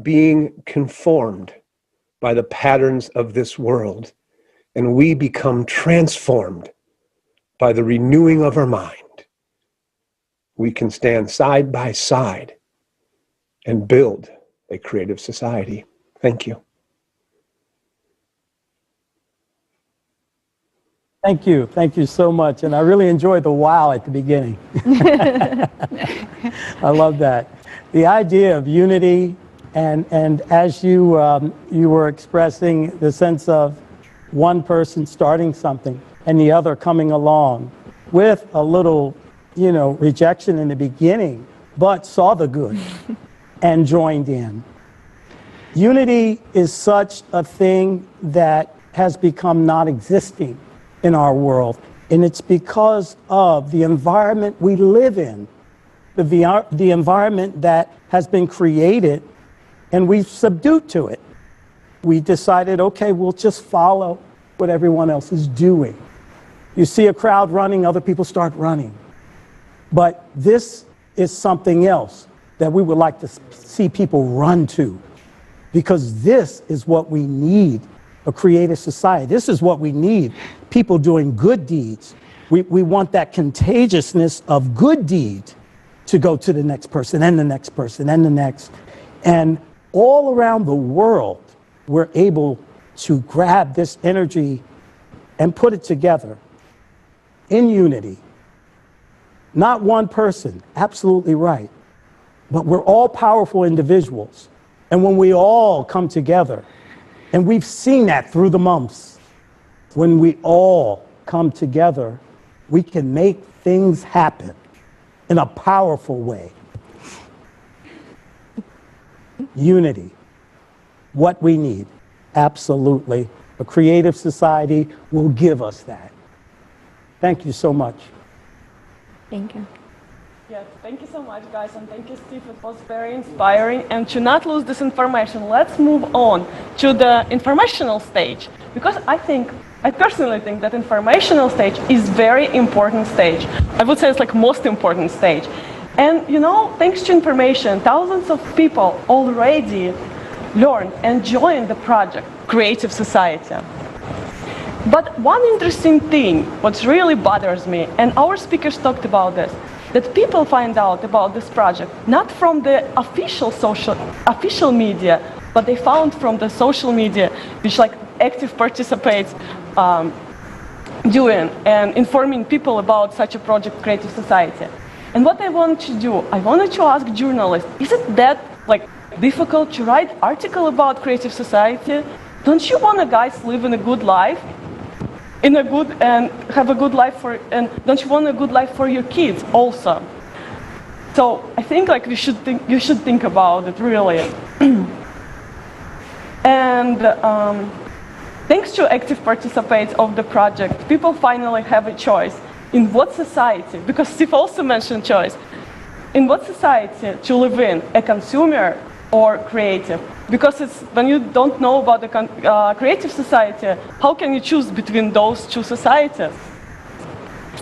being conformed by the patterns of this world and we become transformed by the renewing of our mind, we can stand side by side and build a creative society. Thank you. Thank you. Thank you so much. And I really enjoyed the wow at the beginning. I love that. The idea of unity, and as you were expressing the sense of one person starting something and the other coming along with a little, rejection in the beginning, but saw the good and joined in. Unity is such a thing that has become non-existing in our world, and it's because of the environment we live in, the environment that has been created, and we've subdued to it. We decided, okay, we'll just follow what everyone else is doing. You see a crowd running, other people start running. But this is something else that we would like to see people run to, because this is what we need, a creative society. This is what we need, people doing good deeds. We want that contagiousness of good deeds to go to the next person and the next person and the next. And all around the world, we're able to grab this energy and put it together in unity. Not one person, absolutely right. But we're all powerful individuals. And when we all come together, and we've seen that through the months, when we all come together, we can make things happen in a powerful way. Unity, what we need, absolutely. A creative society will give us that. Thank you so much. Thank you. Yes, thank you so much, guys, and thank you, Steve. It was very inspiring. And to not lose this information, let's move on to the informational stage, because I personally think that informational stage is very important stage. I would say it's like most important stage. And thanks to information, thousands of people already learned and joined the project, Creative Society. But one interesting thing, what really bothers me, and our speakers talked about this, that people find out about this project not from the official media, but they found from the social media, which active participants doing and informing people about such a project, Creative Society. And what I wanted to do, I wanted to ask journalists, is it that difficult to write article about Creative Society? Don't you want guys live in a good life? And have a good life and don't you want a good life for your kids also? So I think you should think about it really. And thanks to active participants of the project, people finally have a choice in what society, because Steve also mentioned choice, in what society to live in, a consumer or creative. Because when you don't know about the creative society, how can you choose between those two societies?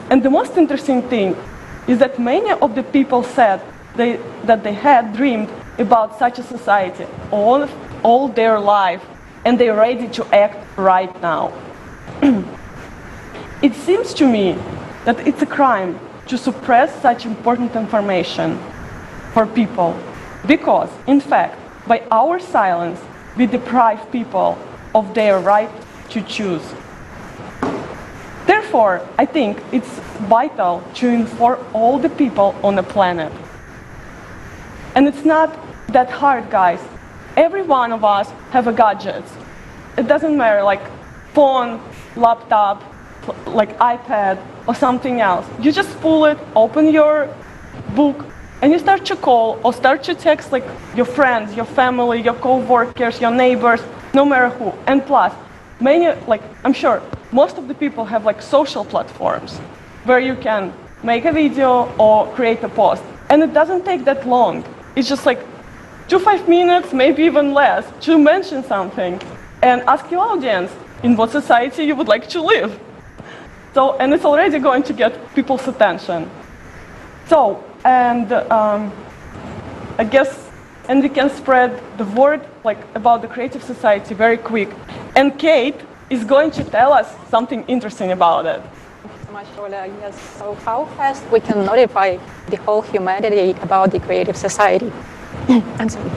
And the most interesting thing is that many of the people said that they had dreamed about such a society all their life, and they're ready to act right now. It seems to me that it's a crime to suppress such important information for people, because, in fact, by our silence, we deprive people of their right to choose. Therefore, I think it's vital to inform all the people on the planet. And it's not that hard, guys. Every one of us have a gadget. It doesn't matter, phone, laptop, iPad, or something else. You just pull it, open your book, and you start to call or start to text your friends, your family, your co-workers, your neighbors, no matter who. And plus, many, I'm sure, most of the people have social platforms where you can make a video or create a post. And it doesn't take that long. It's just 2-5 minutes, maybe even less, to mention something and ask your audience in what society you would like to live. So, and it's already going to get people's attention. So, and I guess, and we can spread the word about the Creative Society very quick. And Kate is going to tell us something interesting about it. much, Ola. Yes. So how fast we can notify the whole humanity about the creative society? I'm sorry.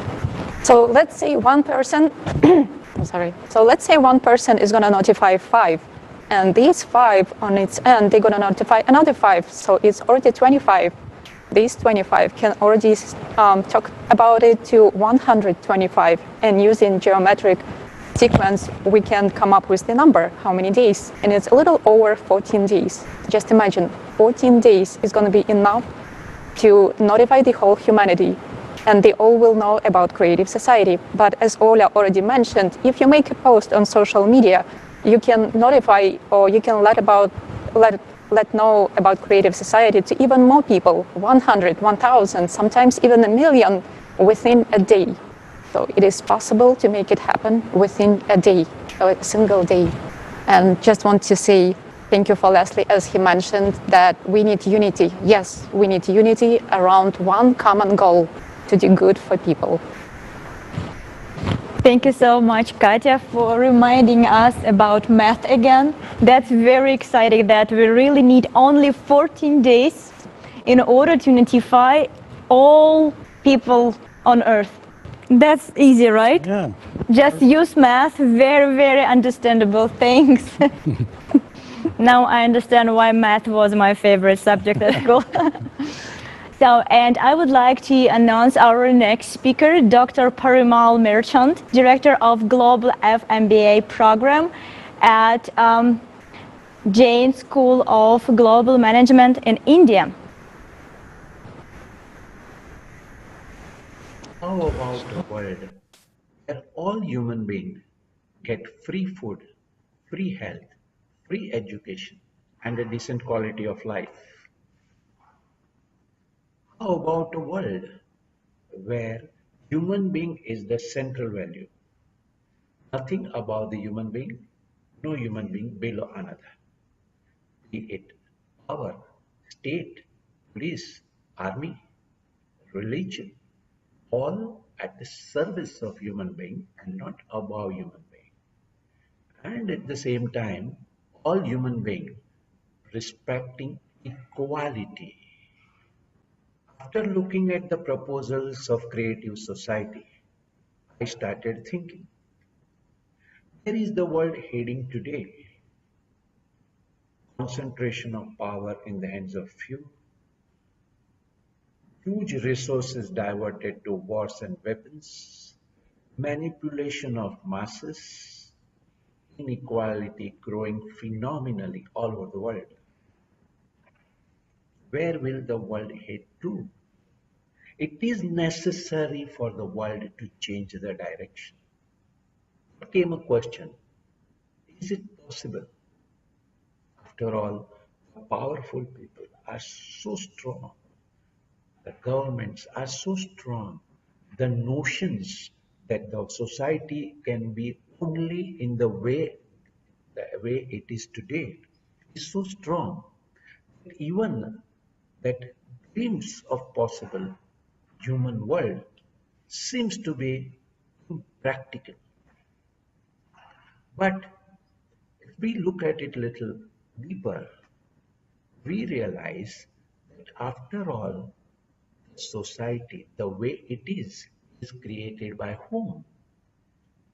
So let's say one person, I'm sorry. So let's say one person is going to notify 5, and these 5 on its end, they're going to notify another 5. So it's already 25. These 25 can already talk about it to 125, and using geometric sequence, we can come up with the number, how many days, and it's a little over 14 days. Just imagine, 14 days is going to be enough to notify the whole humanity, and they all will know about creative society. But as Ola already mentioned, if you make a post on social media, you can notify, or you can let know about creative society to even more people, 100, 1,000, sometimes even 1,000,000 within a day. So it is possible to make it happen within a day, or a single day. And just want to say thank you for Leslie, as he mentioned that we need unity. Yes, we need unity around one common goal, to do good for people. Thank you so much, Katya, for reminding us about math again. That's very exciting that we really need only 14 days in order to notify all people on Earth. That's easy, right? Yeah. Just use math. Very, very understandable. Thanks. Now I understand why math was my favorite subject at school. So, and I would like to announce our next speaker, Dr. Parimal Merchant, Director of Global FMBA Program at Jain School of Global Management in India. How about a world where all human beings get free food, free health, free education, and a decent quality of life? How about a world where human being is the central value? Nothing about the human being, no human being below another. Be it power, state, police, army, religion, all at the service of human being and not above human being. And at the same time, all human beings respecting equality. After looking at the proposals of creative society, I started thinking, where is the world heading today? Concentration of power in the hands of few, huge resources diverted to wars and weapons, manipulation of masses, inequality growing phenomenally all over the world. Where will the world head to? It is necessary for the world to change the direction. It came a question, is it possible? After all, the powerful people are so strong. The governments are so strong. The notions that the society can be only in the way it is today is so strong. Even that glimpse of possible human world seems to be impractical. But if we look at it a little deeper, we realize that after all, society, the way it is created by whom?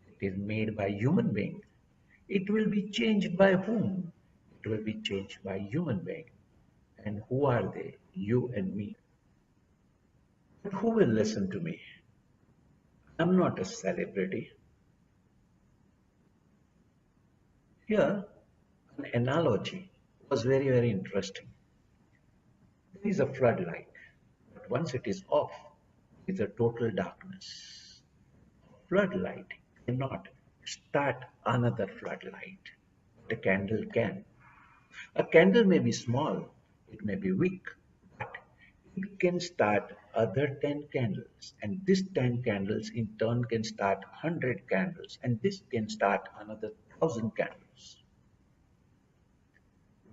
It is made by human being. It will be changed by whom? It will be changed by human being. And who are they? You and me. But who will listen to me? I'm not a celebrity. Here, an analogy was very, very interesting. There is a floodlight, but once it is off, it's a total darkness. A floodlight cannot start another floodlight, but a candle can. A candle may be small, it may be weak, but it can start other 10 candles, and this 10 candles in turn can start 100 candles, and this can start another 1,000 candles.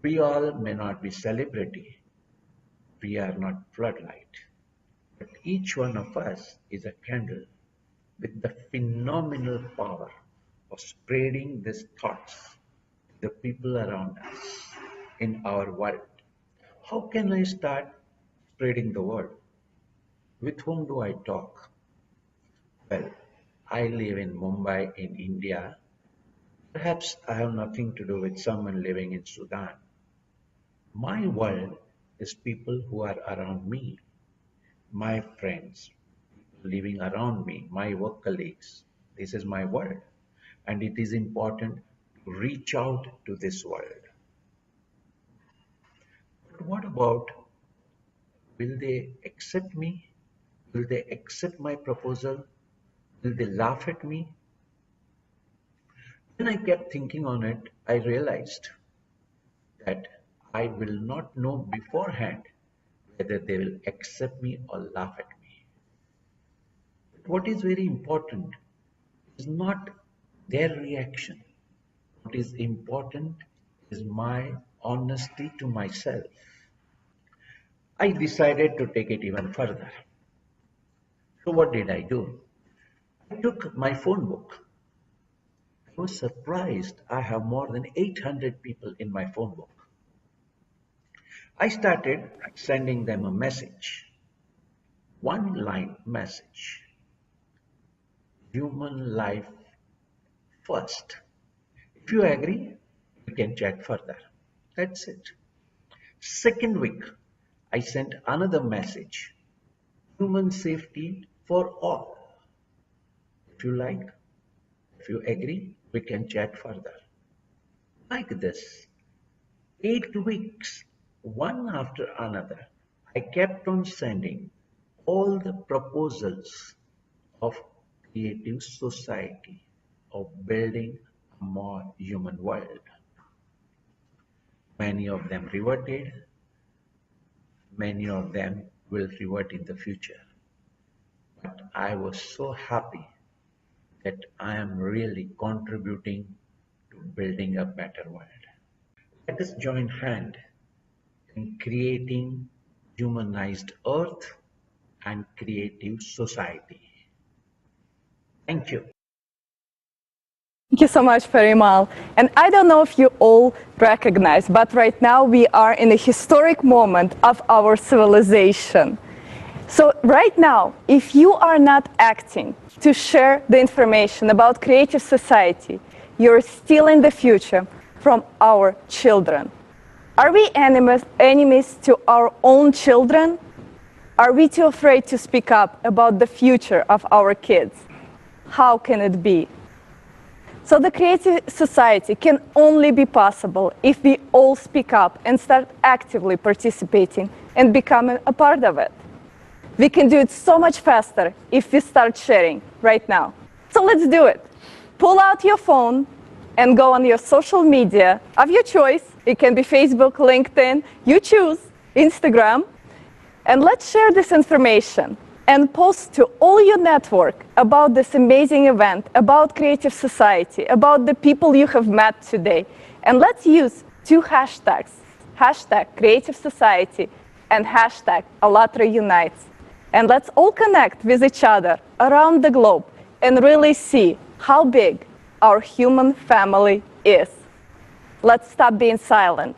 We all may not be celebrity, we are not floodlight, but each one of us is a candle with the phenomenal power of spreading these thoughts to the people around us in our world. How can I start spreading the word? With whom do I talk? Well, I live in Mumbai in India. Perhaps I have nothing to do with someone living in Sudan. My world is people who are around me, my friends, living around me, my work colleagues. This is my world. And it is important to reach out to this world. But what about, will they accept me? Will they accept my proposal? Will they laugh at me? When I kept thinking on it, I realized that I will not know beforehand whether they will accept me or laugh at me. But what is very important is not their reaction. What is important is my honesty to myself. I decided to take it even further. So what did I do? I took my phone book. I was surprised I have more than 800 people in my phone book. I started sending them a message. One line message. Human life first. If you agree, we can chat further. That's it. Second week, I sent another message. Human safety for all. If you like, if you agree, we can chat further. Like this, 8 weeks, one after another, I kept on sending all the proposals of creative society, of building a more human world. Many of them reverted, many of them will revert in the future. But I was so happy that I am really contributing to building a better world. Let us join hands in creating humanized earth and creative society. Thank you. Thank you so much, Parimal. And I don't know if you all recognize, but right now we are in a historic moment of our civilization. So right now, if you are not acting to share the information about creative society, you're stealing the future from our children. Are we enemies to our own children? Are we too afraid to speak up about the future of our kids? How can it be? So the creative society can only be possible if we all speak up and start actively participating and becoming a part of it. We can do it so much faster if we start sharing right now. So let's do it. Pull out your phone and go on your social media of your choice. It can be Facebook, LinkedIn, you choose, Instagram. And let's share this information and post to all your network about this amazing event, about creative society, about the people you have met today. And let's use 2 hashtags, hashtag creative society and hashtag Allatra Unites. And let's all connect with each other around the globe and really see how big our human family is. Let's stop being silent.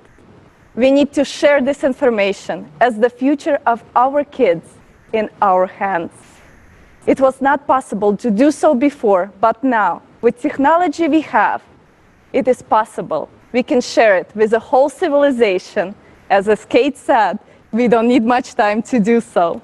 We need to share this information as the future of our kids in our hands. It was not possible to do so before, but now, with technology we have, it is possible. We can share it with the whole civilization. As Kate said, we don't need much time to do so.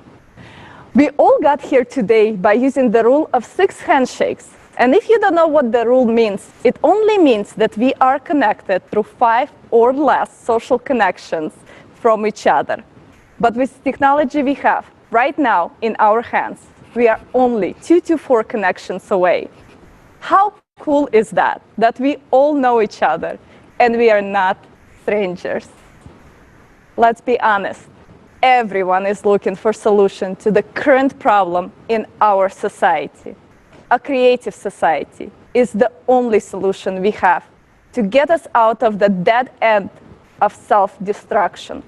We all got here today by using the rule of 6 handshakes. And if you don't know what the rule means, it only means that we are connected through 5 or less social connections from each other. But with technology we have right now in our hands, we are only 2 to 4 connections away. How cool is that? That we all know each other and we are not strangers. Let's be honest. Everyone is looking for solution to the current problem in our society. A creative society is the only solution we have to get us out of the dead end of self-destruction.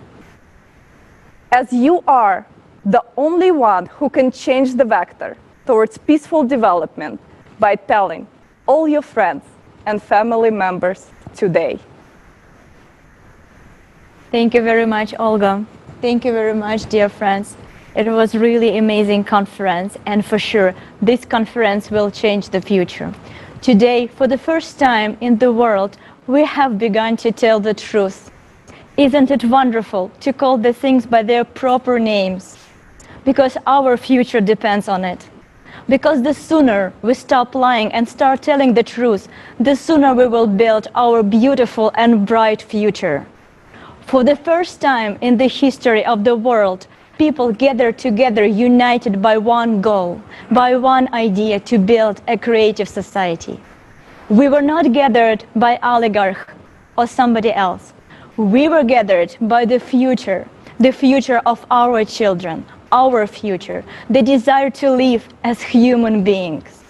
As you are the only one who can change the vector towards peaceful development by telling all your friends and family members today. Thank you very much, Olga. Thank you very much, dear friends. It was really amazing conference, and for sure, this conference will change the future. Today, for the first time in the world, we have begun to tell the truth. Isn't it wonderful to call the things by their proper names? Because our future depends on it. Because the sooner we stop lying and start telling the truth, the sooner we will build our beautiful and bright future. For the first time in the history of the world, people gathered together united by one goal, by one idea to build a creative society. We were not gathered by oligarch or somebody else. We were gathered by the future of our children, our future, the desire to live as human beings.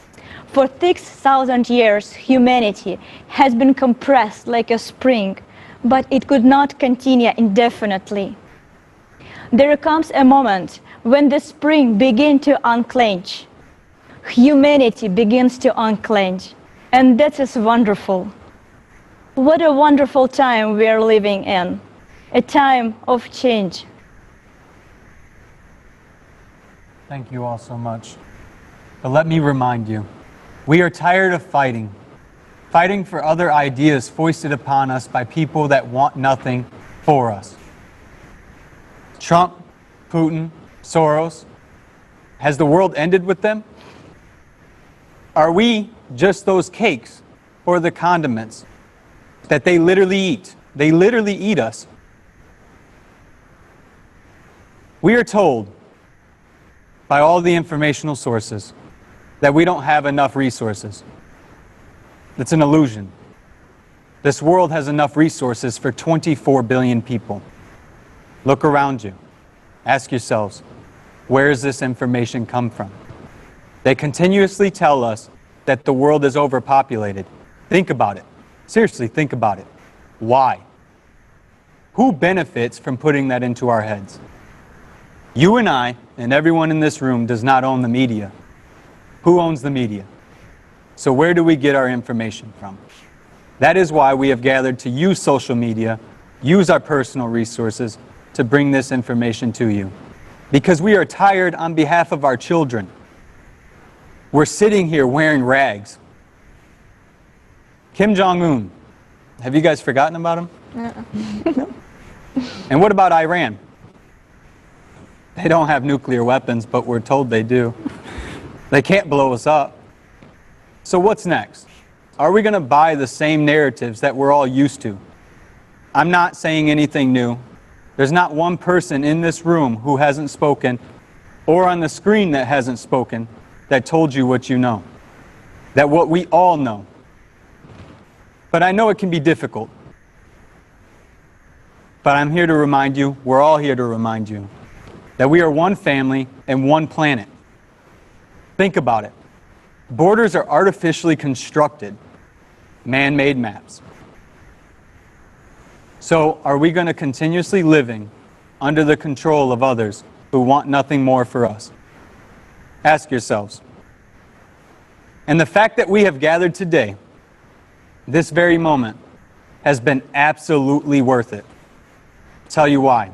For 6,000 years, humanity has been compressed like a spring, but it could not continue indefinitely. There comes a moment when the spring begins to unclench. Humanity begins to unclench, and that is wonderful. What a wonderful time we are living in, a time of change. Thank you all so much. But let me remind you, we are tired of fighting for other ideas foisted upon us by people that want nothing for us. Trump, Putin, Soros, has the world ended with them? Are we just those cakes or the condiments that they literally eat? They literally eat us. We are told by all the informational sources that we don't have enough resources. It's an illusion. This world has enough resources for 24 billion people. Look around you. Ask yourselves, where does this information come from? They continuously tell us that the world is overpopulated. Think about it. Seriously, think about it. Why? Who benefits from putting that into our heads? You and I, and everyone in this room, does not own the media. Who owns the media? So where do we get our information from? That is why we have gathered to use social media, use our personal resources, to bring this information to you. Because we are tired on behalf of our children. We're sitting here wearing rags. Kim Jong-un, have you guys forgotten about him? No. And what about Iran? They don't have nuclear weapons, but we're told they do. They can't blow us up. So what's next? Are we going to buy the same narratives that we're all used to? I'm not saying anything new. There's not one person in this room who hasn't spoken, or on the screen that hasn't spoken, that told you what you know. That what we all know. But I know it can be difficult. But I'm here to remind you, we're all here to remind you, that we are one family and one planet. Think about it. Borders are artificially constructed, man-made maps. So are we going to continuously living under the control of others who want nothing more for us? Ask yourselves. And the fact that we have gathered today, this very moment, has been absolutely worth it. I'll tell you why.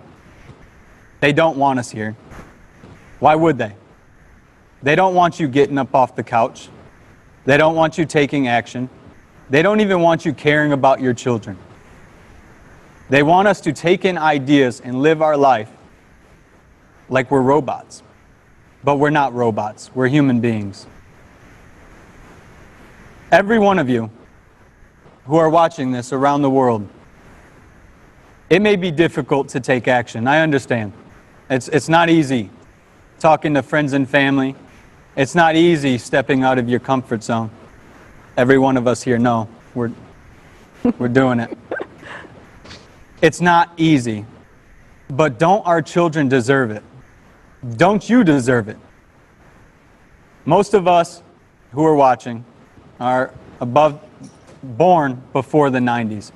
They don't want us here. Why would they? They don't want you getting up off the couch. They don't want you taking action. They don't even want you caring about your children. They want us to take in ideas and live our life like we're robots. But we're not robots. We're human beings. Every one of you who are watching this around the world, it may be difficult to take action. I understand. It's not easy talking to friends and family. It's not easy stepping out of your comfort zone. Every one of us here know we're doing it. It's not easy. But don't our children deserve it? Don't you deserve it? Most of us who are watching are born before the 90s.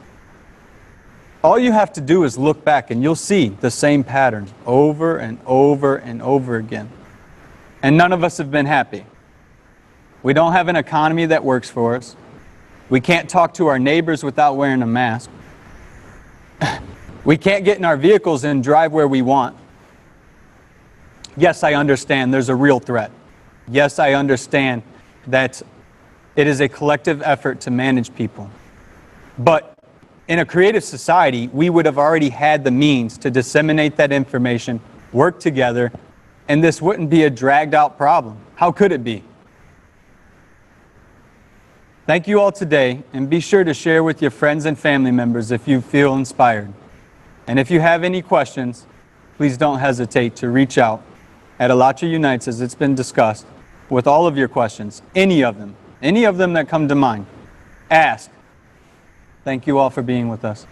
All you have to do is look back and you'll see the same pattern over and over and over again. And none of us have been happy. We don't have an economy that works for us. We can't talk to our neighbors without wearing a mask. We can't get in our vehicles and drive where we want. Yes, I understand there's a real threat. Yes, I understand that it is a collective effort to manage people. But in a creative society, we would have already had the means to disseminate that information, work together, and this wouldn't be a dragged out problem. How could it be? Thank you all today, and be sure to share with your friends and family members if you feel inspired. And if you have any questions, please don't hesitate to reach out at Alatra Unites, as it's been discussed, with all of your questions, any of them that come to mind. Ask. Thank you all for being with us.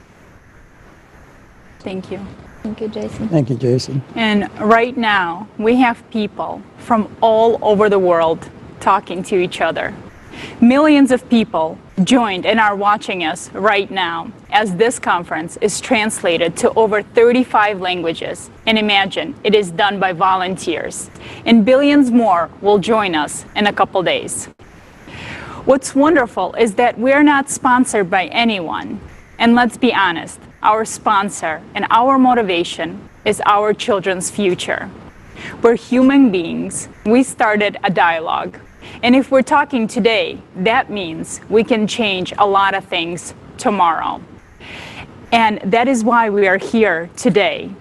Thank you. Thank you, Jason. Thank you, Jason. And right now, we have people from all over the world talking to each other. Millions of people joined and are watching us right now as this conference is translated to over 35 languages. And imagine, it is done by volunteers. And billions more will join us in a couple days. What's wonderful is that we're not sponsored by anyone. And let's be honest, our sponsor and our motivation is our children's future. We're human beings. We started a dialogue. And if we're talking today, that means we can change a lot of things tomorrow. And that is why we are here today.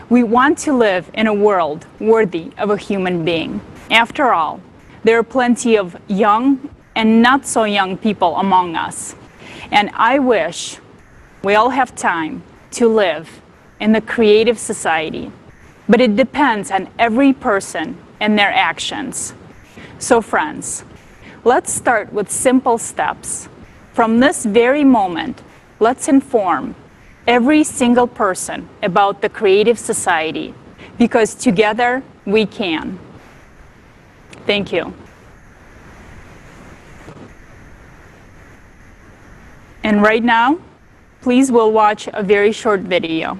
We want to live in a world worthy of a human being. After all, there are plenty of young and not so young people among us. And I wish we all have time to live in the creative society. But it depends on every person and their actions. So friends, let's start with simple steps. From this very moment, let's inform every single person about the creative society, because together we can. Thank you. And right now, please we'll watch a very short video.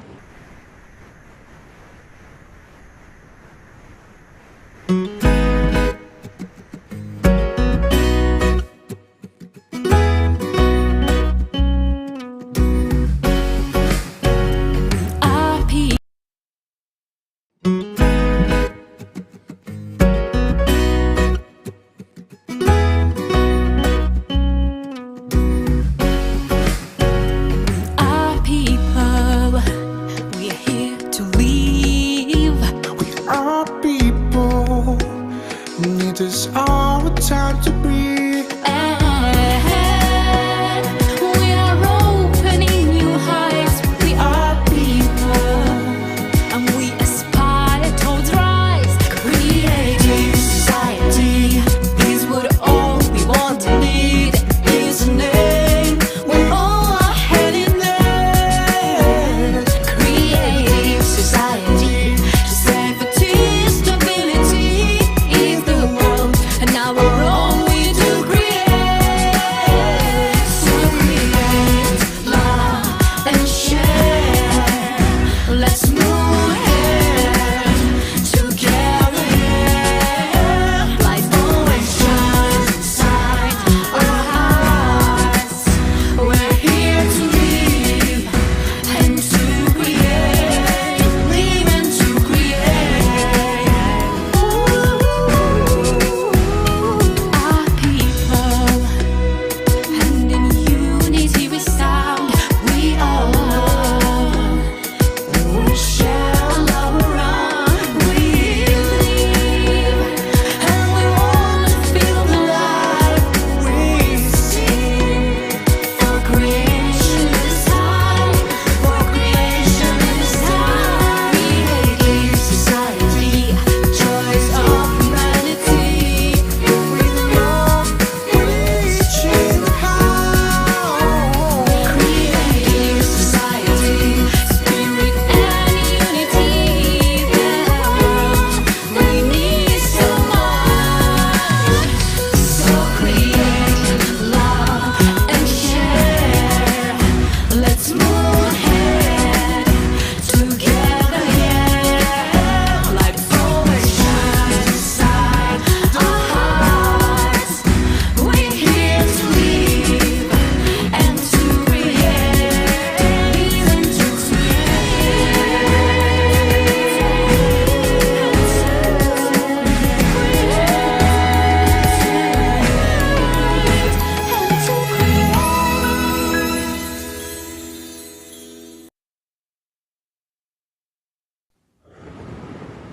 It's our time to breathe. And we are opening new heights. We are people, and we aspire towards rise. Creative society is what all we want and need. Is a name. We're all heading there. Creative society, safety, stability is the world, and now we're all we do.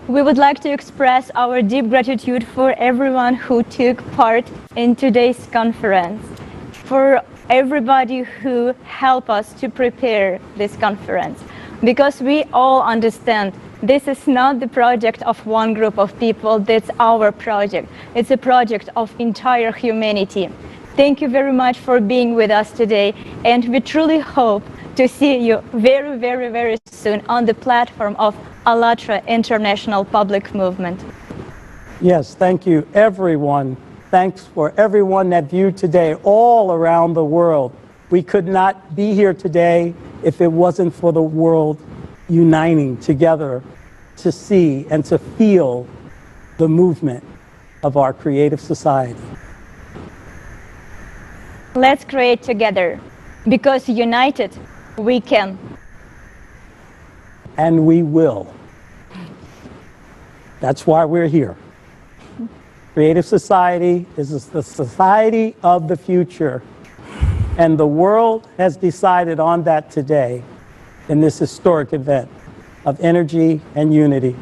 We would like to express our deep gratitude for everyone who took part in today's conference, for everybody who helped us to prepare this conference, because we all understand this is not the project of one group of people, that's our project. It's a project of entire humanity. Thank you very much for being with us today, and we truly hope to see you very, very, very soon on the platform of ALLATRA International Public Movement. Yes, thank you, everyone. Thanks for everyone that viewed today all around the world. We could not be here today if it wasn't for the world uniting together to see and to feel the movement of our creative society. Let's create together, because united we can. And we will. That's why we're here. Creative society is the society of the future. And the world has decided on that today in this historic event of energy and unity.